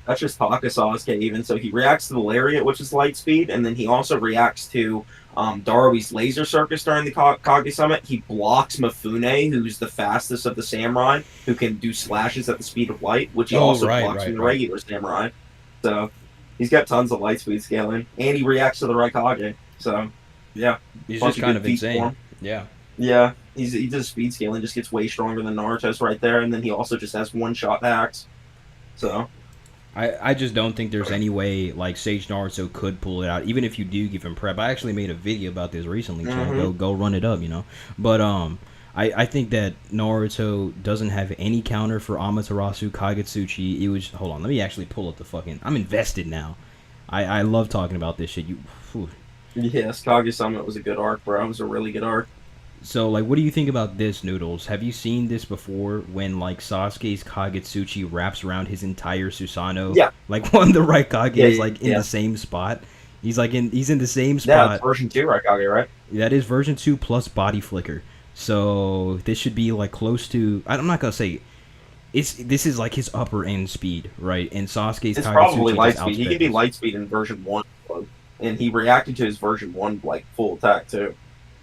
That's just Taka Sasuke even. So he reacts to the lariat, which is light speed, and then he also reacts to Darui's laser circus during the Kage Summit. He blocks Mifune, who's the fastest of the samurai, who can do slashes at the speed of light, which he blocks from the regular samurai. So he's got tons of light speed scaling, and he reacts to the Raikage. So yeah, he's just kind of insane. Yeah. Yeah, he does speed scaling, just gets way stronger than Naruto's right there, and then he also just has one-shot hacks. So I just don't think there's any way like Sage Naruto could pull it out, even if you do give him prep. I actually made a video about this recently, so go run it up, you know. But I think that Naruto doesn't have any counter for Amaterasu Kagetsuchi. It was, hold on, let me actually pull up the fucking, I'm invested now. I love talking about this shit. Whew. Yes, Kage-sama was a good arc, bro. It was a really good arc. So, like, what do you think about this, Noodles? Have you seen this before when, like, Sasuke's Kagetsuchi wraps around his entire Susanoo? Yeah. Like, one of the Raikage is, like, in yeah. the same spot. He's in the same Yeah, spot. it's version 2 Raikage, right? That is version 2 plus body flicker. So, this should be, like, close to... I'm not gonna say... This is, like, his upper end speed, right? And Sasuke's It's Kagetsuchi probably light just speed. He could be outspeds. light speed in version 1. And he reacted to his version 1, like, full attack, too.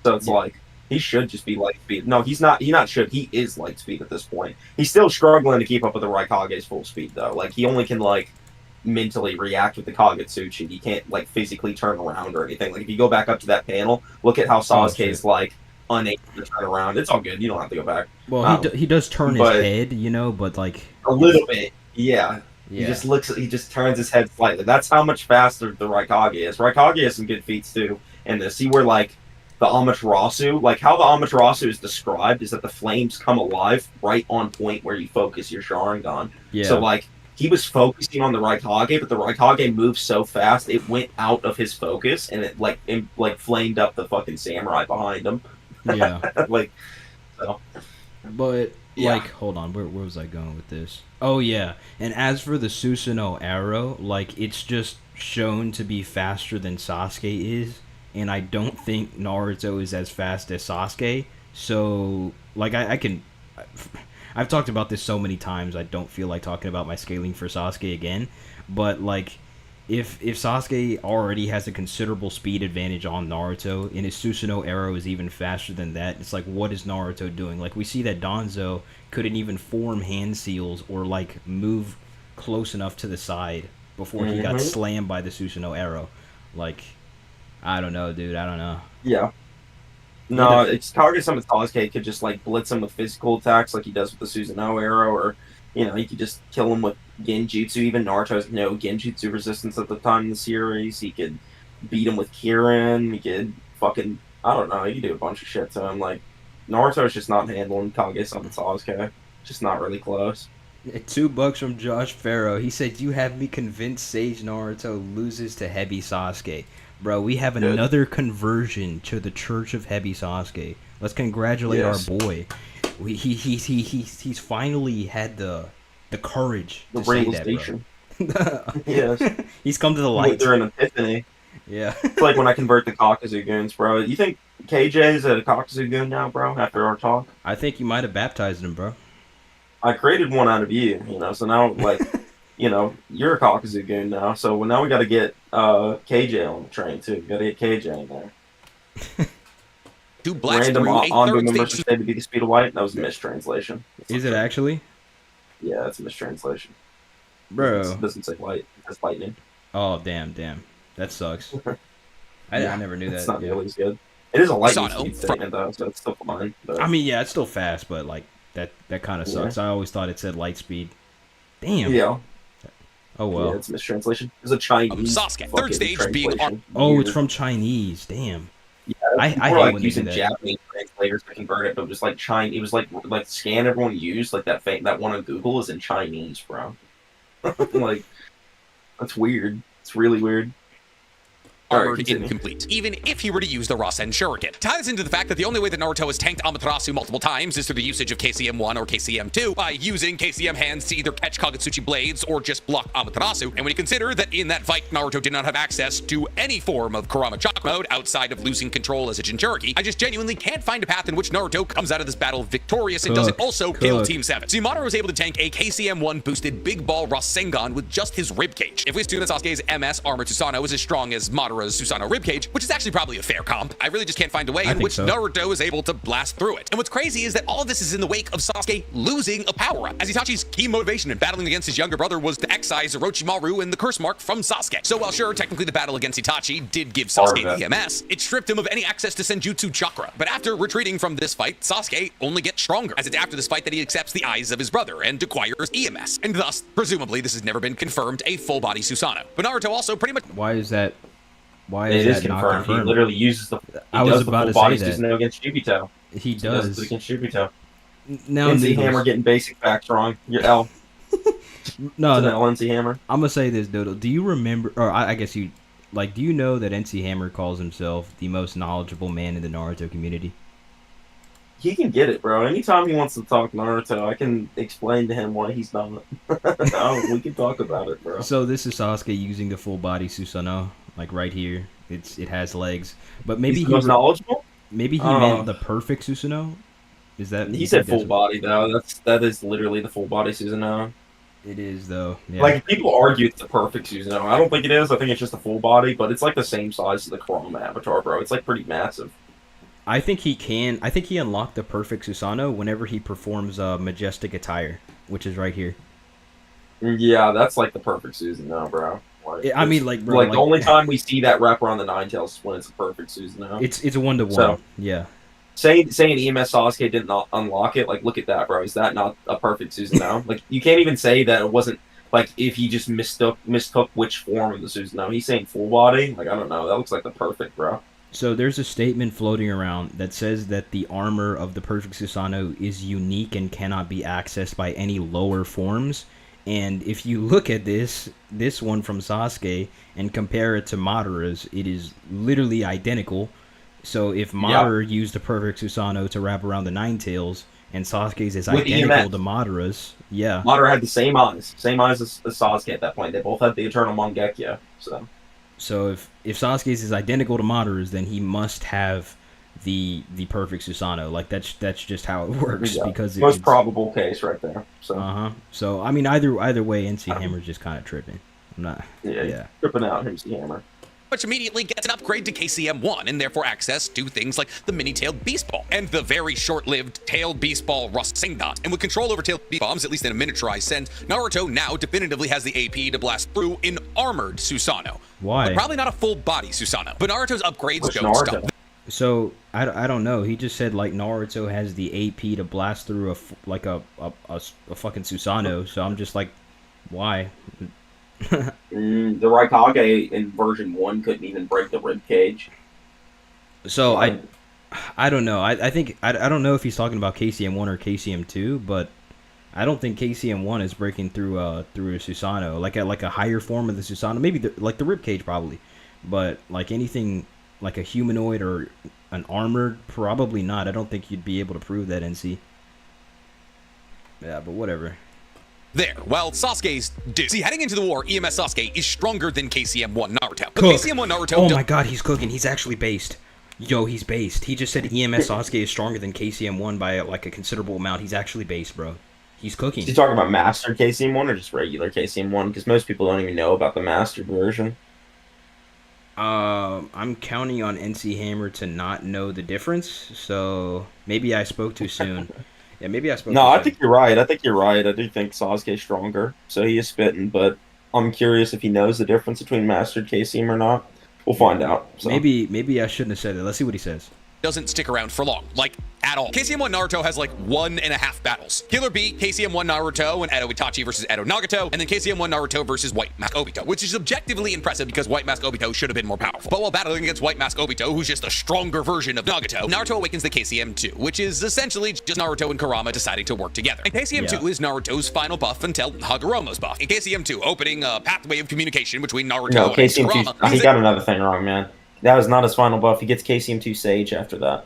So it's like... He should just be light speed. No, he's not. He not should. He is light speed at this point. He's still struggling to keep up with the Raikage's full speed, though. Like, he only can, like, mentally react with the Kagetsuchi. He can't, like, physically turn around or anything. Like, if you go back up to that panel, look at how Sasuke's, like, unable to turn around. It's all good. You don't have to go back. Well, he does turn his head, you know, but, like... A little bit, yeah. He just turns his head slightly. That's how much faster the Raikage is. Raikage has some good feats, too. And to see where, like, the Amaterasu, like how the Amaterasu is described is that the flames come alive right on point where you focus your Sharingan. Yeah. So like he was focusing on the Raikage, but the Raikage moved so fast it went out of his focus and it flamed up the fucking samurai behind him. Yeah. Like so. But Yeah. like, hold on, where was I going with this? Oh yeah, and as for the Susanoo arrow, like it's just shown to be faster than Sasuke is. And I don't think Naruto is as fast as Sasuke. So, like, I've talked about this so many times, I don't feel like talking about my scaling for Sasuke again. But, like, if Sasuke already has a considerable speed advantage on Naruto, and his Susanoo arrow is even faster than that, it's like, what is Naruto doing? Like, we see that Danzo couldn't even form hand seals or, like, move close enough to the side before he got slammed by the Susanoo arrow. Like... I don't know, dude. I don't know. Yeah. No, it's Kage-sama Sasuke could just like blitz him with physical attacks like he does with the Susanoo arrow, or you know, he could just kill him with Genjutsu. Even Naruto has no Genjutsu resistance at the time in the series. He could beat him with Kirin. He could fucking I don't know. He could do a bunch of shit to him. Like Naruto's just not handling Kage-sama Sasuke. Just not really close. $2 from Josh Farrow. He said, "You have me convinced Sage Naruto loses to Heavy Sasuke." Bro, we have another conversion to the Church of Heavy Sasuke. Let's congratulate our boy. He's finally had the courage to say that, bro. Yes. He's come to the light. They're an epiphany. Yeah. It's like when I convert the Kakuzu goons, bro. You think KJ is a Kakuzu goon now, bro, after our talk? I think you might have baptized him, bro. I created one out of you know, so now, like... You know, you're a Kakuzu goon now, so now we got to get KJ on the train too. Got to get KJ in there. To blast Random through a Anbu third members stage. say to be the speed of light. That was a mistranslation. Is it actually? Yeah, that's a mistranslation. Bro. It doesn't say light. It's lightning. Oh, damn. That sucks. I never knew that. It's not yeah. nearly as good. It is a lightning Sano, speed statement though, so it's still fine. But... I mean, yeah, it's still fast, but like that kind of sucks. I always thought it said light speed. Damn. Yeah. Oh well. Yeah, it's a mistranslation. It's a Chinese. Sasuke, third stage being translation. Oh, it's from Chinese. Damn. Yeah, I people hate were like when they using do that. Japanese translators to convert it, but just like Chinese. It was like scan everyone used like that one on Google is in Chinese, bro. Like that's weird. It's really weird. Armored continue. incomplete, even if he were to use the Rasen Shuriken. Ties into the fact that the only way that Naruto has tanked Amaterasu multiple times is through the usage of KCM-1 or KCM-2 by using KCM hands to either catch Kagetsuchi blades or just block Amaterasu. And when you consider that in that fight, Naruto did not have access to any form of Kurama Chakra mode outside of losing control as a Jinchuriki, I just genuinely can't find a path in which Naruto comes out of this battle victorious and doesn't also kill Team 7. So Yamato was able to tank a KCM-1 boosted Big Ball Rasengan with just his ribcage. If we assume that Sasuke's MS Armor Susanoo is as strong as Madara's Susanoo ribcage, which is actually probably a fair comp, I really just can't find a way in which Naruto is able to blast through it. And what's crazy is that all of this is in the wake of Sasuke losing a power-up, as Itachi's key motivation in battling against his younger brother was to excise Orochimaru and the curse mark from Sasuke. So while sure, technically the battle against Itachi did give Sasuke the MS, it stripped him of any access to Senjutsu Chakra. But after retreating from this fight, Sasuke only gets stronger, as it's after this fight that he accepts the eyes of his brother and acquires EMS. And thus, presumably, this has never been confirmed a full-body Susanoo. But Naruto also pretty much... Why is It is that not confirmed. confirmed? He literally uses the. I was about to say that. Susanoo against Jubito. He So that's does. against Shibito. Now, NC Noodles. Hammer getting basic facts wrong. Your L. No, It's an no. L, NC Hammer. I'm gonna say this, Doodle. Do you remember, or I guess you, like, do you know that NC Hammer calls himself the most knowledgeable man in the Naruto community? He can get it, bro. Anytime he wants to talk Naruto, I can explain to him why he's not. We can talk about it, bro. So this is Sasuke using the full body Susanoo, like right here. It has legs, but maybe He's the most knowledgeable. maybe he Oh. meant the perfect Susanoo. Is that He you said think full that's- body though. That is literally the full body Susanoo. It is though. Yeah. Like people argue it's the perfect Susanoo. I don't think it is. I think it's just a full body, but it's like the same size as the Kurama avatar, bro. It's like pretty massive. I think he can. I think he unlocked the perfect Susanoo whenever he performs majestic attire, which is right here. Yeah, that's like the perfect Susanoo, bro. Like, I mean, it's- like, bro, like like- the only time we see that wrapper on the Nine Tails is when it's a perfect Susanoo. It's a 1-to-1. So- Yeah. Saying EMS Sasuke didn't unlock it, like look at that, bro. Is that not a perfect Susanoo? Like you can't even say that it wasn't like if he just mistook which form of the Susanoo. He's saying full body. Like I don't know. That looks like the perfect, bro. So there's a statement floating around that says that the armor of the perfect Susanoo is unique and cannot be accessed by any lower forms. And if you look at this one from Sasuke and compare it to Madara's, it is literally identical. So if Madara used the perfect Susanoo to wrap around the Nine Tails, and Sasuke's is With identical EMS. to Madara's, yeah. Madara had the same eyes as Sasuke at that point. They both had the Eternal Mangekyo. So if Sasuke's is identical to Madara's, then he must have the perfect Susanoo. Like that's just how it works Yeah. because Most it's probable case right there. So So I mean either way, NC Hammer's just kind of tripping. I'm not. yeah, tripping out. Here's the hammer. Which immediately gets an upgrade to KCM1 and therefore access to things like the mini-tailed beast ball and the very short-lived tailed beast ball Rasengan. And with control over tailed beast bombs, at least in a miniaturized sense, Naruto now definitively has the AP to blast through an armored Susanoo. Why? But probably not a full body Susanoo. But Naruto's upgrades Which don't Naruto? stop. So I don't know. He just said like Naruto has the AP to blast through a fucking Susanoo. So I'm just like, why? The Raikage in version 1 couldn't even break the rib cage. So I don't know. I think I don't know if he's talking about KCM1 or KCM2, but I don't think KCM1 is breaking through a Susanoo like a higher form of the Susanoo. Maybe like the rib cage probably, but like anything like a humanoid or an armored, probably not. I don't think you'd be able to prove that, NC. Yeah, but whatever. There, while Sasuke's do. See, heading into the war, EMS Sasuke is stronger than KCM1 Naruto. But Cook. KCM1 Naruto Oh don't- my god, he's cooking. He's actually based. Yo, he's based. He just said EMS Sasuke is stronger than KCM1 by like a considerable amount. He's actually based, bro. He's cooking. Is he talking about Master KCM1 or just regular KCM1? Because most people don't even know about the Master version. I'm counting on NC Hammer to not know the difference, so maybe I spoke too soon. Yeah, maybe I spoke. No, too I soon. think you're right. I do think Sasuke's stronger, so he is spitting. But I'm curious if he knows the difference between Mastered KCM or not. We'll find out. So. Maybe I shouldn't have said it. Let's see what he says. doesn't stick around for long, like at all. KCM1 Naruto has like 1.5 battles. Killer B, KCM1 Naruto and Edo Itachi versus Edo Nagato, and then KCM1 Naruto versus White Mask Obito, which is objectively impressive because White Mask Obito should have been more powerful. But while battling against White Mask Obito, who's just a stronger version of Nagato, Naruto awakens the KCM2, which is essentially just Naruto and Kurama deciding to work together. And KCM2 is Naruto's final buff until Hagoromo's buff. In KCM2, opening a pathway of communication between Naruto No, and KCM2. Kurama. He got another thing wrong, man. That was not his final buff. He gets KCM2 Sage after that.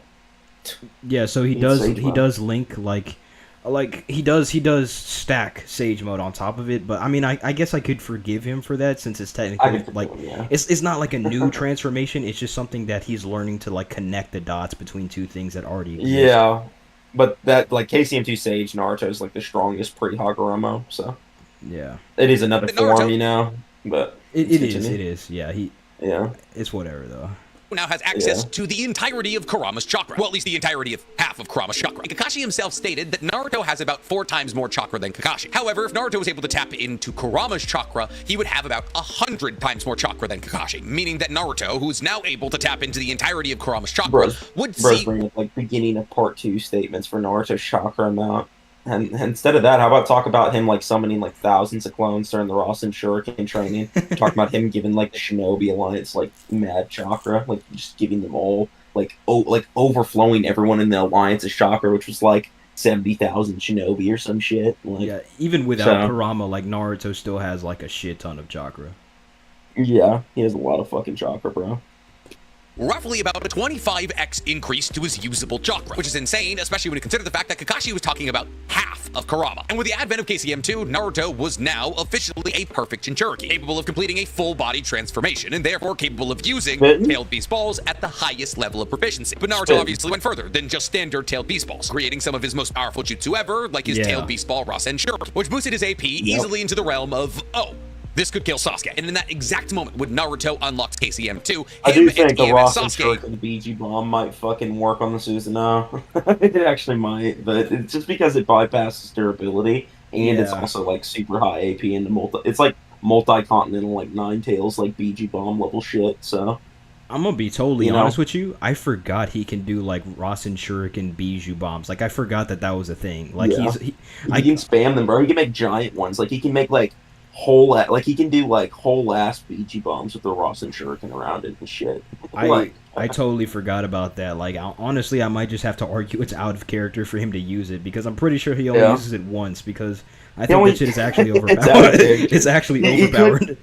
Yeah, so he It's does Sage he mode. does link like he does stack Sage mode on top of it, but I mean I guess I could forgive him for that since it's I technically could like forgive him, yeah. it's not like a new transformation, it's just something that he's learning to like connect the dots between two things that already exist. Yeah, but that like KCM2 Sage Naruto is like the strongest pre-Hagoromo, so Yeah. it is another But form, Naruto- you know. But It it's is. Yeah, yeah. it's whatever though. now has access Yeah. to the entirety of Kurama's chakra. Well, at least the entirety of half of Kurama's chakra. And Kakashi himself stated that Naruto has about 4 times more chakra than Kakashi. However, if Naruto was able to tap into Kurama's chakra, he would have about 100 times more chakra than Kakashi, meaning that Naruto, who's now able to tap into the entirety of Kurama's chakra, would Bros see... bring up like beginning of part 2 statements for Naruto's chakra amount. And instead of that, how about talk about him like summoning like thousands of clones during the Rasen Shuriken training? Talk about him giving like the Shinobi Alliance like mad chakra, like just giving them all like overflowing everyone in the Alliance's chakra, which was like 70,000 shinobi or some shit. Like, Yeah, even without so, Kurama, like Naruto still has like a shit ton of chakra. yeah, he has a lot of fucking chakra, bro. Roughly about a 25x increase to his usable chakra, which is insane, especially when you consider the fact that Kakashi was talking about half of Kurama. And with the advent of KCM2, Naruto was now officially a perfect Jinchuriki, capable of completing a full body transformation, and therefore capable of using Tailed Beast Balls at the highest level of proficiency. But Naruto obviously went further than just standard Tailed Beast Balls, creating some of his most powerful jutsu ever, like his Tailed Beast Ball Rasen Shuriken, which boosted his AP easily into the realm of, oh, this could kill Sasuke. And in that exact moment, when Naruto unlocks KCM2, I do him think and the EMS Rasen Sasuke... Shuriken BG Bomb might fucking work on the Susanoo. It actually might, but it's just because it bypasses durability, and it's also like super high AP and it's like multi-continental, like Nine Tails, like BG Bomb level shit, so... I'm gonna be totally honest with you. I forgot he can do like Rasen Shuriken Bijou bombs. Like I forgot that was a thing. Like he can spam them, bro. He can make giant ones. Like he can make like he can do like whole ass BG bombs with the Rasen Shuriken around it and shit. I totally forgot about that. Like honestly, I might just have to argue it's out of character for him to use it because I'm pretty sure he only uses it once because I think that shit is actually overpowered. It's actually overpowered.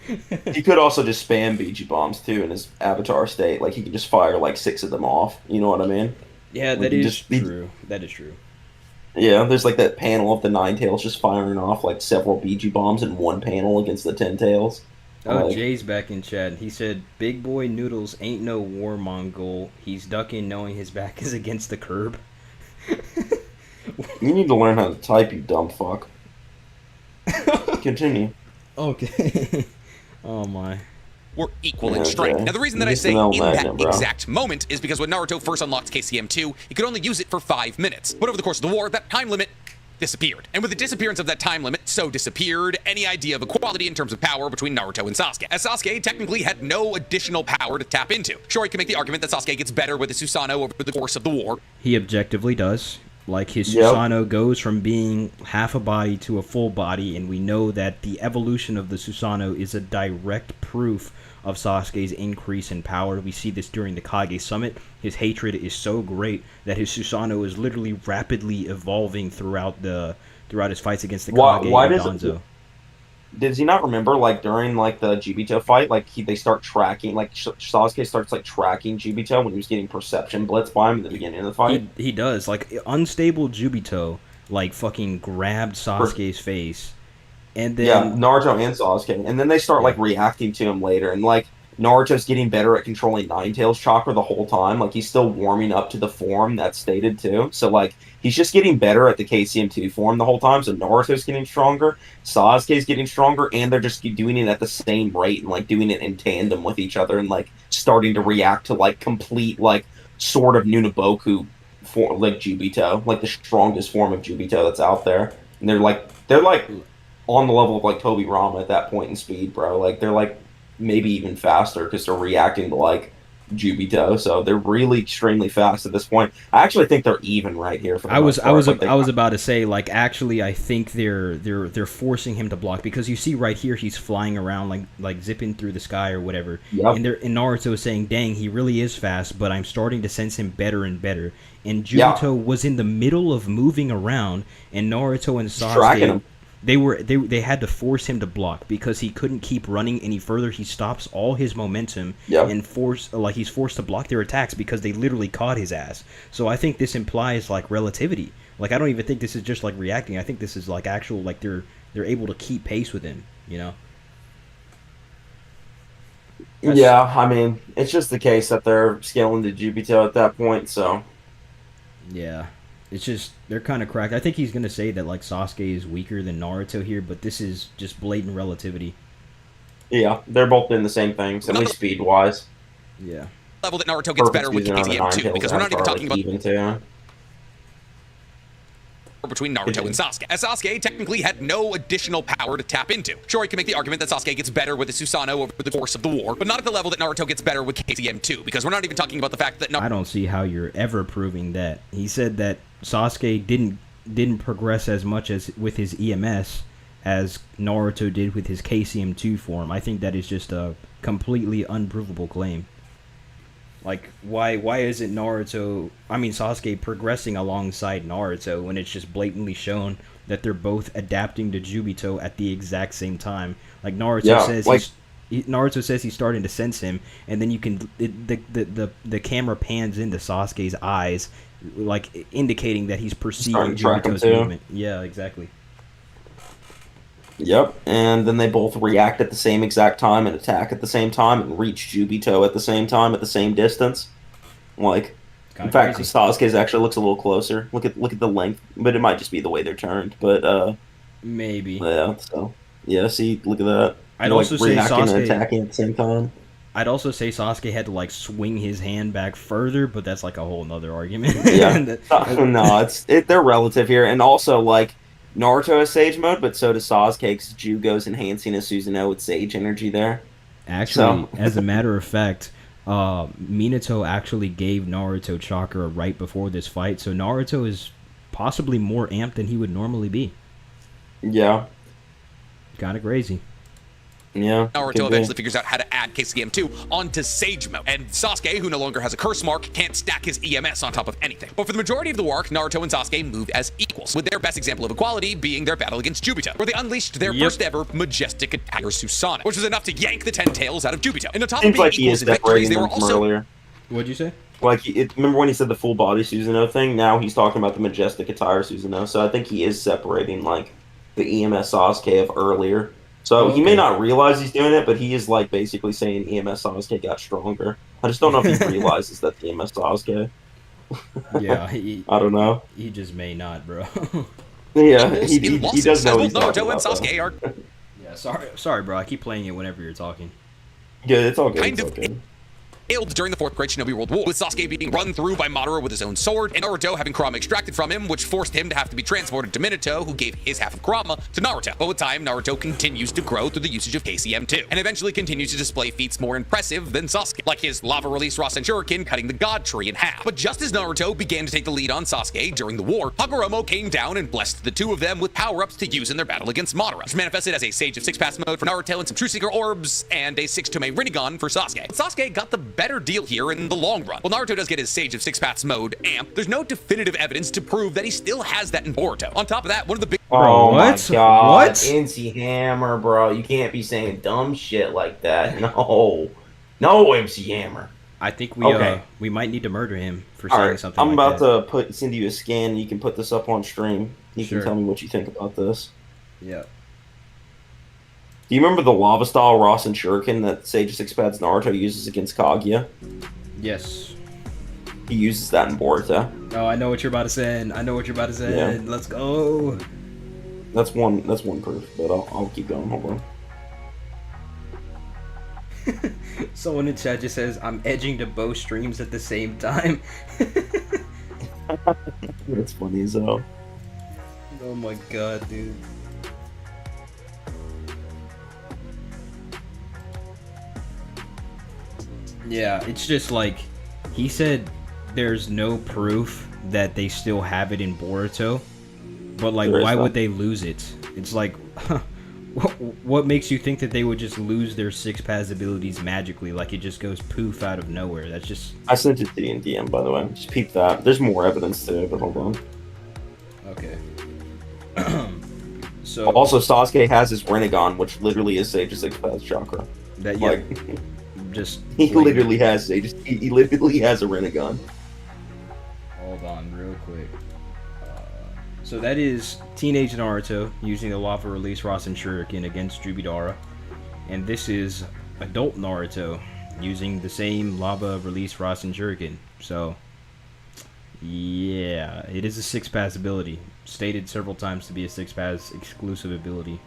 He could also just spam BG bombs too in his avatar state. Like he could just fire like 6 of them off. You know what I mean? Yeah, that is true. That is true. Yeah, there's like that panel of the Nine Tails just firing off like several BG bombs in one panel against the 10 Tails. Oh, Jay's back in chat. He said, "Big boy Noodles ain't no war Mongol. He's ducking knowing his back is against the curb." You need to learn how to type, you dumb fuck. Continue. Okay. Oh my. Were equal in strength. Now, the reason that I say in that exact moment is because when Naruto first unlocked KCM2, he could only use it for 5 minutes. But over the course of the war, that time limit disappeared. And with the disappearance of that time limit, so disappeared any idea of equality in terms of power between Naruto and Sasuke, as Sasuke technically had no additional power to tap into. Sure, you can make the argument that Sasuke gets better with the Susanoo over the course of the war. He objectively does. Like, his Susanoo goes from being half a body to a full body, and we know that the evolution of the Susanoo is a direct proof of Sasuke's increase in power. We see this during the Kage Summit. His hatred is so great that his Susanoo is literally rapidly evolving throughout his fights against the Kage and Danzo. Does he not remember, like, during, like, the Jubito fight, like, they start tracking, like, Sasuke starts, like, tracking Jubito when he was getting perception blitz by him at the beginning of the fight? He does. Like, unstable Jubito, like, fucking grabbed Sasuke's face. And then... Yeah, Naruto and Sasuke. And then they start, like, reacting to him later. And, like, Naruto's getting better at controlling Nine Tails chakra the whole time. Like, he's still warming up to the form that's stated, too. So, like, he's just getting better at the KCM2 form the whole time. So Naruto's getting stronger, Sasuke's getting stronger, and they're just doing it at the same rate and, like, doing it in tandem with each other and, like, starting to react to, like, complete, like, sort of Nunaboku form, like, Jubito. Like, the strongest form of Jubito that's out there. And they're on the level of, like, Tobi Rama at that point in speed, bro. Like, they're, like, maybe even faster because they're reacting to, like, Jubito. So they're really extremely fast at this point. I actually think they're even right here. For the I was about to say, like, actually, I think they're forcing him to block because you see right here he's flying around like zipping through the sky or whatever. Yep. And Naruto is saying, "Dang, he really is fast, but I'm starting to sense him better and better." And Jubito was in the middle of moving around, and Naruto and Sasuke. They had to force him to block because he couldn't keep running any further. He stops all his momentum and he's forced to block their attacks because they literally caught his ass. So I think this implies like relativity. Like I don't even think this is just like reacting. I think this is like actual like they're able to keep pace with him, you know? Yeah, I mean, it's just the case that they're scaling to Jubito at that point, so yeah. It's just, they're kind of cracked. I think he's going to say that, like, Sasuke is weaker than Naruto here, but this is just blatant relativity. Yeah, they're both doing the same things, at least speed-wise. Yeah. Level that Naruto gets better with KCM2, because we're not even talking about... between Naruto and Sasuke, as Sasuke technically had no additional power to tap into. Sure, you can make the argument that Sasuke gets better with the Susanoo over the course of the war, but not at the level that Naruto gets better with KCM2, because we're not even talking about the fact that... I don't see how you're ever proving that. He said that Sasuke didn't progress as much as with his EMS as Naruto did with his KCM2 form. I think that is just a completely unprovable claim. Like, why isn't Naruto, I mean Sasuke, progressing alongside Naruto when it's just blatantly shown that they're both adapting to Jubito at the exact same time? Like Naruto says he's starting to sense him, and then the camera pans into Sasuke's eyes, like indicating that he's perceiving Starting to track him Jubito's too. movement. Yeah, exactly. Yep, and then they both react at the same exact time and attack at the same time and reach Jubito at the same time at the same distance. Like, in fact, Crazy. Sasuke's actually looks a little closer. Look at the length, but it might just be the way they're turned. But Maybe. yeah. So yeah, see, look at that. I'd They're, also say reacting and Sasuke. attacking at the same time. I'd also say Sasuke had to like swing his hand back further, but that's like a whole nother argument. Yeah, no, they're relative here, and also like Naruto has Sage mode, but so does Sasuke because Jugo's enhancing his Susanoo with Sage energy there. Actually, as a matter of fact, Minato actually gave Naruto chakra right before this fight, so Naruto is possibly more amped than he would normally be. Yeah, Kind of crazy. yeah. Naruto could be. eventually figures out how to add KCM2 onto Sage Mode, and Sasuke, who no longer has a curse mark, can't stack his EMS on top of anything. But for the majority of the arc, Naruto and Sasuke moved as equals, with their best example of equality being their battle against Jubito, where they unleashed their first ever majestic attacker Susanoo, which was enough to yank the 10 tails out of Jubito. And on top of Seems being like he equals is in victories, separating they were them from also earlier. What'd you say? Like, remember when he said the full body Susanoo thing? Now he's talking about the majestic attire Susanoo. So I think he is separating like the EMS Sasuke of earlier. So he may Okay. not realize he's doing it, but he is like basically saying EMS Sasuke got stronger. I just don't know if he realizes that the EMS Sasuke. Yeah, he I don't know. just may not, bro. Yeah, equals he in losses, does know what as he's both talking Naruto and about. Sasuke are Yeah, sorry, bro. I keep playing it whenever you're talking. Yeah, it's all good. kind It's all of good. killed during the Fourth Great Shinobi World War, with Sasuke being run through by Madara with his own sword, and Naruto having Kurama extracted from him, which forced him to have to be transported to Minato, who gave his half of Kurama to Naruto. But with time, Naruto continues to grow through the usage of KCM2, and eventually continues to display feats more impressive than Sasuke, like his lava release Rasen Shuriken cutting the God Tree in half. But just as Naruto began to take the lead on Sasuke during the war, Hagoromo came down and blessed the two of them with power-ups to use in their battle against Madara, which manifested as a Sage of Six Paths mode for Naruto and some True Seeker orbs, and a 6-Tome Rinnegan for Sasuke. Sasuke got the better deal here in the long run. While Naruto does get his Sage of Six Paths mode amp, there's no definitive evidence to prove that he still has that in Boruto. On top of that, one of the big Oh what? my god. What? MC Hammer, bro. You can't be saying dumb shit like that. No. No, MC Hammer. I think we Okay. we might need to murder him for saying Alright, something I'm like about that. to send you a scan. You can put this up on stream. You Sure. can tell me what you think about this. Yeah. Do you remember the lava style Rasen Shuriken that Sage of Six Paths Naruto uses against Kaguya? Yes. He uses that in Boruto. Oh, I know what you're about to say. Yeah. Let's go. That's one proof, but I'll keep going. Hold on. Someone in chat just says, I'm edging to both streams at the same time. That's funny as hell. Oh my god, dude. Yeah, it's just like, he said there's no proof that they still have it in Boruto, but like, There is why not. would they lose it? It's like, what makes you think that they would just lose their Six Paths abilities magically? Like, it just goes poof out of nowhere. That's just... I sent it to you in DM, by the way. Just peep that. There's more evidence to it, but hold on. Okay. So, Also, Sasuke has his Rinnegan, which literally is Sage's Six Paths chakra. that, yeah, Like, just... he wait. literally has Sage. He literally has a Rinnegan. Hold on, real quick. So that is Teenage Naruto using the Lava Release Rasen Shuriken against Jubidara. And this is Adult Naruto using the same Lava Release Rasen Shuriken. So, yeah, it is a Six Paths ability. Stated several times to be a Six Paths exclusive ability.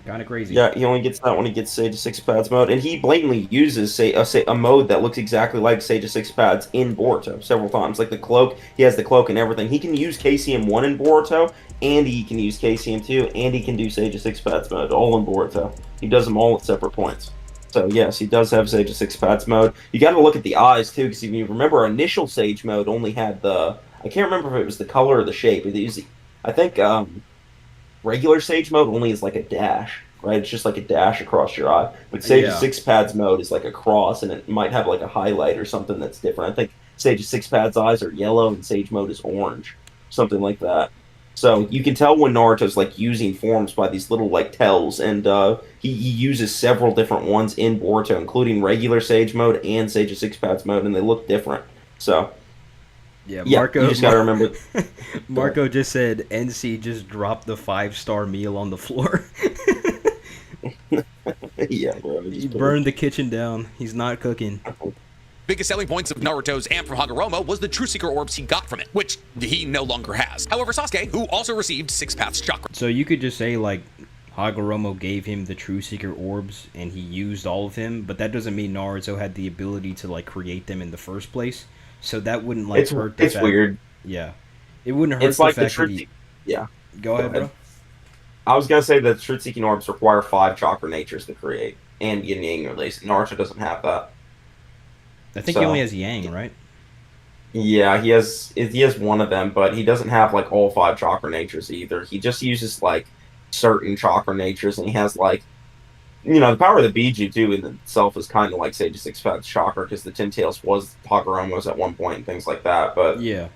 Kind of crazy. Yeah, he only gets that when he gets Sage of Six Paths mode, and he blatantly uses a mode that looks exactly like Sage of Six Paths in Boruto several times. Like the cloak, he has the cloak and everything. He can use KCM1 in Boruto, and he can use KCM2, and he can do Sage of Six Paths mode, all in Boruto. He does them all at separate points. So yes, he does have Sage of Six Paths mode. You got to look at the eyes too, because if you remember, our initial Sage mode only had I can't remember if it was the color or the shape. I think regular Sage mode only is like a dash right? It's just like a dash across your eye. But Sage of Yeah. Six Pads mode is like a cross, and it might have like a highlight or something that's different. I think Sage of Six Pads eyes are yellow, and Sage mode is orange, something like that. So you can tell when Naruto's like using forms by these little like tells, and he uses several different ones in Boruto, including regular Sage mode and Sage of Six Pads mode, and they look different. So Yeah, yeah, Marco. you just gotta remember. Marco just said NC just dropped the 5-star meal on the floor. Yeah, bro. He burned the kitchen down. He's not cooking. Biggest selling points of Naruto's Amp from Hagoromo was the True Seeker orbs he got from it, which he no longer has. However, Sasuke, who also received Six Paths Chakra. So you could just say like Hagoromo gave him the True Seeker orbs and he used all of them, but that doesn't mean Naruto had the ability to like create them in the first place. So that wouldn't like hurt the It's fact. weird. Yeah, it wouldn't hurt It's the like the fact that truth. he. Yeah. Go ahead, bro. I was gonna say that truth seeking orbs require 5 chakra natures to create, and yin yang release. Naruto doesn't have that. I think he only has Yang, right? Yeah, he has one of them, but he doesn't have like all 5 chakra natures either. He just uses like certain chakra natures, and he has like, the power of the Biju too in itself is kind of like Sage of Six Paths chakra, because the Ten Tails was Hagoromo's at one point and things like that. But Yeah.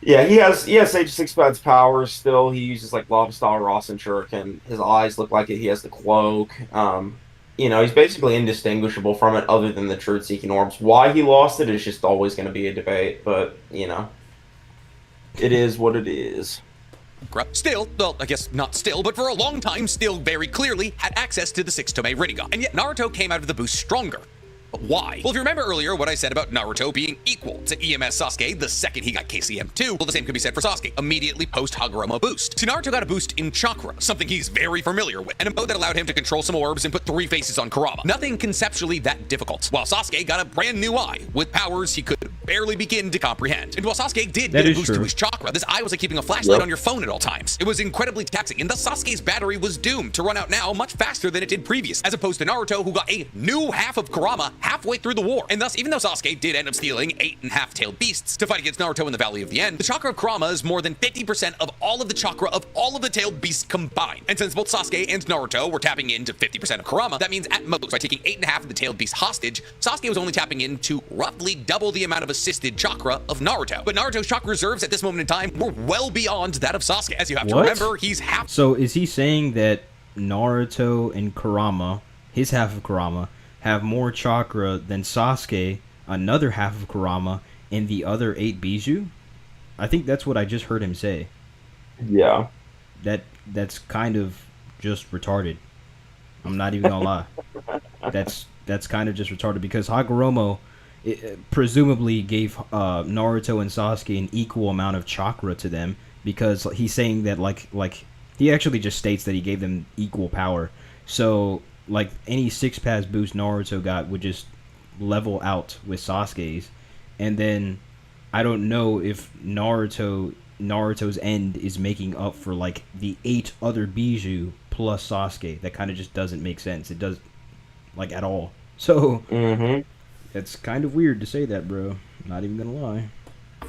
yeah, he has Sage of Six Paths powers still. He uses like Lava Star, Rasen Shuriken. His eyes look like it. He has the cloak. He's basically indistinguishable from it other than the truth-seeking orbs. Why he lost it is just always going to be a debate, but, it is what it is. Still, well, I guess not still, but for a long time, still very clearly had access to the 6-Tome Rinnegan. And yet Naruto came out of the boost stronger. But why? Well, if you remember earlier what I said about Naruto being equal to EMS Sasuke the second he got KCM2, well, the same could be said for Sasuke, immediately post-Hagoromo boost. So Naruto got a boost in Chakra, something he's very familiar with, and a mode that allowed him to control some orbs and put 3 faces on Kurama. Nothing conceptually that difficult, while Sasuke got a brand new eye, with powers he could barely begin to comprehend. And while Sasuke did get a boost to his Chakra, this eye was like keeping a flashlight on your phone at all times. It was incredibly taxing, and thus Sasuke's battery was doomed to run out now much faster than it did previous, as opposed to Naruto, who got a new half of Kurama halfway through the war. And thus, even though Sasuke did end up stealing 8 half-tailed beasts to fight against Naruto in the Valley of the End, the chakra of Kurama is more than 50% of all of the chakra of all of the tailed beasts combined. And since both Sasuke and Naruto were tapping into 50% of Kurama, that means at most, by taking 8.5 of the tailed beasts hostage, Sasuke was only tapping into roughly double the amount of assisted chakra of Naruto. But Naruto's chakra reserves at this moment in time were well beyond that of Sasuke, as you have to remember, he's half. So is he saying that Naruto and Kurama, his half of Kurama, have more chakra than Sasuke, another half of Kurama, and the other 8 Biju? I think that's what I just heard him say. Yeah. That's kind of just retarded. I'm not even gonna lie. That's kind of just retarded, because Hagoromo presumably gave Naruto and Sasuke an equal amount of chakra to them, because he's saying that like he actually just states that he gave them equal power. So like any 6 pass boost Naruto got would just level out with Sasuke's, and then I don't know if Naruto's end is making up for like the 8 other Biju plus Sasuke. That kind of just doesn't make sense. It does, like, at all. So it's kind of weird to say that, bro. Not even gonna lie.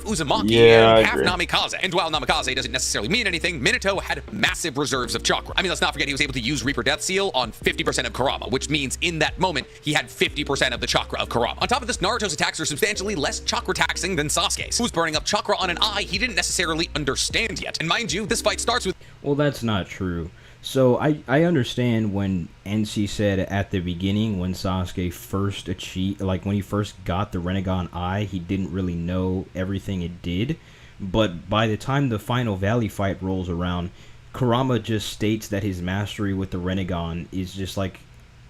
Uzumaki and half Namikaze. And while Namikaze doesn't necessarily mean anything, Minato had massive reserves of chakra. I mean, let's not forget he was able to use Reaper Death Seal on 50% of Kurama, which means in that moment, he had 50% of the chakra of Kurama. On top of this, Naruto's attacks are substantially less chakra taxing than Sasuke's, who's burning up chakra on an eye he didn't necessarily understand yet. And mind you, this fight starts with... Well, that's not true. So I understand when NC said at the beginning, when Sasuke first achieved, like when he first got the Rinnegan Eye, he didn't really know everything it did. But by the time the final Valley fight rolls around, Kurama just states that his mastery with the Rinnegan is just like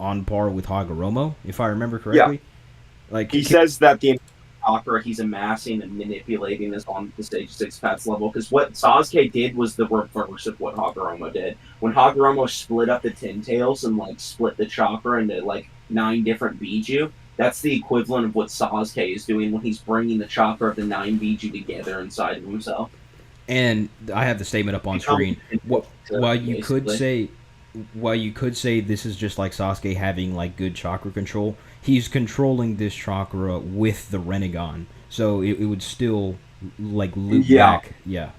on par with Hagoromo, if I remember correctly. Yeah. Like he says that the chakra he's amassing and manipulating is on the stage 6 paths level, because what Sasuke did was the reverse of what Hagoromo did. When Hagoromo split up the Ten Tails and like split the chakra into like 9 different Biju, that's the equivalent of what Sasuke is doing when he's bringing the chakra of the 9 Biju together inside of himself. And I have the statement up on screen. While you could say this is just like Sasuke having like good chakra control, he's controlling this chakra with the Rinnegan, so it would still like loop back. Yeah.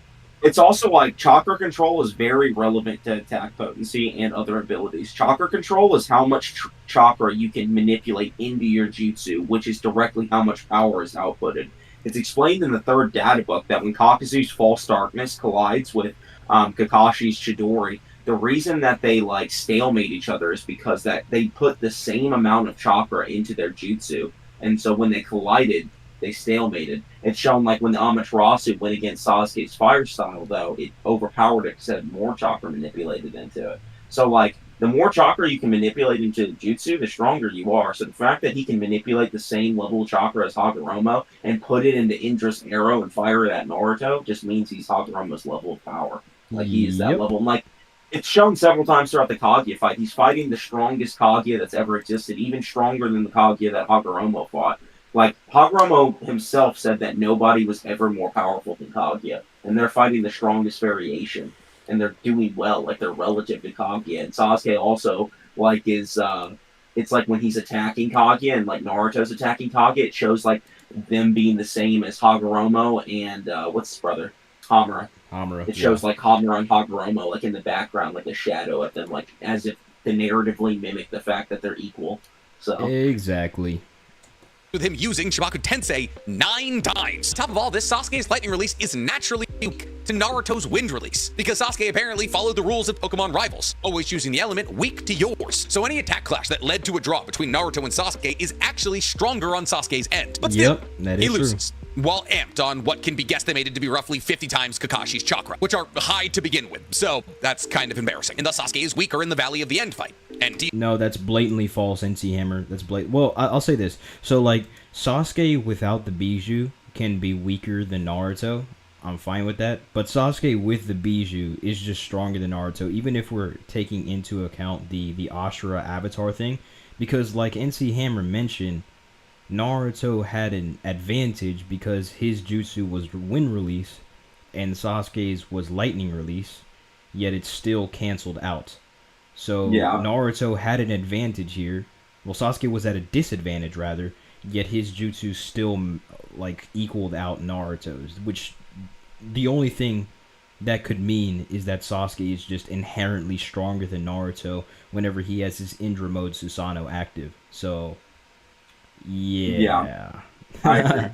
It's also like chakra control is very relevant to attack potency and other abilities. Chakra control is how much chakra you can manipulate into your jutsu, which is directly how much power is outputted. It's explained in the third data book that when Kakuzu's false darkness collides with Kakashi's Chidori, the reason that they like stalemate each other is because that they put the same amount of chakra into their jutsu, and so when they collided, they stalemated. It's shown like when the Amaterasu went against Sasuke's fire style, though, it overpowered it because it had more chakra manipulated into it. So, like, the more chakra you can manipulate into jutsu, the stronger you are. So the fact that he can manipulate the same level of chakra as Hagoromo and put it into Indra's arrow and fire it at Naruto just means he's Hagoromo's level of power. Like, he is that Yep. level. And, like, it's shown several times throughout the Kaguya fight. He's fighting the strongest Kaguya that's ever existed, even stronger than the Kaguya that Hagoromo fought. Like, Hagoromo himself said that nobody was ever more powerful than Kaguya, and they're fighting the strongest variation, and they're doing well, like, they're relative to Kaguya. And Sasuke also, like, it's like when he's attacking Kaguya and, like, Naruto's attacking Kaguya, it shows, like, them being the same as Hagoromo and, what's his brother? Hamura. Hamura. It shows, like, Hamura and Hagoromo, like, in the background, like, a shadow of them, like, as if to narratively mimic the fact that they're equal. So Exactly. with him using Shibaku Tensei 9 times. Top of all this, Sasuke's lightning release is naturally weak to Naruto's wind release, because Sasuke apparently followed the rules of Pokemon rivals, always choosing the element weak to yours. So any attack clash that led to a draw between Naruto and Sasuke is actually stronger on Sasuke's end. But still, Yep, that he is true. loses. While amped on what can be guesstimated to be roughly 50 times Kakashi's chakra, which are high to begin with. So that's kind of embarrassing. And thus Sasuke is weaker in the Valley of the End fight. And No, that's blatantly false, NC Hammer. That's blatant. Well, I'll say this. So, like, Sasuke without the Bijou can be weaker than Naruto. I'm fine with that. But Sasuke with the Bijou is just stronger than Naruto, even if we're taking into account the Ashura Avatar thing. Because, like NC Hammer mentioned, Naruto had an advantage because his jutsu was wind release and Sasuke's was lightning release, yet it's still canceled out. So Yeah. Naruto had an advantage here. Well, Sasuke was at a disadvantage rather, yet his jutsu still like equaled out Naruto's, which the only thing that could mean is that Sasuke is just inherently stronger than Naruto whenever he has his Indra mode Susanoo active. So yeah. I agree.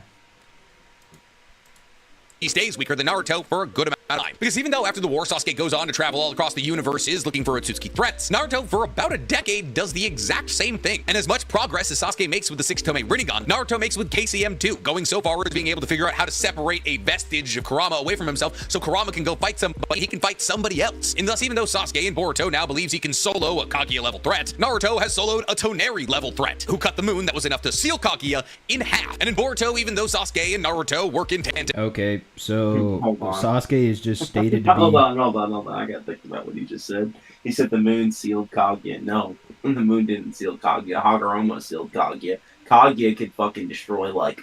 he stays weaker than Naruto for a good amount of time. Because even though after the war, Sasuke goes on to travel all across the universes looking for Otsutsuki threats, Naruto for about a decade does the exact same thing. And as much progress as Sasuke makes with the 6-Tome Rinnegan, Naruto makes with KCM2, going so far as being able to figure out how to separate a vestige of Kurama away from himself so Kurama can go fight somebody, he can fight somebody else. And thus, even though Sasuke in Boruto now believes he can solo a Kaguya-level threat, Naruto has soloed a Toneri-level threat, who cut the moon that was enough to seal Kaguya in half. And in Boruto, even though Sasuke and Naruto work in tandem, Okay, so Hold on. Sasuke is just stated to be. Hold on. I gotta think about what he just said. He said the moon sealed Kaguya. No, the moon didn't seal Kaguya. Hagoromo sealed Kaguya. Kaguya could fucking destroy, like,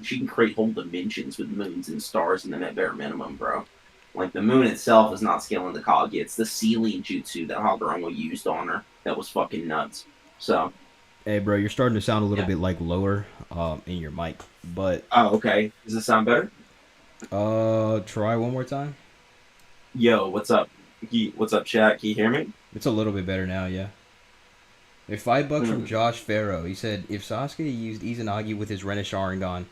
she can create whole dimensions with moons and stars in them at bare minimum, bro. Like, the moon itself is not scaling the Kaguya. It's the sealing jutsu that Hagoromo used on her that was fucking nuts. So, Hey, bro, you're starting to sound a little Yeah. bit like lower in your mic, but oh, okay. Does it sound better? try one more time. Yo, what's up? What's up, chat? Can you hear me? It's a little bit better now, yeah. There's $5 from Hmm. Josh Farrow. He said, if Sasuke used Izanagi with his Ren Sharingan,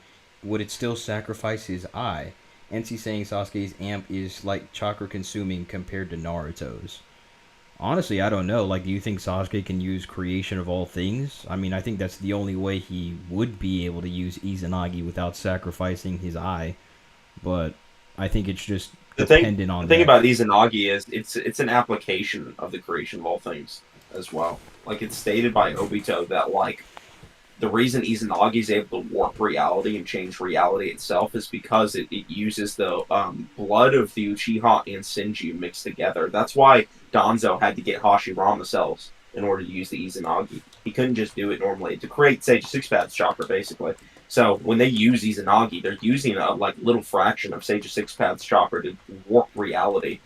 would it still sacrifice his eye? NC saying Sasuke's amp is like chakra consuming compared to Naruto's. Honestly, I don't know. Like, do you think Sasuke can use creation of all things? I mean, I think that's the only way he would be able to use Izanagi without sacrificing his eye. But I think it's just The thing dependent on The thing that. about Izanagi is it's an application of the creation of all things as well. Like, it's stated by Obito that, like, the reason Izanagi is able to warp reality and change reality itself is because it uses the blood of the Uchiha and Senju mixed together. That's why Danzo had to get Hashirama cells in order to use the Izanagi. He couldn't just do it normally to create Sage Six Paths chakra, basically. So when they use Izanagi, they're using a like little fraction of Sage Six Paths chakra to warp reality.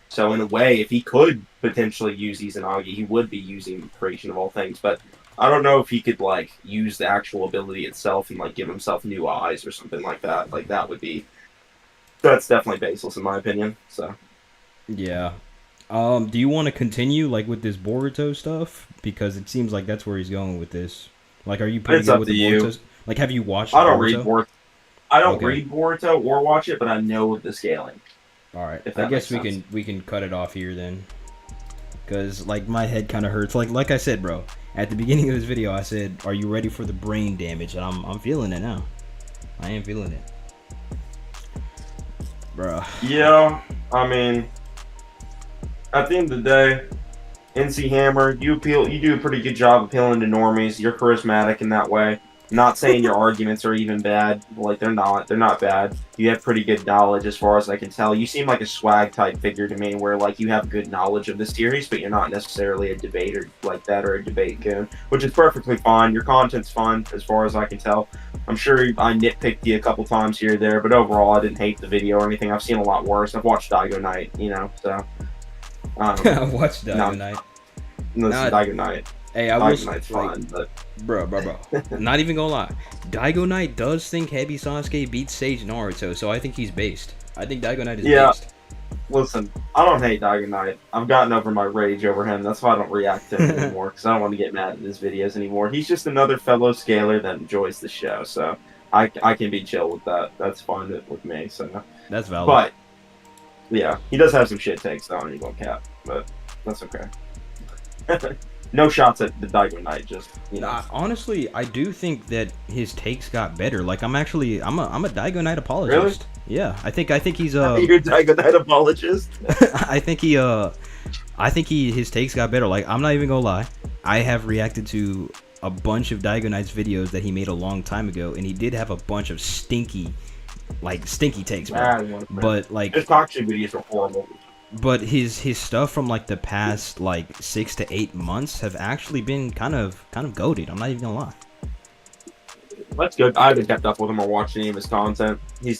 So in a way, if he could potentially use Izanagi, he would be using the creation of all things. But I don't know if he could like use the actual ability itself and like give himself new eyes or something like that. Like that would be That's definitely baseless in my opinion. So Yeah. Do you want to continue like with this Boruto stuff? Because it seems like that's where he's going with this. Like, are you pretty it's good up with to the you. Boruto? Like, have you watched I don't read Boruto? Boruto. I don't Okay. read Boruto or watch it, but I know the scaling. All right. If I that guess makes sense. we can cut it off here then. Cause like my head kind of hurts. Like I said, bro. At the beginning of this video, I said, "Are you ready for the brain damage?" And I'm feeling it now. I am feeling it, bro. Yeah, I mean, at the end of the day, NC Hammer, you do a pretty good job appealing to normies. You're charismatic in that way. Not saying your arguments are even bad. Like they're not. They're not bad. You have pretty good knowledge as far as I can tell. You seem like a swag type figure to me, where like you have good knowledge of the series, but you're not necessarily a debater like that or a debate goon, which is perfectly fine. Your content's fun as far as I can tell. I'm sure I nitpicked you a couple times here or there, but overall I didn't hate the video or anything. I've seen a lot worse. I've watched Daigo Knight, so. I watched Daigo Knight. No, Nah, Daigo Knight. Hey, I Daigo will Knight's like, fun, but bro. Not even gonna lie. Daigo Knight does think Heavy Sasuke beats Sage Naruto, so I think he's based. I think Daigo Knight is based. listen, I don't hate Daigo Knight. I've gotten over my rage over him. That's why I don't react to him anymore, because I don't want to get mad at his videos anymore. He's just another fellow scaler that enjoys the show, so I can be chill with that. That's fine with me. So That's valid. But yeah, he does have some shit takes though, and he won't cap, but that's okay. No shots at the Daigo Knight, just Honestly, I do think that his takes got better. Like I'm a Daigo Knight apologist. Really? Yeah, I think he's You're a Daigo Knight apologist. I think his takes got better. Like I'm not even gonna lie, I have reacted to a bunch of Daigo Knight's videos that he made a long time ago, and he did have a bunch of stinky takes, bro. But like his talk show videos are horrible. But his stuff from like the past like 6 to 8 months have actually been kind of goated. I'm not even gonna lie. That's good. I haven't kept up with him or watched any of his content. He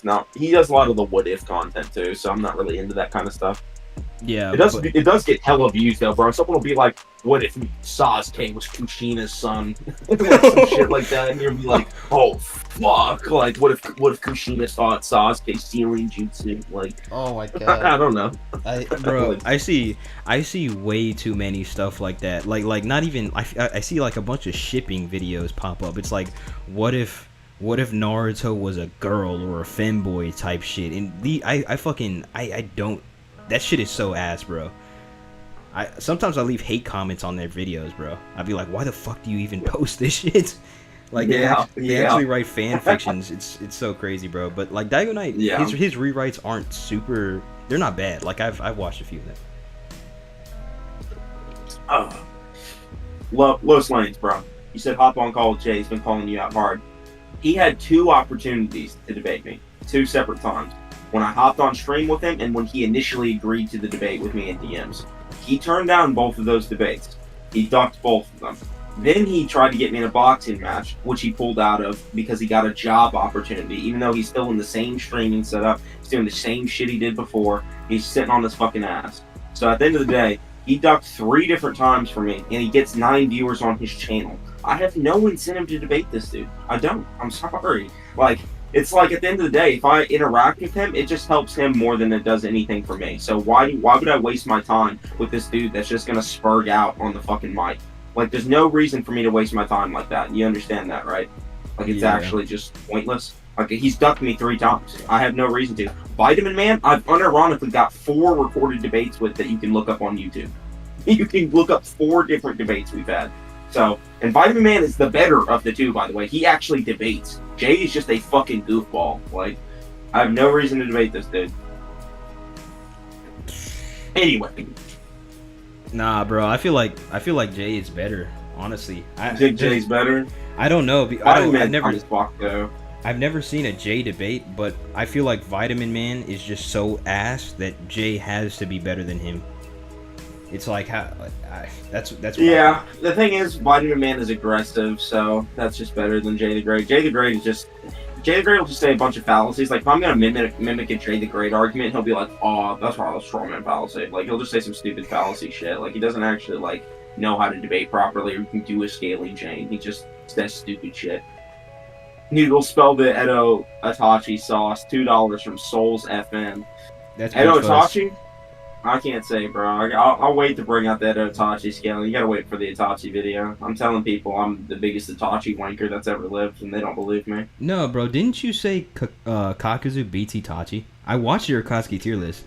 does a lot of the what if content too, so I'm not really into that kind of stuff. Yeah, it does get hella views though, bro. Someone will be like, "What if Sasuke was Kushina's son?" Like some shit like that, and you'll be like, "Oh fuck!" Like, what if Kushina thought Sasuke stealing jutsu? Like, Oh my god. I don't know. bro, I see way too many stuff like that. Like not even I see like a bunch of shipping videos pop up. It's like, what if Naruto was a girl or a femboy type shit? And I don't. That shit is so ass, bro. Sometimes I leave hate comments on their videos, bro. I'd be like, why the fuck do you even post this shit? Like they actually write fan fictions. It's so crazy, bro. But like Daigo Knight, his rewrites aren't super. They're not bad. Like I've watched a few of them. Oh, Los Lanes, bro. You said hop on call with Jay. He's been calling you out hard. He had 2 opportunities to debate me, 2 separate times. When I hopped on stream with him and when he initially agreed to the debate with me in DMs. He turned down both of those debates. He ducked both of them. Then he tried to get me in a boxing match, which he pulled out of because he got a job opportunity. Even though he's still in the same streaming setup, he's doing the same shit he did before, he's sitting on his fucking ass. So at the end of the day, he ducked 3 different times for me, and he gets 9 viewers on his channel. I have no incentive to debate this dude. I don't. I'm sorry. Like, it's like at the end of the day, if I interact with him, it just helps him more than it does anything for me. So why would I waste my time with this dude that's just gonna spurg out on the fucking mic? Like, there's no reason for me to waste my time like that. You understand that, right? Like, it's actually just pointless. Like, he's ducked me 3 times. I have no reason to. Vitamin Man, I've unironically got 4 recorded debates with that you can look up on YouTube. You can look up 4 different debates we've had. So, and Vitamin Man is the better of the 2, by the way. He actually debates. Jay is just a fucking goofball. Like, I have no reason to debate this dude. Anyway. Nah, bro. I feel like Jay is better. Honestly, I think Jay's better. I don't know. I've never seen a Jay debate, but I feel like Vitamin Man is just so ass that Jay has to be better than him. It's like that's yeah. The thing is, Vitamin Man is aggressive, so that's just better than Jay the Great. Jay the Great will just say a bunch of fallacies. Like if I'm gonna mimic a Jay the Great argument, he'll be like, "Oh, that's probably a strawman fallacy." Like he'll just say some stupid fallacy shit. Like he doesn't actually like know how to debate properly or can do a scaling chain. He just says stupid shit. Noodles spelled the Edo Itachi sauce. $2 from Souls FN. That's Edo beach fuzz. Itachi? I can't say, bro. I'll wait to bring out that Itachi scale. You gotta wait for the Itachi video. I'm telling people I'm the biggest Itachi wanker that's ever lived, and they don't believe me. No, bro, didn't you say Kakuzu beats Itachi? I watched your Akatsuki tier list.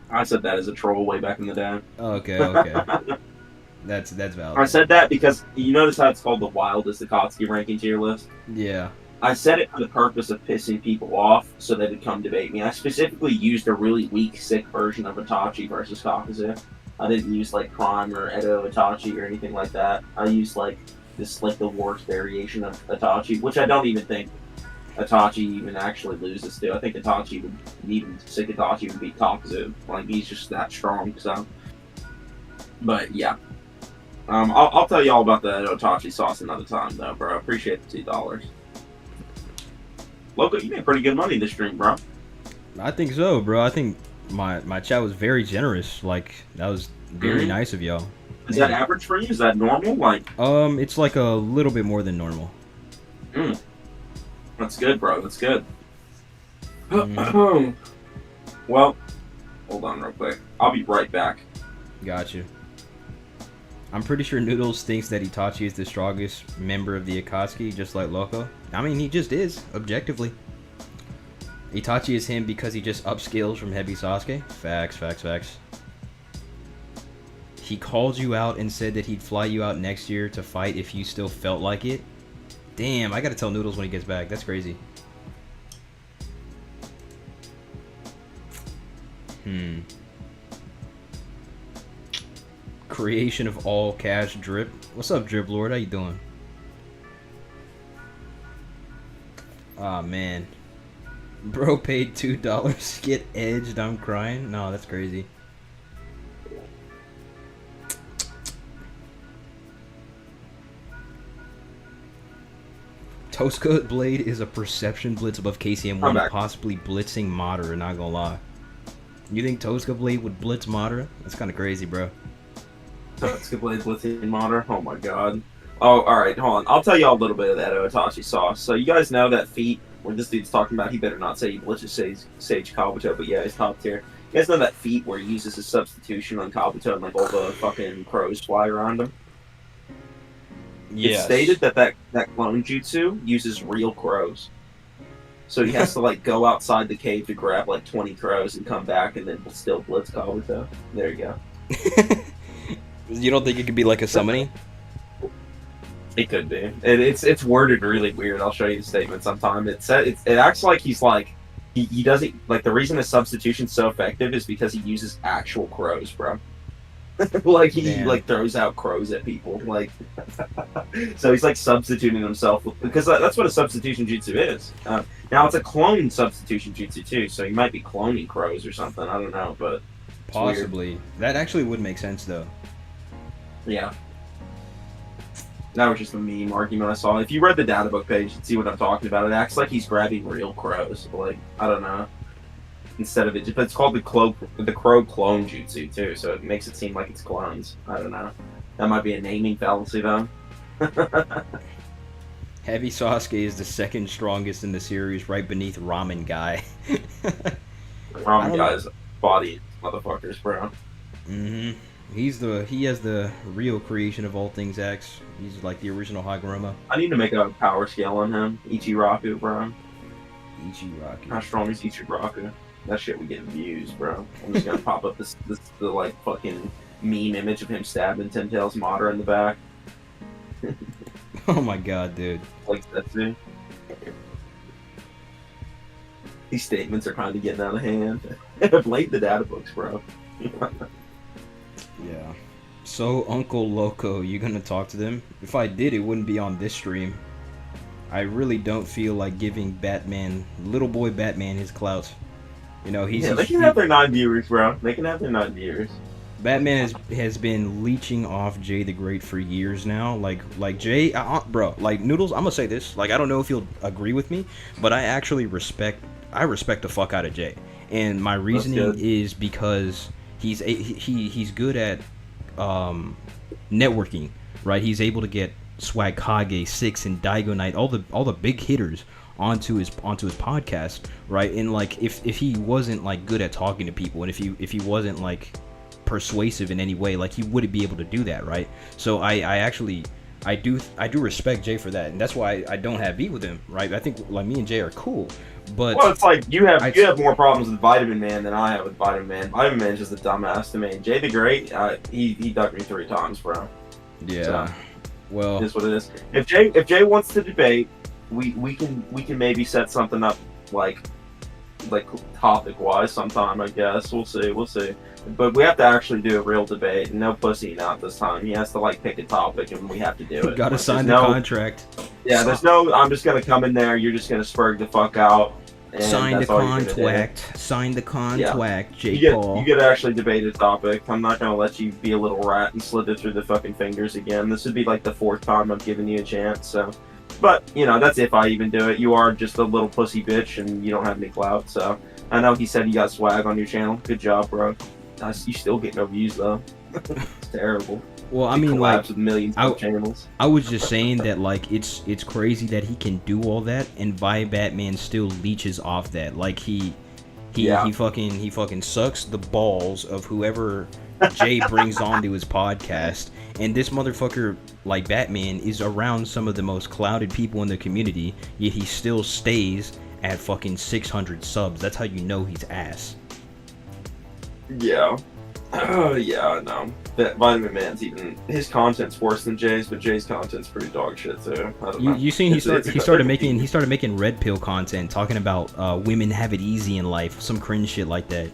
I said that as a troll way back in the day. Okay, okay. That's valid. I said that because you notice how it's called the wildest Akatsuki ranking tier list? Yeah. I said it for the purpose of pissing people off so they would come debate me. I specifically used a really weak, sick version of Itachi versus Kakuzu. I didn't use like Prime or Edo Itachi or anything like that. I used like the worst variation of Itachi, which I don't even think Itachi even actually loses to. I think Itachi would, even sick Itachi would beat Kakuzu. Like, he's just that strong, so. But yeah. I'll tell you all about the Itachi sauce another time, though, bro. I appreciate the $2. Loko, you made pretty good money this stream, bro. I think so, bro. I think my chat was very generous. Like, that was very nice of y'all. Is that average for you? Is that normal? Like, it's like a little bit more than normal. That's good, bro. That's good. Well, hold on real quick. I'll be right back. Got you. I'm pretty sure Noodles thinks that Itachi is the strongest member of the Akatsuki, just like Loko. I mean, he just is, objectively. Itachi is him because he just upscales from Heavy Sasuke. Facts, facts, facts. He called you out and said that he'd fly you out next year to fight if you still felt like it. Damn, I gotta tell Noodles when he gets back. That's crazy. Creation of all cash drip. What's up, Drip Lord? How you doing? Aw, man. Bro paid $2 to get edged. I'm crying. No, that's crazy. Tosca Blade is a perception blitz above KCM1, possibly blitzing Madara, not gonna lie. You think Tosca Blade would blitz Madara? That's kind of crazy, bro. Tosca Blade blitzing Madara? Oh my god. Oh, alright, hold on. I'll tell you all a little bit of that Itachi sauce. So you guys know that feat where this dude's talking about, he better not say he blitzes Sage Kabuto, but yeah, he's top tier. You guys know that feat where he uses his substitution on Kabuto and like all the fucking crows fly around him? Yes. It's stated that that clone jutsu uses real crows. So he has to like go outside the cave to grab like 20 crows and come back and then still blitz Kabuto. There you go. You don't think it could be like a summoning? It could be. It's worded really weird. I'll show you the statement sometime. It acts like he's like he doesn't like, the reason his substitution's so effective is because he uses actual crows, bro. Like he like throws out crows at people, like so he's like substituting himself because that's what a substitution jutsu is. Now it's a clone substitution jutsu too, so he might be cloning crows or something. I don't know, but possibly weird. That actually would make sense though. Yeah, that was just a meme argument I saw. If you read the data book page, you'd see what I'm talking about. It acts like he's grabbing real crows, like I don't know. Instead of it, but it's called the crow clone jutsu too, so it makes it seem like it's clones. I don't know. That might be a naming fallacy though. Heavy Sasuke is the second strongest in the series, right beneath Ramen Guy. Ramen Guy's body motherfuckers, bro. He has the real creation of all things X. He's like the original Haguruma. I need to make a power scale on him. Ichiraku, bro. Ichiraku. How strong is Ichiraku? That shit would get views, bro. I'm just gonna pop up the like fucking meme image of him stabbing Ten Tails Madara in the back. Oh my god, dude. Like that dude. These statements are kind of getting out of hand. Blame the data books, bro. Yeah. So, Uncle Loko, you gonna talk to them? If I did, it wouldn't be on this stream. I really don't feel like giving Batman, little boy Batman, his clout. You know, they can have their 9 viewers, bro. They can have their 9 viewers. Batman has been leeching off Jay the Great for years now. Like Jay, bro, like Noodles. I'm gonna say this. Like, I don't know if you'll agree with me, but I actually respect the fuck out of Jay. And my reasoning is because he's good at networking, right? He's able to get Swag Kage, Six, and Daigo Knight, all the big hitters onto his podcast, right? And like if he wasn't like good at talking to people, and if he wasn't like persuasive in any way, like he wouldn't be able to do that, right? So I do respect Jay for that, and that's why I don't have beef with him, right? I think like me and Jay are cool, but well, it's like you have more problems with Vitamin Man than I have with Vitamin Man. Vitamin Man's just a dumbass to me. Jay the Great, he ducked me 3 times, bro. yeah. So, well, it is what it is. If Jay wants to debate, we can maybe set something up like topic wise sometime. I guess we'll see. But we have to actually do a real debate. No pussying out this time. He has to like pick a topic, and we have to do it. Got to Like, sign the contract. Yeah, there's no. I'm just gonna come in there. You're just gonna spurg the fuck out. And Sign the that's all you're gonna do. contract. Sign the contract, Jake You Paul. get to actually debate a topic. I'm not gonna let you be a little rat and slither through the fucking fingers again. This would be like the 4th time I'm giving you a chance. So, but you know that's if I even do it. You are just a little pussy bitch, and you don't have any clout. So I know he said you got swag on your channel. Good job, bro. You still get no views though. It's terrible. Well, I mean, like, with millions of channels. I was just saying that, like, it's crazy that he can do all that, and Batman still leeches off that. Like, he fucking sucks the balls of whoever Jay brings onto his podcast, and this motherfucker, like Batman, is around some of the most clouded people in the community, yet he still stays at fucking 600 subs. That's how you know he's ass. Yeah. Yeah, no. Vitamin Man's even his content's worse than Jay's, but Jay's content's pretty dog shit too. I don't know. You seen he started making red pill content talking about women have it easy in life, some cringe shit like that.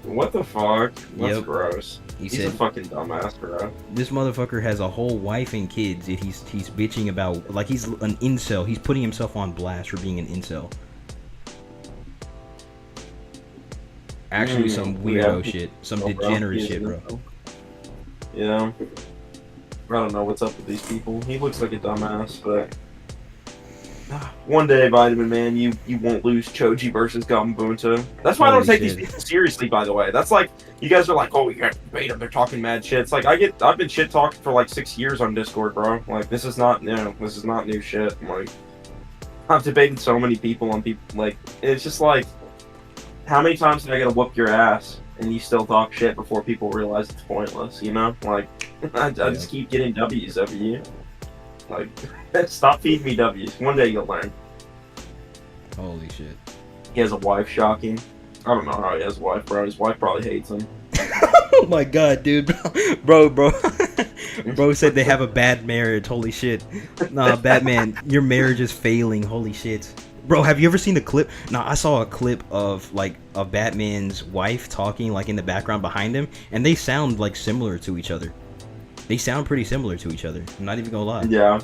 What the fuck? That's Yep. gross. He's a fucking dumbass, bro. This motherfucker has a whole wife and kids, yet he's bitching about, like, he's an incel. He's putting himself on blast for being an incel. Actually, some weirdo shit, some degenerate shit, bro. Yeah. I don't know what's up with these people. He looks like a dumbass, but one day, Vitamin Man, you won't lose Choji versus Gamabunta. That's why I don't take these people seriously, by the way. That's like, you guys are like, oh, you got to debate them, they're talking mad shit. It's like, I've been shit talking for like 6 years on Discord, bro. Like, this is not new shit. Like, I've debated so many people on people, like, it's just like, how many times did I gotta whoop your ass and you still talk shit before people realize it's pointless, you know? Like, I just keep getting W's every year. Like, stop feeding me W's. One day you'll learn. Holy shit. He has a wife, shocking. I don't know how he has a wife, bro. His wife probably hates him. Oh my god, dude. Bro. Bro said they have a bad marriage. Holy shit. Nah, Batman, your marriage is failing. Holy shit. Bro, have you ever seen the clip? Nah, I saw a clip of, like, of Batman's wife talking, like, in the background behind him, and they sound, like, similar to each other. They sound pretty similar to each other. I'm not even gonna lie. Yeah.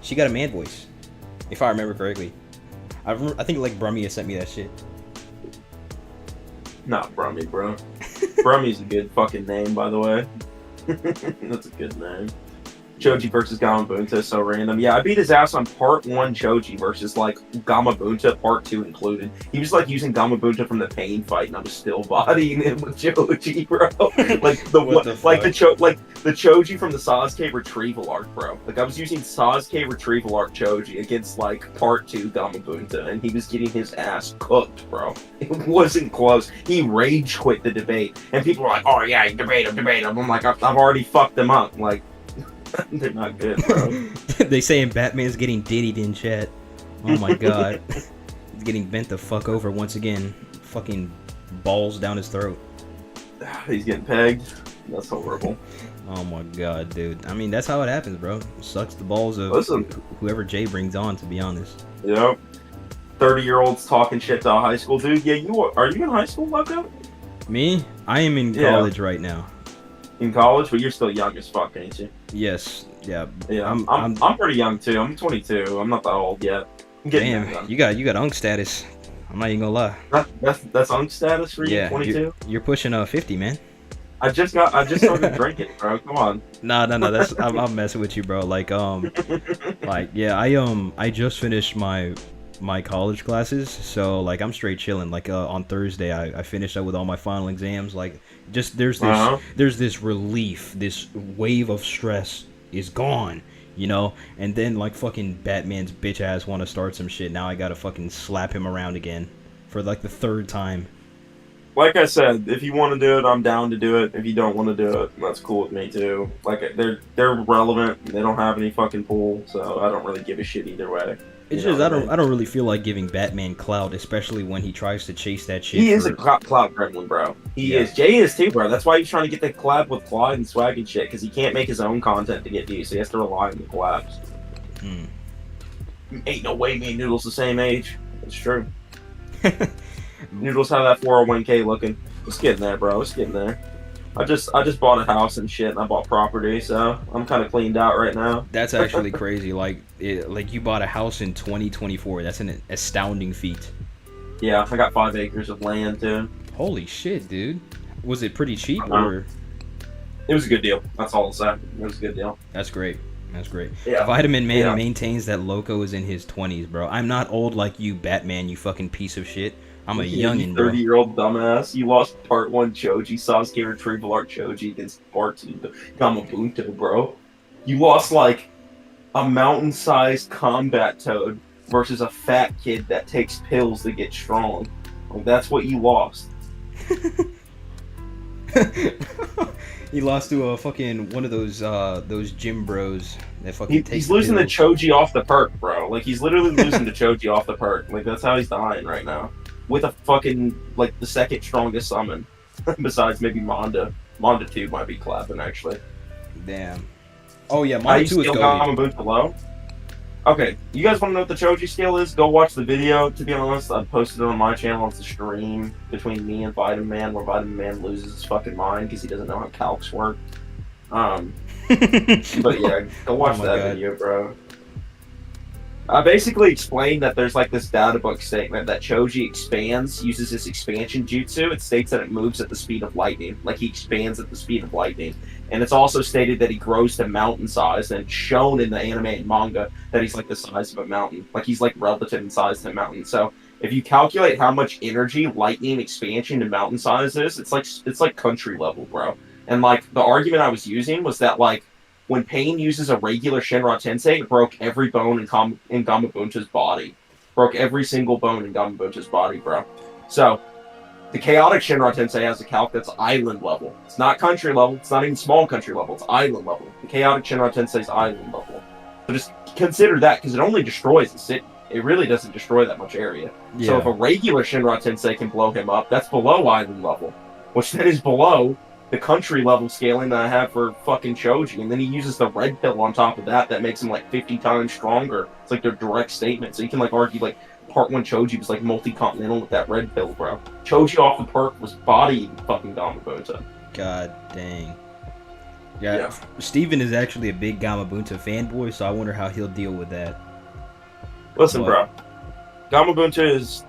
She got a man voice, if I remember correctly. I think, like, Brummy sent me that shit. Not Brummy, bro. Brummy's a good fucking name, by the way. That's a good name. Choji versus Gamabunta, so random. Yeah, I beat his ass on part 1 Choji versus, like, Gamabunta part 2 included. He was, like, using Gamabunta from the pain fight, and I was still bodying him with Choji, bro. Like, the Choji from the Sasuke retrieval arc, bro. Like, I was using Sasuke retrieval arc Choji against, like, part 2 Gamabunta, and he was getting his ass cooked, bro. It wasn't close. He rage quit the debate, and people were like, oh, yeah, debate him. I'm like, I've already fucked him up. Like, they're not good, bro. They saying Batman's getting diddied in chat. Oh my god. He's getting bent the fuck over once again. Fucking balls down his throat. He's getting pegged. That's horrible. Oh my god, dude. I mean, that's how it happens, bro. Sucks the balls of whoever Jay brings on, to be honest. Yep. 30-year-olds talking shit to a high school dude. Yeah, are you in high school, Loko? Me? I am in college right now. In college? But you're still young as fuck, ain't you? Yes. Yeah. Yeah. I'm pretty young too. I'm 22. I'm not that old yet. I'm getting Damn, you got unk status. I'm not even gonna lie. That's unk status for you. Yeah, 22. You're pushing 50, man. I just started drinking, bro. Come on. No. That's I'm messing with you, bro. Like yeah. I just finished my college classes, so like I'm straight chilling. Like on Thursday, I finished up with all my final exams. Like just there's this relief, this wave of stress is gone, you know. And then like fucking Batman's bitch ass want to start some shit. Now I gotta fucking slap him around again for like the third time. Like I said, if you want to do it, I'm down to do it. If you don't want to do it, that's cool with me too. Like they're relevant. They don't have any fucking pull, so I don't really give a shit either way. It's You know just what I mean? I don't really feel like giving Batman clout, especially when he tries to chase that shit. He is for... a cloud gremlin, bro. He Yeah. is. Jay is too, bro. That's why he's trying to get the collab with Clyde and Swag and shit, because he can't make his own content to get views, so he has to rely on the collabs. Hmm. Ain't no way me and Noodles the same age. It's true. Noodles have that 401k looking. It's getting there, bro. It's getting there. I just bought a house and shit, and I bought property, so I'm kind of cleaned out right now. That's actually crazy. Like you bought a house in 2024. That's an astounding feat. Yeah, I got 5 acres of land too. Holy shit, dude. Was it pretty cheap Uh-huh. or? It was a good deal. That's all I'll say. It was a good deal. That's great. That's great. Yeah. Vitamin Man Yeah. maintains that Loko is in his 20s, bro. I'm not old like you, Batman. You fucking piece of shit. I'm a youngin', bro. 30-year-old dumbass. You lost part 1 Choji, Sasuke retrieval arc Choji against part 2 Gamabunto, bro. You lost like a mountain-sized combat toad versus a fat kid that takes pills to get strong. Like, that's what you lost. He lost to a fucking one of those gym bros that fucking takes He's losing to pills. Choji off the perk, bro. Like, he's literally losing to Choji off the perk. Like, that's how he's dying right now. With a fucking, like, the second strongest summon. Besides maybe Manda. Manda 2 might be clapping, actually. Damn. Oh yeah, How mine you too is skill goaded. Gamabunto low? Okay, you guys want to know what the Choji skill is? Go watch the video. To be honest, I posted it on my channel. It's a stream between me and Vitamin Man, where Vitamin Man loses his fucking mind because he doesn't know how calcs work. But yeah, go watch Oh my that God. video, bro. I basically explained that there's like this data book statement that Choji expands, uses his expansion jutsu. It states that it moves at the speed of lightning, like he expands at the speed of lightning. And it's also stated that he grows to mountain size, and shown in the anime and manga that he's like the size of a mountain. Like he's like relative in size to a mountain. So if you calculate how much energy lightning expansion to mountain size is, it's like country level, bro. And like the argument I was using was that like when Pain uses a regular Shinra Tensei, it broke every bone in Gamabunta's body. Broke every single bone in Gamabunta's body, bro. So, the Chaotic Shinra Tensei has a calc that's island level. It's not country level. It's not even small country level. It's island level. The Chaotic Shinra Tensei is island level. So just consider that, because it only destroys the city. It really doesn't destroy that much area. So if a regular Shinra Tensei can blow him up, that's below island level. Which then is below the country level scaling that I have for fucking Choji, and then he uses the red pill on top of that. That makes him like 50 times stronger. It's like their direct statement. So you can like argue like part 1 Choji was like multi-continental with that red pill, bro. Choji off the perk was bodying fucking Gamabunta. God dang. Yeah. Steven is actually a big Gamabunta fanboy, so I wonder how he'll deal with that. Listen, What? bro. Gamabunta is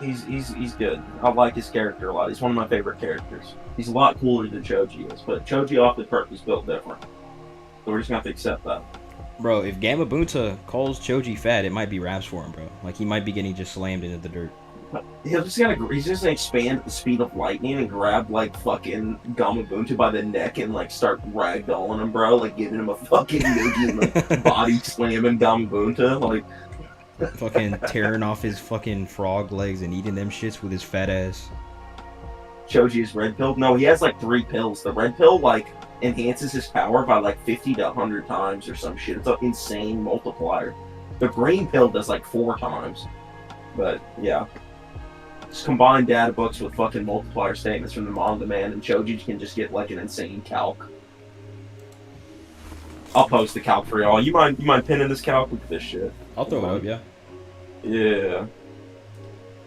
he's good. I like his character a lot. He's one of my favorite characters. He's a lot cooler than Choji is, but Choji off the perk was built different. So we're just gonna have to accept that. Bro, if Gamabunta calls Choji fat, it might be raps for him, bro. Like he might be getting just slammed into the dirt. He's just gonna expand at the speed of lightning and grab like fucking Gamabunta by the neck and like start ragdolling him, bro. Like giving him a fucking noogie and like body slamming Gamabunta. Like Fucking tearing off his fucking frog legs and eating them shits with his fat ass. Choji's red pill. No, he has like 3 pills. The red pill like enhances his power by like 50 to 100 times or some shit. It's an insane multiplier. The green pill does like 4 times. But yeah. Just combine data books with fucking multiplier statements from the manga, man, and Choji can just get like an insane calc. I'll post the calc for y'all. You mind pinning this calc? Look at this shit. I'll throw it up, yeah. Yeah.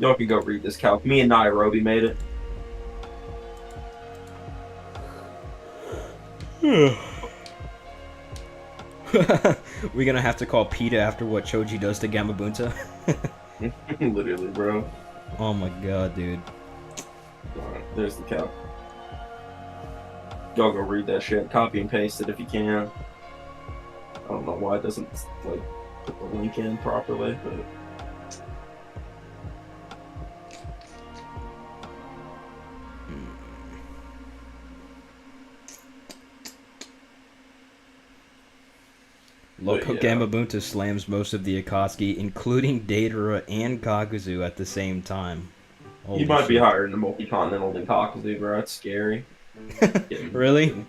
Y'all can go read this calc. Me and Nairobi made it. We're gonna have to call PETA after what Choji does to Gamabunta. Literally, bro. Oh my god, dude. Alright, there's the calc. Y'all go read that shit. Copy and paste it if you can. I don't know why it doesn't like put the link in properly, but Loko yeah. Gamabunta slams most of the Akatsuki, including Deidara and Kakuzu at the same time. Holy He might be shit. higher in the multi-continental than Kakuzu, bro. It's scary. Really?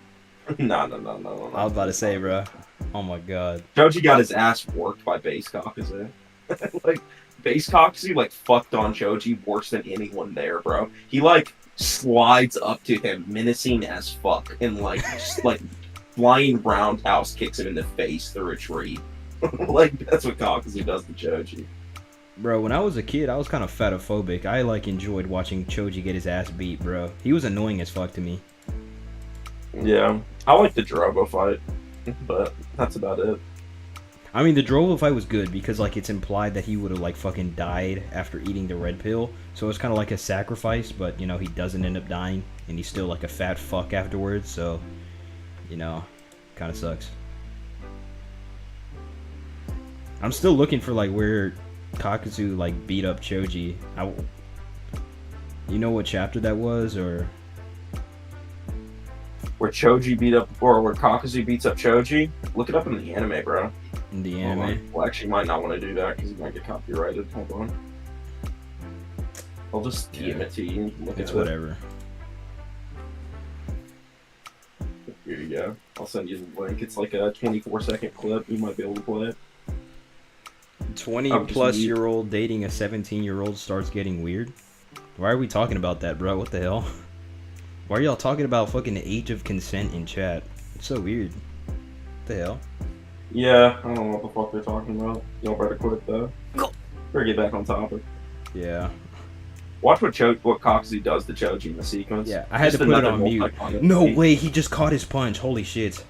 No. I was about to say, bro. Oh my god. Joji got his ass worked by base Kakuzu. Like, base Kakuzu, like, fucked on Joji worse than anyone there, bro. He, like, slides up to him, menacing as fuck, and, like, just, like, flying roundhouse kicks him in the face through a tree. Like, that's what Kakuzu does to Joji. Bro, when I was a kid, I was kind of fatophobic. I, like, enjoyed watching Choji get his ass beat, bro. He was annoying as fuck to me. Yeah. I like the Drogo fight, but that's about it. I mean, the Drogo fight was good because, like, it's implied that he would have, like, fucking died after eating the red pill. So it's kind of like a sacrifice, but, you know, he doesn't end up dying, and he's still, like, a fat fuck afterwards, so, you know, kind of sucks. I'm still looking for, like, where Kakuzu, like, beat up Choji. You know what chapter that was, or... Where Choji beat up, or where Kakuzu beats up Choji? Look it up in the anime, bro. In the Hold anime? on. Well, actually, you might not want to do that because you might get copyrighted. Hold on. I'll just DM it to you. And you can look It's at it. whatever. Here you go. I'll send you the link. It's like a 24-second clip. You might be able to play it. 20-plus-year-old dating a 17-year-old starts getting weird? Why are we talking about that, bro? What the hell? Why are y'all talking about fucking the age of consent in chat? It's so weird. What the hell? Yeah, I don't know what the fuck they're talking about. Y'all better quit though. Better get back on topic. Yeah. Watch what Kakuzu does to Choji in the sequence. Yeah, I had Just to put it another on mute. multi-content No beat. way, he just caught his punch. Holy shit.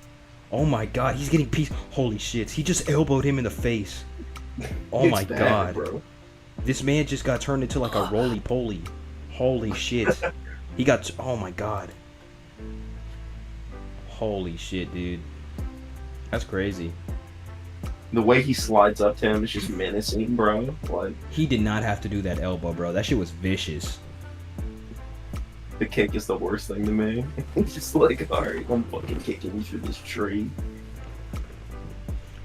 Oh my god, he's getting pieced. Holy shit, he just elbowed him in the face. Oh It's my bad, god. bro. This man just got turned into like a roly-poly. Holy shit. He got... Oh my god. Holy shit, dude. That's crazy. The way he slides up to him is just menacing, bro. Like, He did not have to do that elbow, bro. That shit was vicious. the kick is the worst thing to me. It's just like, alright, I'm fucking kicking you through this tree.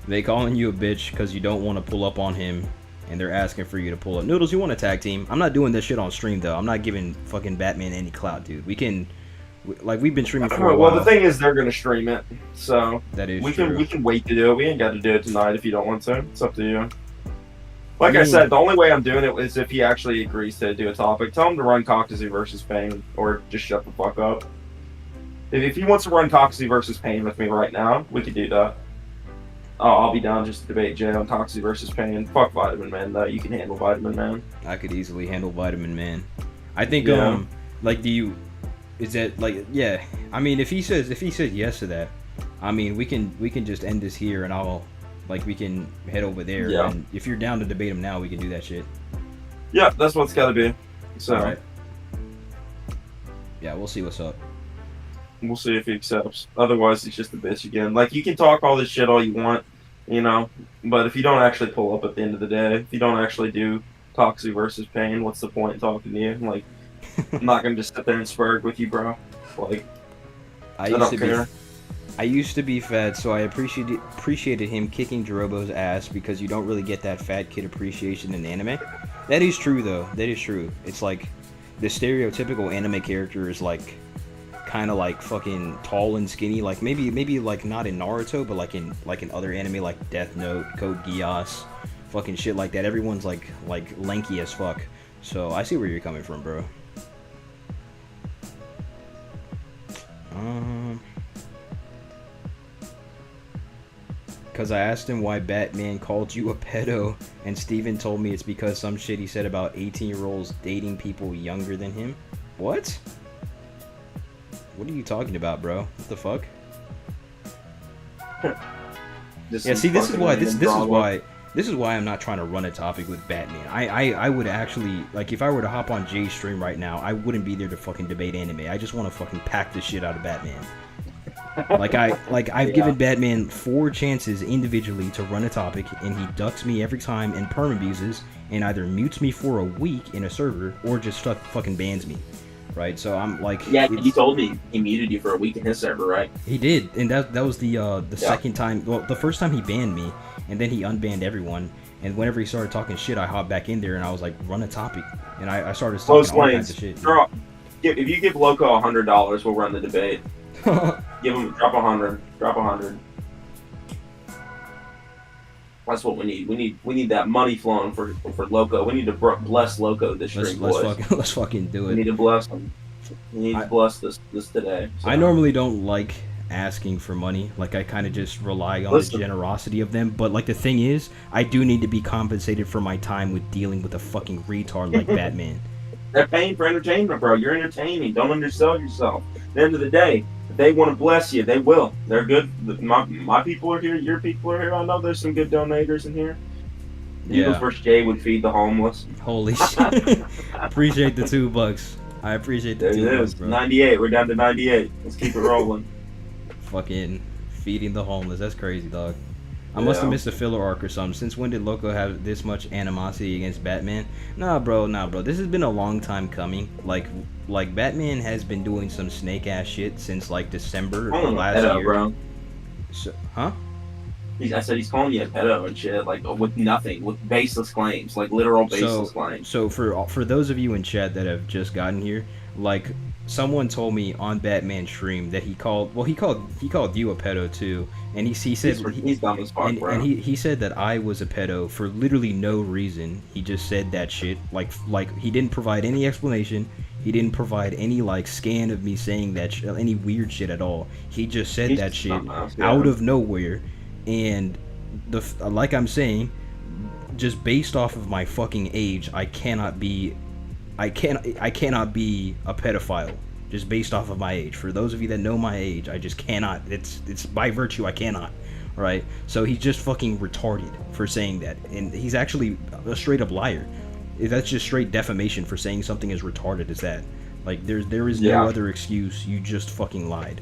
They calling you a bitch because you don't want to pull up on him, and they're asking for you to pull up. Noodles, you want a tag team? I'm not doing this shit on stream, though. I'm not giving fucking Batman any clout, dude. We can... Like, we've been streaming for a while. Well, the thing is, they're gonna stream it, so That is we true. can wait to do it. We ain't got to do it tonight if you don't want to. It's up to you. Like I mean- said, the only way I'm doing it is if he actually agrees to do a topic. Tell him to run Kakuzu versus Pain, or just shut the fuck up. If he wants to run Kakuzu versus Pain with me right now, we could do that. I'll be down just to debate Jay on Kakuzu versus Pain. Fuck Vitamin Man, though. You can handle Vitamin Man. I could easily handle Vitamin Man. I think, Yeah. like, do you... Is that, like, yeah. I mean, if he says yes to that, I mean, we can just end this here, and I'll... Like, we can head over there, Yeah. and if you're down to debate him now, we can do that shit. Yeah, that's what it's got to be. So Alright. Yeah, we'll see what's up. we'll see if he accepts. Otherwise, he's just a bitch again. Like, you can talk all this shit all you want, you know, but if you don't actually pull up at the end of the day, if you don't actually do Kakuzu versus Pain, what's the point in talking to you? Like, I'm not gonna just sit there and spurg with you, bro. Like, I used don't to care. I used to be fat, so I appreciated him kicking Jirobo's ass because you don't really get that fat kid appreciation in anime. That is true, though. That is true. It's like the stereotypical anime character is like kind of like fucking tall and skinny. Like maybe like not in Naruto, but like in other anime like Death Note, Code Geass, fucking shit like that. Everyone's like lanky as fuck. So I see where you're coming from, bro. Because I asked him why Batman called you a pedo, and Steven told me it's because some shit he said about 18-year-olds dating people younger than him. What? What are you talking about, bro? What the fuck? Yeah, see, this is why I'm not trying to run a topic with Batman. I would actually, like, if I were to hop on Jay's stream right now, I wouldn't be there to fucking debate anime. I just want to fucking pack the shit out of Batman. I've given Batman 4 chances individually to run a topic, and he ducks me every time and permabuses, and either mutes me for a week in a server, or just fucking bans me. right? So I'm like, Yeah, he told me he muted you for a week in his server, right? he did, and that was the second time. Well, the first time he banned me, and then he unbanned everyone. And whenever he started talking shit, I hopped back in there and I was like, run a topic, and I started talking Close all kinds lanes. of shit. If you give Loko $100, we'll run the debate. Give him drop 100. Drop 100. That's what we need. We need that money flowing for Loko. We need to bless Loko this stream, boys. Let's fucking do We it. need to bless him. We need to bless this today. So. I normally don't like asking for money. Like, I kind of just rely on the generosity of them. But like, the thing is, I do need to be compensated for my time with dealing with a fucking retard like Batman. They're paying for entertainment, bro. You're entertaining. Don't undersell yourself. At the end of the day, if they want to bless you, they will. They're good. My people are here. Your people are here. I know there's some good donators in here. Eagles vs. Jay would feed the homeless. Holy shit. Appreciate the $2. I appreciate the $2, bro. 98. We're down to 98. Let's keep it rolling. Fucking feeding the homeless. That's crazy, dog. I must have missed a filler arc or something. Since when did Loko have this much animosity against Batman? Nah, bro. This has been a long time coming. Like Batman has been doing some snake ass shit since like December of last year. Bro. So, huh? I said he's calling you a pedo and shit, like with nothing, with baseless claims, like literal baseless claims. So for those of you in chat that have just gotten here, like, someone told me on Batman stream that he called you a pedo too, and he said he's dumb as fuck, bro. And he said that I was a pedo for literally no reason. He just said that shit, like he didn't provide any explanation. He didn't provide any like scan of me saying that any weird shit at all. He just said that shit out of nowhere, and like I'm saying, just based off of my fucking age, I cannot be a pedophile just based off of my age. For those of you that know my age, I just cannot. It's by virtue I cannot. Right? So he's just fucking retarded for saying that, and he's actually a straight up liar. That's just straight defamation for saying something as retarded as that. Like, there is no other excuse. You just fucking lied.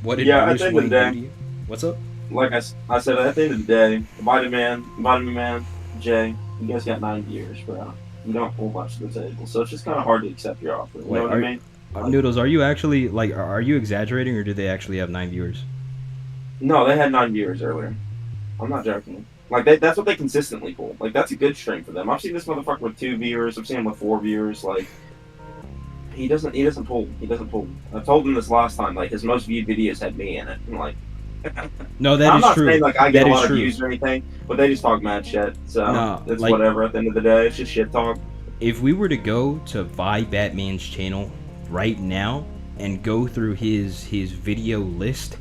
What did at the end of the day, do to you? What's up? Like I said, at the end of the day, Vitamin Man, Jay, you guys got 9 years, bro. You don't pull much to the table, so it's just kind of hard to accept your offer. You know what I mean? Noodles, are you actually, like, are you exaggerating, or do they actually have 9 viewers? No, they had 9 viewers earlier. I'm not joking. Like, that's what they consistently pull. Like, that's a good stream for them. I've seen this motherfucker with 2 viewers. I've seen him with 4 viewers. Like, he doesn't pull. I told him this last time. Like, his most viewed videos had me in it. I'm like, no, that is true. I'm not saying like I get a lot of views or anything, but they just talk mad shit. So it's like, whatever. At the end of the day, it's just shit talk. If we were to go to Batman's channel right now and go through his video list,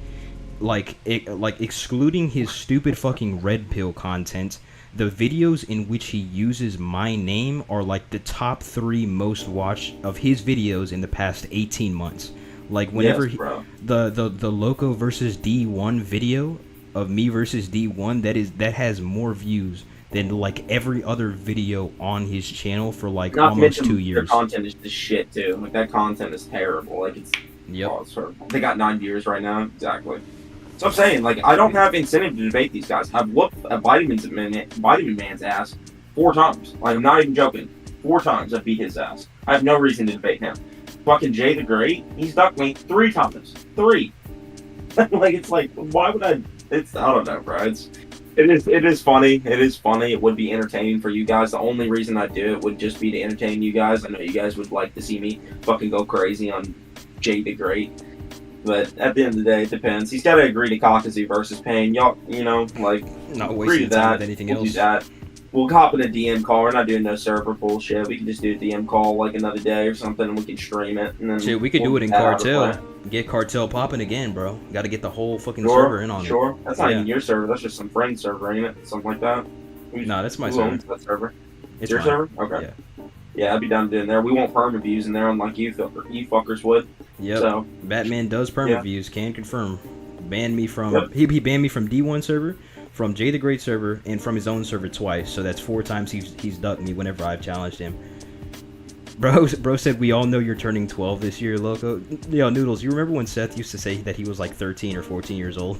like excluding his stupid fucking red pill content, the videos in which he uses my name are like the top 3 most watched of his videos in the past 18 months. Like, whenever the Loko versus D1 video of me versus D1, that has more views than like every other video on his channel for like almost 2 years. The content is just shit too. Like, that content is terrible. Like, it's they got 9 viewers right now. Exactly. So I'm saying, like, I don't have incentive to debate these guys. I've whooped a Vitamin Man's ass 4 times. Like, I'm not even joking. 4 times I've beat his ass. I have no reason to debate him. Fucking Jay the Great, he's ducked me 3 times. 3. Like, it's like, why would I? I don't know, bro. It is funny. It is funny. It would be entertaining for you guys. The only reason I do it would just be to entertain you guys. I know you guys would like to see me fucking go crazy on Jay the Great. But at the end of the day, it depends. He's got to agree to Kakazu versus Pain. Y'all, like, not wasting time with anything else. Do that. We'll hop in a DM call. We're not doing no server bullshit. We can just do a DM call like another day or something, and we can stream it. And then we could do it in Cartel. Get Cartel popping again, bro. Got to get the whole fucking server in on it. Sure. That's not even your server. That's just some friend server, ain't it? Something like that. No, that's my server. Owns that server? It's your mine. server? Okay. Yeah, I'd be down doing there. We won't perma views in there, unlike you fuckers would. Yep. So, Batman does perma views. Can confirm. Banned me from. Yep. He banned me from D1 server, from Jay the Great server, and from his own server twice. So that's 4 times he's ducked me whenever I've challenged him. Bro said we all know you're turning 12 this year, Loko. Yo, Noodles, you remember when Seth used to say that he was like 13 or 14 years old?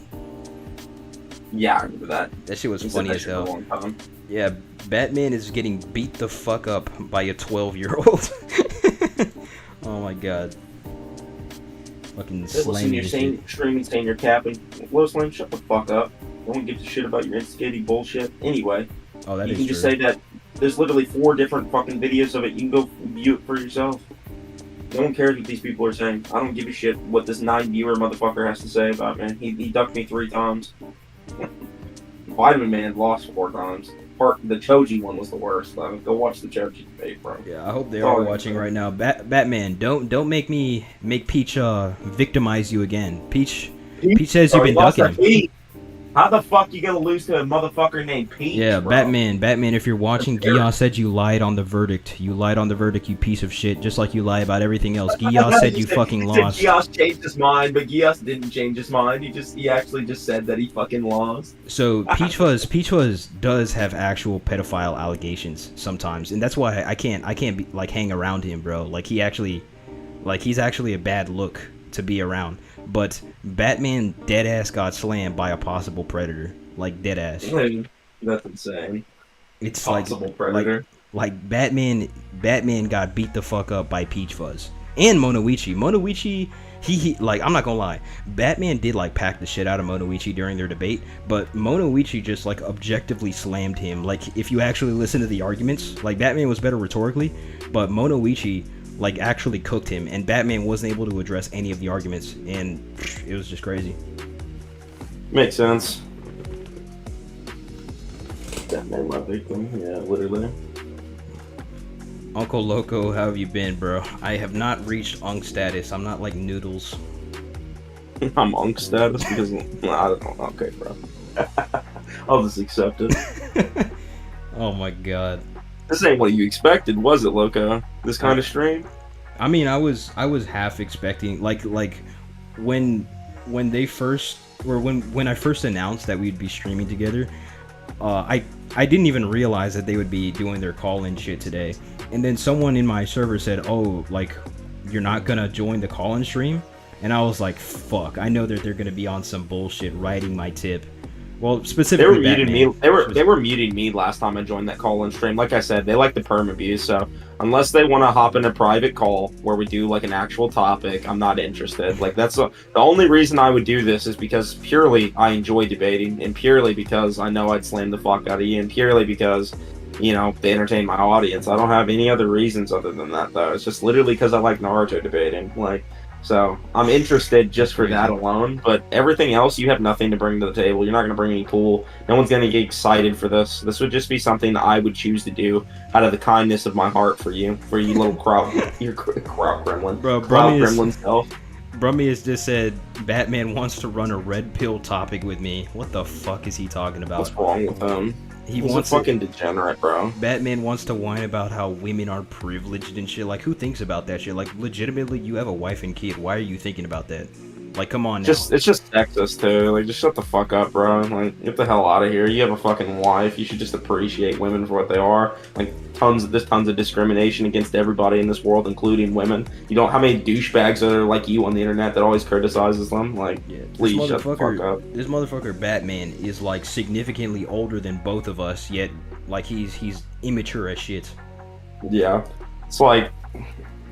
Yeah, I remember that. That shit was He said funny that as shit for a hell. long time. Yeah, Batman is getting beat the fuck up by a 12-year-old. Oh my god. Fucking Listen, slamming you're this saying shit. streaming, saying you're capping. Lois Lane, shut the fuck up. No one gives a shit about your instigating bullshit. Anyway, Oh, that you is can true. just say that there's literally 4 different fucking videos of it. You can go view it for yourself. No one cares what these people are saying. I don't give a shit what this 9-viewer motherfucker has to say about me. He ducked me 3 times. Vitamin Man lost 4 times. The Choji one was the worst, though. Go watch the Choji debate, bro. Yeah, I hope they That's all are I watching can say. right now. Batman, don't make Peach victimize you again. Peach says you've been ducking him. How the fuck you gonna lose to a motherfucker named Peach? Yeah, bro? Batman, if you're watching, Guillaume said you lied on the verdict. You lied on the verdict, you piece of shit, just like you lie about everything else. Guillaume said you fucking lost. Gios changed his mind, but Gios didn't change his mind. He actually just said that he fucking lost. So Peach Fuzz does have actual pedophile allegations sometimes, and that's why I can't be like hang around him, bro. Like he's actually a bad look to be around. But Batman deadass got slammed by a possible predator, like deadass. That's insane. It's Possible predator. Like Batman got beat the fuck up by Peach Fuzz and Monoichi. Monoichi, he like, I'm not gonna lie, Batman did like pack the shit out of Monoichi during their debate, but Monoichi just like objectively slammed him. Like if you actually listen to the arguments, like Batman was better rhetorically, but Monoichi like actually cooked him, and Batman wasn't able to address any of the arguments, and it was just crazy. Makes sense. Batman, my victim. Yeah, literally. Uncle Loco, how have you been, bro? I have not reached Unk status. I'm not like Noodles. I'm Unk status because I don't know. Okay, bro. I'll just accept it. Oh my god. This ain't what you expected, was it, Loco? This kind of stream? I mean, I was half expecting like when they first, or when I first announced that we'd be streaming together, I didn't even realize that they would be doing their call-in shit today. And then someone in my server said, "Oh, like you're not gonna join the call-in stream?" And I was like, "Fuck! I know that they're gonna be on some bullshit writing my tip." Well, specifically, They were muting Batman. me. They were muting me last time I joined that call-in stream. Like I said, they like the perm abuse. So unless they want to hop in a private call where we do like an actual topic, I'm not interested. Like the only reason I would do this is because purely I enjoy debating, and purely because I know I'd slam the fuck out of you, and purely because, you know, they entertain my audience. I don't have any other reasons other than that, though. It's just literally because I like Naruto debating. Like. So I'm interested just for that alone, but everything else you have nothing to bring to the table. You're not going to bring any pool. No one's going to get excited for this. This would just be something that I would choose to do out of the kindness of my heart for you little crowd, your crowd gremlin, Bro, crowd gremlin self. Brummy has just said Batman wants to run a red pill topic with me. What the fuck is he talking about? What's wrong with him? He's wants a fucking degenerate, bro. Batman wants to whine about how women are privileged and shit. Like, who thinks about that shit? Like, legitimately, you have a wife and kid. Why are you thinking about that? Like, come on now. It's just sexist, too. Like, just shut the fuck up, bro. Like, get the hell out of here. You have a fucking wife. You should just appreciate women for what they are. Like, tons of discrimination against everybody in this world, including women. You don't how many douchebags are like you on the internet that always criticizes them? Like, Yeah, please shut the fuck up. This motherfucker Batman is like significantly older than both of us, yet like he's immature as shit. Yeah, it's like,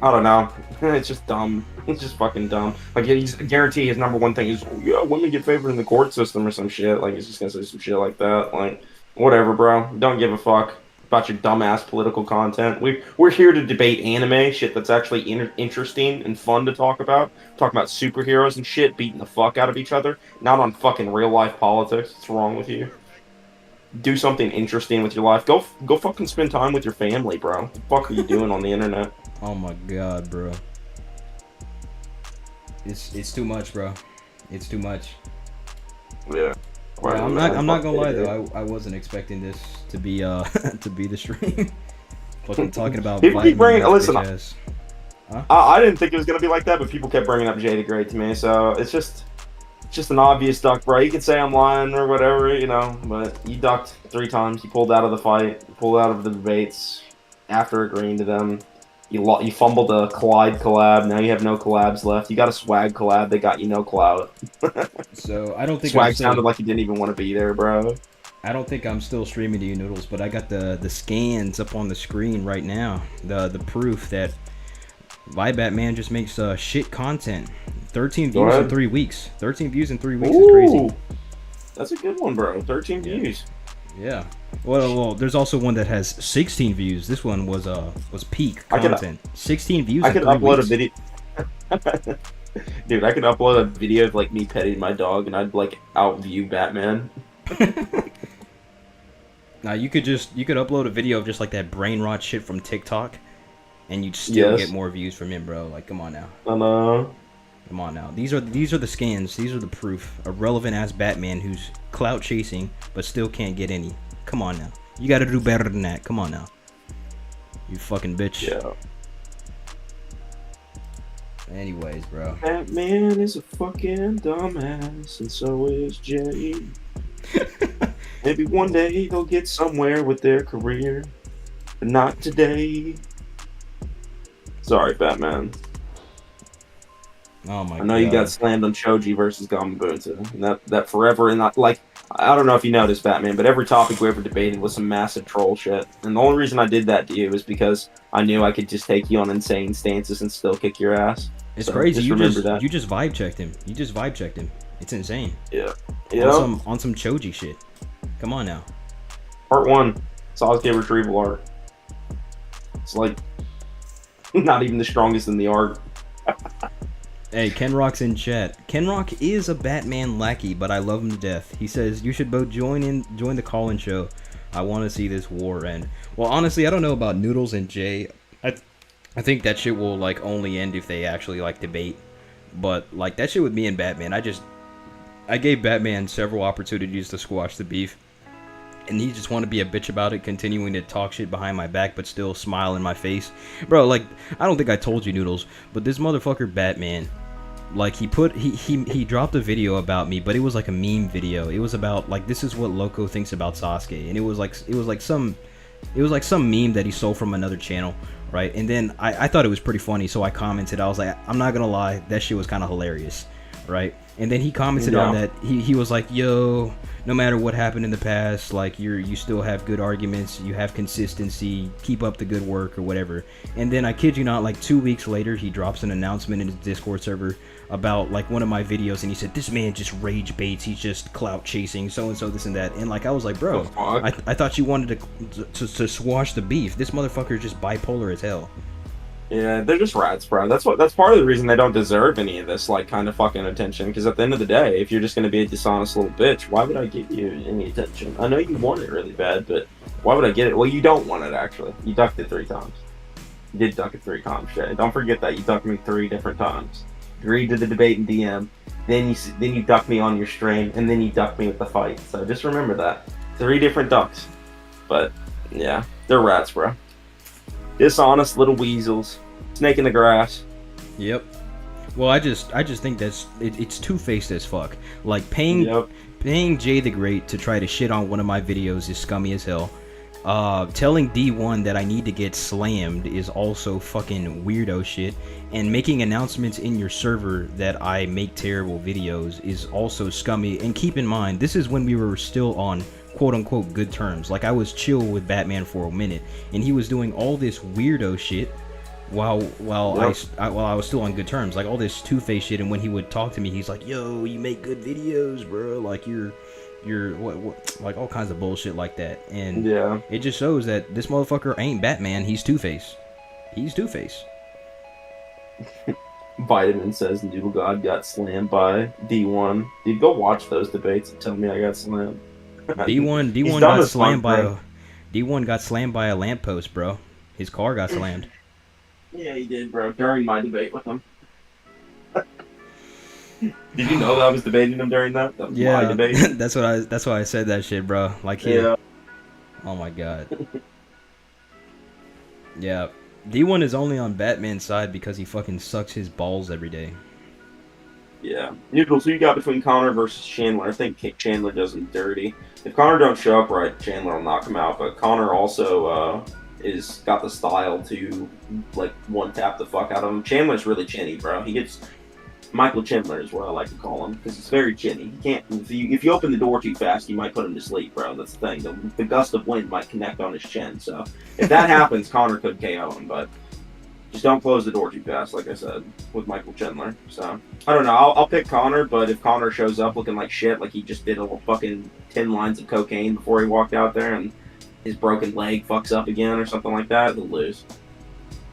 I don't know. It's just dumb. It's just fucking dumb. Like, he's I guarantee his number one thing is, yeah, women get favored in the court system or some shit. Like, he's just gonna say some shit like that. Like, whatever, bro. Don't give a fuck about your dumbass political content. We're here to debate anime shit that's actually interesting and fun to talk about. Talk about superheroes and shit beating the fuck out of each other, not on fucking real life politics. What's wrong with you? Do something interesting with your life. Go fucking spend time with your family, bro. What the fuck are you doing on the internet? Oh my god, bro. It's too much, bro. It's too much. Yeah. Yeah, I'm not gonna lie though. I wasn't expecting this to be to be the stream. Fucking talking about. People keep bringing. Listen, huh? I didn't think it was gonna be like that, but people kept bringing up Jay the Great to me. So it's just an obvious duck, bro. You could say I'm lying or whatever, you know, but you ducked 3 times. You pulled out of the fight. You pulled out of the debates after agreeing to them. You fumbled a Clyde collab. Now you have no collabs left. You got a Swag collab. They got you no clout. So I don't think Swag sounded like you didn't even want to be there, bro. I don't think I'm still streaming to you, Noodles, but I got the scans up on the screen right now. The proof that my Batman just makes shit content. 13 views in 3 weeks. 13 views in 3 weeks is crazy. That's a good one, bro. 13 views. Yeah. Well, there's also one that has 16 views. This one was peak content. 16 views. I could upload a video. Dude, I could upload a video of like me petting my dog, and I'd like outview Batman. Now you could upload a video of just like that brain rot shit from TikTok, and you'd still get more views from him, bro. Like, come on now. Come on now. These are the scans. These are the proof. A relevant ass Batman who's clout chasing but still can't get any. Come on now. You got to do better than that. Come on now. You fucking bitch. Yeah. Anyways, bro. Batman is a fucking dumbass, and so is Jay. Maybe one day they'll get somewhere with their career, but not today. Sorry, Batman. Oh my god. I know you got slammed on Choji versus Gamabunta, and that forever, and like, I don't know if you noticed, Batman, but every topic we ever debated was some massive troll shit. And the only reason I did that to you is because I knew I could just take you on insane stances and still kick your ass. It's crazy. You just vibe checked him. You just vibe checked him. It's insane. Yeah. On some Choji shit. Come on now. Part 1, Sasuke retrieval art. It's like not even the strongest in the art. Hey, Kenrock's in chat. Kenrock is a Batman lackey, but I love him to death. He says you should both join the call-in show. I want to see this war end. Well, honestly, I don't know about Noodles and Jay. I think that shit will like only end if they actually like debate. But like that shit with me and Batman, I gave Batman several opportunities to squash the beef, and he just want to be a bitch about it, continuing to talk shit behind my back, but still smile in my face. Bro, like, I don't think I told you, Noodles, but this motherfucker Batman, like, he dropped a video about me, but it was like a meme video. It was about, like, this is what Loko thinks about Sasuke, and it was like some meme that he stole from another channel, right? And then I thought it was pretty funny, so I commented. I was like, I'm not gonna lie, that shit was kind of hilarious, right? And then he commented on that. He was like, yo, no matter what happened in the past, like you still have good arguments, you have consistency, keep up the good work or whatever. And then I kid you not, like 2 weeks later, he drops an announcement in his Discord server about like one of my videos, and he said, this man just rage baits, he's just clout chasing, so and so, this and that. And like I was like, bro, I thought you wanted to squash the beef. This motherfucker is just bipolar as hell. Yeah, they're just rats, bro. That's part of the reason they don't deserve any of this, like, kind of fucking attention. Because at the end of the day, if you're just gonna be a dishonest little bitch, why would I give you any attention? I know you want it really bad, but why would I get it? Well, you don't want it, actually. You ducked it 3 times. You did duck it 3 times, Shay. Don't forget that. You ducked me 3 different times. Agreed to the debate in DM, then you ducked me on your stream, and then you ducked me with the fight. So just remember that. 3 different ducks. But, yeah, they're rats, bro. Dishonest little weasels. Snake in the grass. Yep. Well, I just think it's two-faced as fuck. Like paying Jay the Great to try to shit on one of my videos is scummy as hell. Telling D1 that I need to get slammed is also fucking weirdo shit. And making announcements in your server that I make terrible videos is also scummy. And keep in mind, this is when we were still on quote-unquote good terms. Like I was chill with Batman for a minute, and he was doing all this weirdo shit while I was still on good terms, like all this two-faced shit. And when he would talk to me, he's like, yo, you make good videos, bro, like you're what like all kinds of bullshit like that. And it just shows that this motherfucker ain't Batman. He's Two-Face. Vitamin says Noodle God got slammed by D1. Dude, go watch those debates and tell me I got slammed. D1 got slammed by a lamppost, bro. His car got slammed. Yeah, he did, bro. During my debate with him. Did you know that I was debating him during that? That was my debate. that's why I said that shit, bro. Like, yeah. Oh my god. Yeah. D1 is only on Batman's side because he fucking sucks his balls every day. Yeah. Noodles, who you got between Connor versus Chandler? I think Chandler does him dirty. If Connor don't show up right, Chandler will knock him out. But Connor also is got the style to like one tap the fuck out of him. Chandler's really chinny, bro. He gets Michael Chandler is what I like to call him because it's very chinny. He can't if you open the door too fast, you might put him to sleep, bro. That's the thing. The gust of wind might connect on his chin. So if that happens, Connor could KO him, but just don't close the door too fast, like I said, with Michael Chandler. So I don't know. I'll pick Connor, but if Connor shows up looking like shit, like he just did a fucking 10 lines of cocaine before he walked out there, and his broken leg fucks up again or something like that, he'll lose.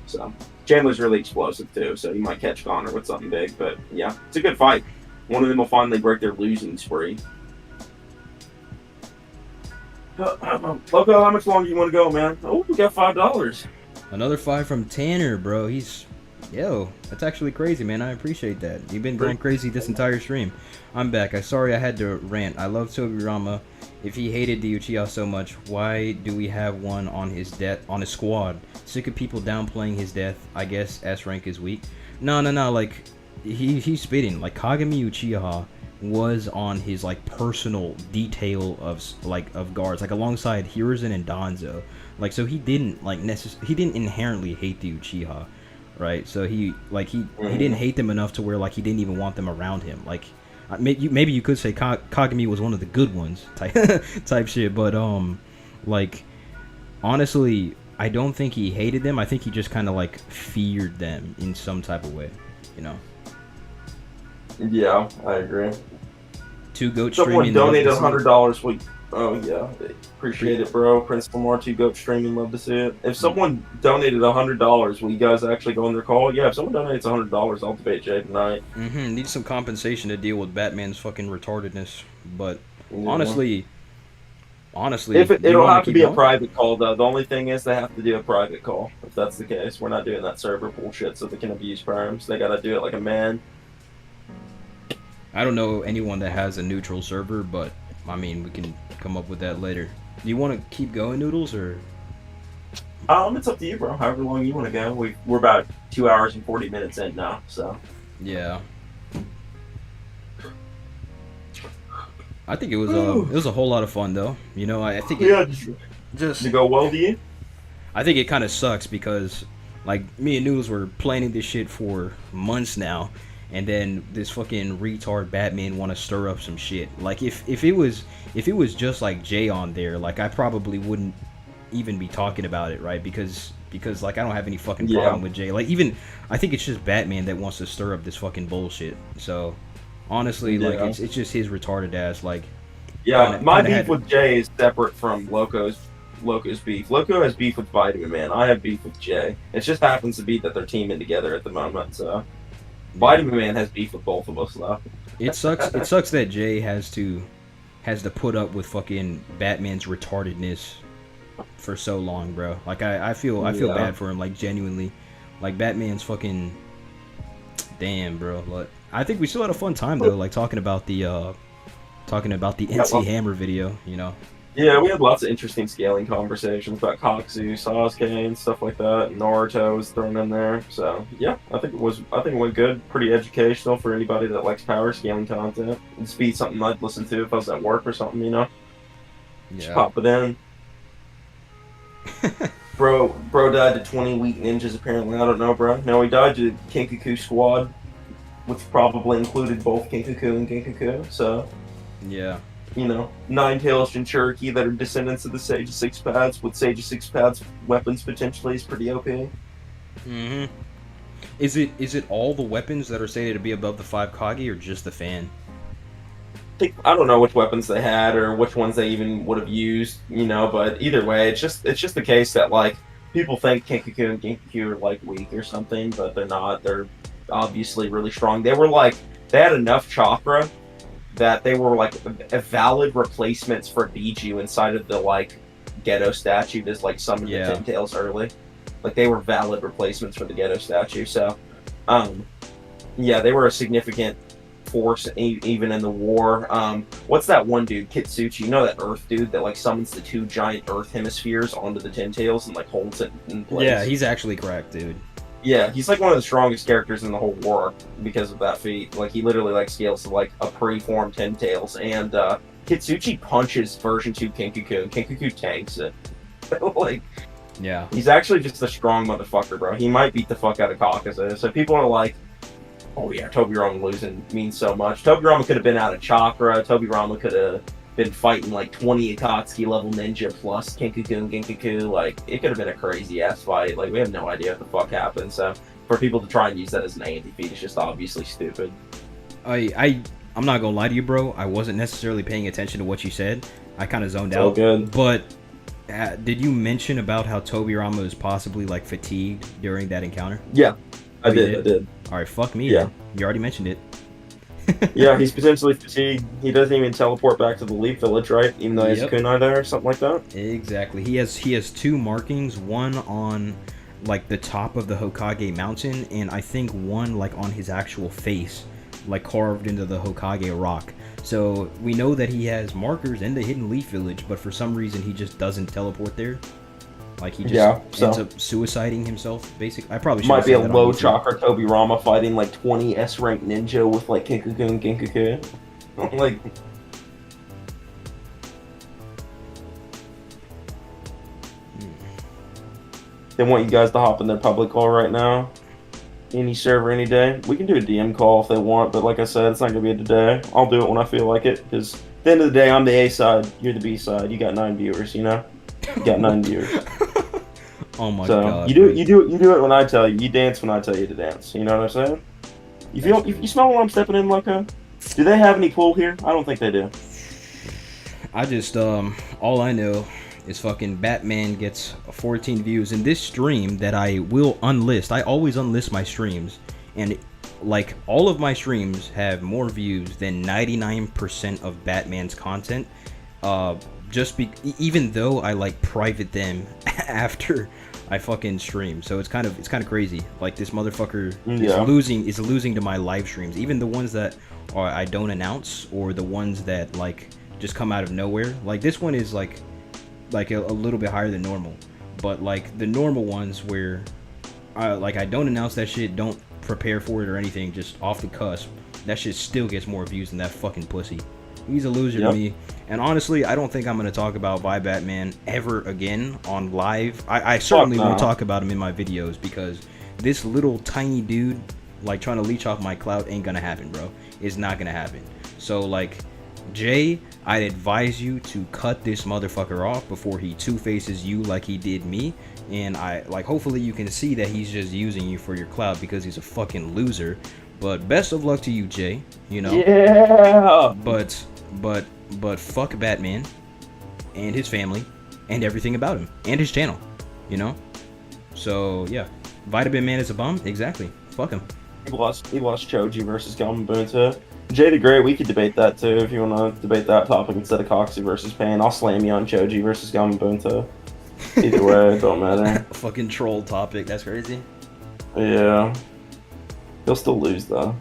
So Chandler's really explosive too, so he might catch Connor with something big. But yeah, it's a good fight. One of them will finally break their losing spree. Loko, how much longer you want to go, man? Oh, we got $5. Another 5 from Tanner, bro. That's actually crazy, man. I appreciate that. You've been going crazy this entire stream. I'm back. I'm sorry I had to rant. I love Tobirama. If he hated the Uchiha so much, why do we have one on his squad? Sick of people downplaying his death. I guess S rank is weak. No. Like he's spitting. Like Kagami Uchiha was on his like personal detail of guards, like alongside Hiruzen and Danzo. Like so he didn't he didn't inherently hate the Uchiha, right? So he didn't hate them enough to where like he didn't even want them around him. Like maybe you could say Kagami was one of the good ones type shit, but like honestly, I don't think he hated them. I think he just kind of like feared them in some type of way, you know. Yeah, I agree. 2 goat Someone streaming. donated $100 week. Oh yeah, appreciate it, bro. Prince Lamar, 2 goat streaming, love to see it. If someone donated $100, will you guys actually go on their call? Yeah, if someone donates $100, I'll debate Jay tonight. Need some compensation to deal with Batman's fucking retardedness, but honestly, if it'll have to be a private call though. The only thing is they have to do a private call. If that's the case, we're not doing that server bullshit so they can abuse primes. They gotta do it like a man. I don't know anyone that has a neutral server, but I mean we can come up with that later. Do you want to keep going, Noodles, or? It's up to you, bro. However long you want to go. We're about 2 hours and 40 minutes in now, so. Yeah. I think it was a whole lot of fun though. You know, I think just to go well to you. I think it kind of sucks because like me and Noodles were planning this shit for months now, and then this fucking retard Batman want to stir up some shit. Like if it was just like Jay on there, like I probably wouldn't even be talking about it, right? Because like I don't have any fucking problem with Jay. Like even I think it's just Batman that wants to stir up this fucking bullshit. So honestly, like it's just his retarded ass. Like my beef with Jay is separate from Loko's beef. Loko has beef with Vitamin Man. I have beef with Jay. It just happens to be that they're teaming together at the moment. So Vitamin Man has beef with both of us though. It sucks. It sucks that Jay has to put up with fucking Batman's retardedness for so long, bro. Like I feel bad for him. Like genuinely, like Batman's fucking damn, bro. Like I think we still had a fun time though. Like talking about the NC Hammer video, you know. Yeah, we had lots of interesting scaling conversations about Koksu, Sasuke, and stuff like that. Naruto was thrown in there, so yeah, I think it went good. Pretty educational for anybody that likes power scaling content. It'd be something I'd listen to if I was at work or something, you know. Just pop it in. Bro died to 20 weak ninjas apparently. I don't know, bro. No, he died to Kinkaku squad, which probably included both Kinkaku and Kinkaku. So yeah. You know, Ninetales and Cherokee that are descendants of the Sage of Six Paths with Sage of Six Paths weapons potentially is pretty OP. Mm-hmm. Is it all the weapons that are stated to be above the 5 Kage or just the fan? I don't know which weapons they had or which ones they even would have used, you know, but either way, it's just the case that like people think Kinkaku and Genkaku are like weak or something, but they're not. They're obviously really strong. They had enough chakra that they were like a valid replacements for Biju inside of the like Ghetto statue that's like summoned the Ten Tails early. Like they were valid replacements for the Ghetto statue. So, they were a significant force even in the war. What's that one dude, Kitsuchi? You know that Earth dude that like summons the 2 giant Earth hemispheres onto the Ten Tails and like holds it in place? Yeah, he's actually cracked, dude. Yeah, he's like one of the strongest characters in the whole war because of that feat. Like he literally like scales to like a pre-formed Ten Tails, and Kitsuchi punches version 2 Kinkaku, and Kinkaku tanks it. Like Yeah. He's actually just a strong motherfucker, bro. He might beat the fuck out of Caucasus. So people are like, oh yeah, Toby Rama losing means so much. Toby Rama could have been out of Chakra. Toby Rama could have been fighting like 20 Akatsuki level ninja plus Kenkaku and Genkaku. Like, it could have been a crazy ass fight. Like, we have no idea what the fuck happened. So for people to try and use that as an anti-feat is just obviously stupid. I'm not gonna lie to you, bro. I wasn't necessarily paying attention to what you said. I kind of zoned All out. good. But did you mention about how Toby Rama was possibly like fatigued during that encounter? Yeah, I Oh, you did. I did. All right, fuck me. Yeah. Then. You already mentioned it. Yeah, he's potentially fatigued. He doesn't even teleport back to the Leaf Village, right? Even though he has Yep. kunai there or something like that. Exactly. He has two markings, one on like the top of the Hokage mountain, and I think one like on his actual face, like carved into the Hokage rock. So we know that he has markers in the Hidden Leaf Village, but for some reason he just doesn't teleport there. Like he just ends up suiciding himself. Basically, I probably should Might be a have said that on low YouTube. chakra Toby Rama fighting like 20 S rank ninja with like Kenkaku and Genkaku. Like, they want you guys to hop in their public call right now. Any server, any day. We can do a DM call if they want, but like I said, it's not gonna be today. I'll do it when I feel like it, because at the end of the day, I'm the A side, you're the B side. You got 9 viewers, you know. You got 9 viewers. Oh my So god. you do it when I tell you. You dance when I tell you to dance. You know what I'm saying? You smell what I'm stepping in, Loko? Do they have any pool here? I don't think they do. I just all I know is fucking Batman gets 14 views in this stream that I will unlist. I always unlist my streams, and like all of my streams have more views than 99% of Batman's content. Even though I like private them after I fucking stream, so it's kind of crazy. Like this motherfucker is losing to my live streams, even the ones that I don't announce, or the ones that like just come out of nowhere. Like this one is like a little bit higher than normal, but like the normal ones where I don't announce that shit, don't prepare for it or anything, just off the cusp, that shit still gets more views than that fucking pussy. He's a loser to me. And honestly, I don't think I'm going to talk about Vi Batman ever again on live. I certainly won't talk about him in my videos, because this little tiny dude like trying to leech off my clout ain't gonna happen, bro. It's not gonna happen. So like, Jay, I'd advise you to cut this motherfucker off before he two-faces you like he did me. And hopefully you can see that he's just using you for your clout because he's a fucking loser. But best of luck to you, Jay. You know. Yeah. But fuck Batman and his family and everything about him and his channel, you know. So yeah, Vitamin Man is a bum. Exactly. Fuck him. He lost Choji versus Gamabunta. Jay the Great, we could debate that too if you want to debate that topic instead of Coxie versus Pain. I'll slam you on Choji versus Gamabunta. Either way, it don't matter. Fucking troll topic. That's crazy. Yeah. He'll still lose though.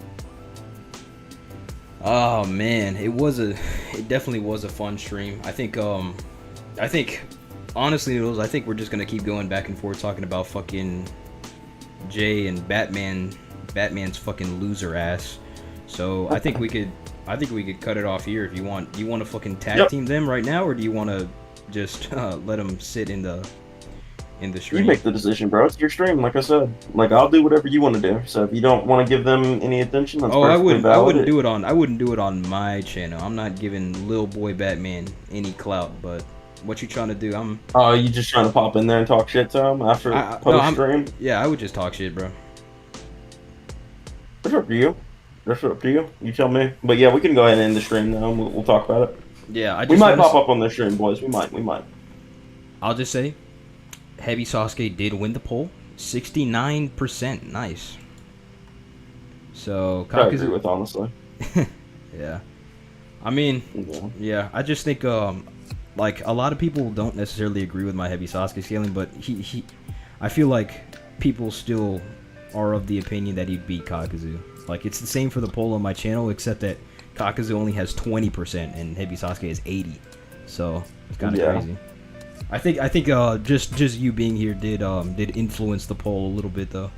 Oh man, it definitely was a fun stream. I think honestly, Noodles, I think we're just gonna keep going back and forth talking about fucking Jay and Batman's fucking loser ass. So I think we could cut it off here if you want. Do you want to fucking tag team them right now, or do you want to just let them sit in the stream? You make the decision, bro. It's your stream, like I said. Like, I'll do whatever you want to do. So if you don't want to give them any attention, that's perfectly valid. I wouldn't do it on my channel. I'm not giving Lil Boy Batman any clout. But what you trying to do? Oh, you just trying to pop in there and talk shit to him after post stream? Yeah, I would just talk shit, bro. That's up to you. That's up to you. You tell me. But yeah, we can go ahead and end the stream now. And we'll talk about it. Yeah, we might pop up on the stream, boys. We might. I'll just say, Heavy Sasuke did win the poll, 69%. Nice. So I agree with, honestly. Yeah. I mean, yeah. I just think like a lot of people don't necessarily agree with my Heavy Sasuke scaling, but I feel like people still are of the opinion that he'd beat Kakuzu. Like, it's the same for the poll on my channel, except that Kakuzu only has 20% and Heavy Sasuke has 80%. So it's kind of crazy. I think just you being here did influence the poll a little bit though.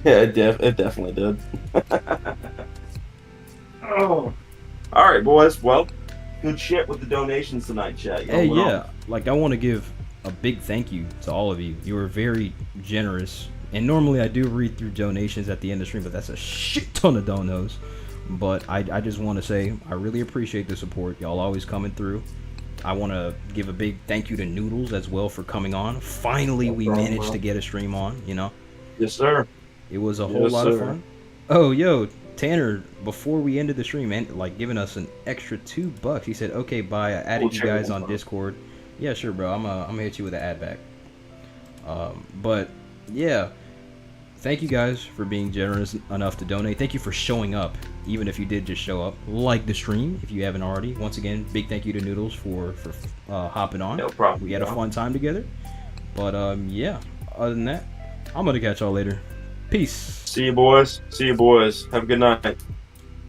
Yeah, it definitely did. Oh, all right, boys. Well, good shit with the donations tonight, chat. Hey, yeah. Like, I want to give a big thank you to all of you. You were very generous. And normally I do read through donations at the end of the stream, but that's a shit ton of donos. But I just want to say I really appreciate the support. Y'all always coming through. I want to give a big thank you to Noodles as well for coming on. Finally, we managed to get a stream on, you know. Yes, sir. It was a whole lot of fun. Oh, yo, Tanner, before we ended the stream, man, like giving us an extra $2. He said, "Okay, bye. I added you guys on Discord." Yeah, sure, bro. I'm gonna hit you with an ad back. But yeah, thank you guys for being generous enough to donate. Thank you for showing up, even if you did just show up. Like the stream if you haven't already. Once again, big thank you to Noodles for hopping on. No problem. We had a fun time together. But yeah, other than that, I'm gonna catch y'all later. Peace. See you boys. Have a good night.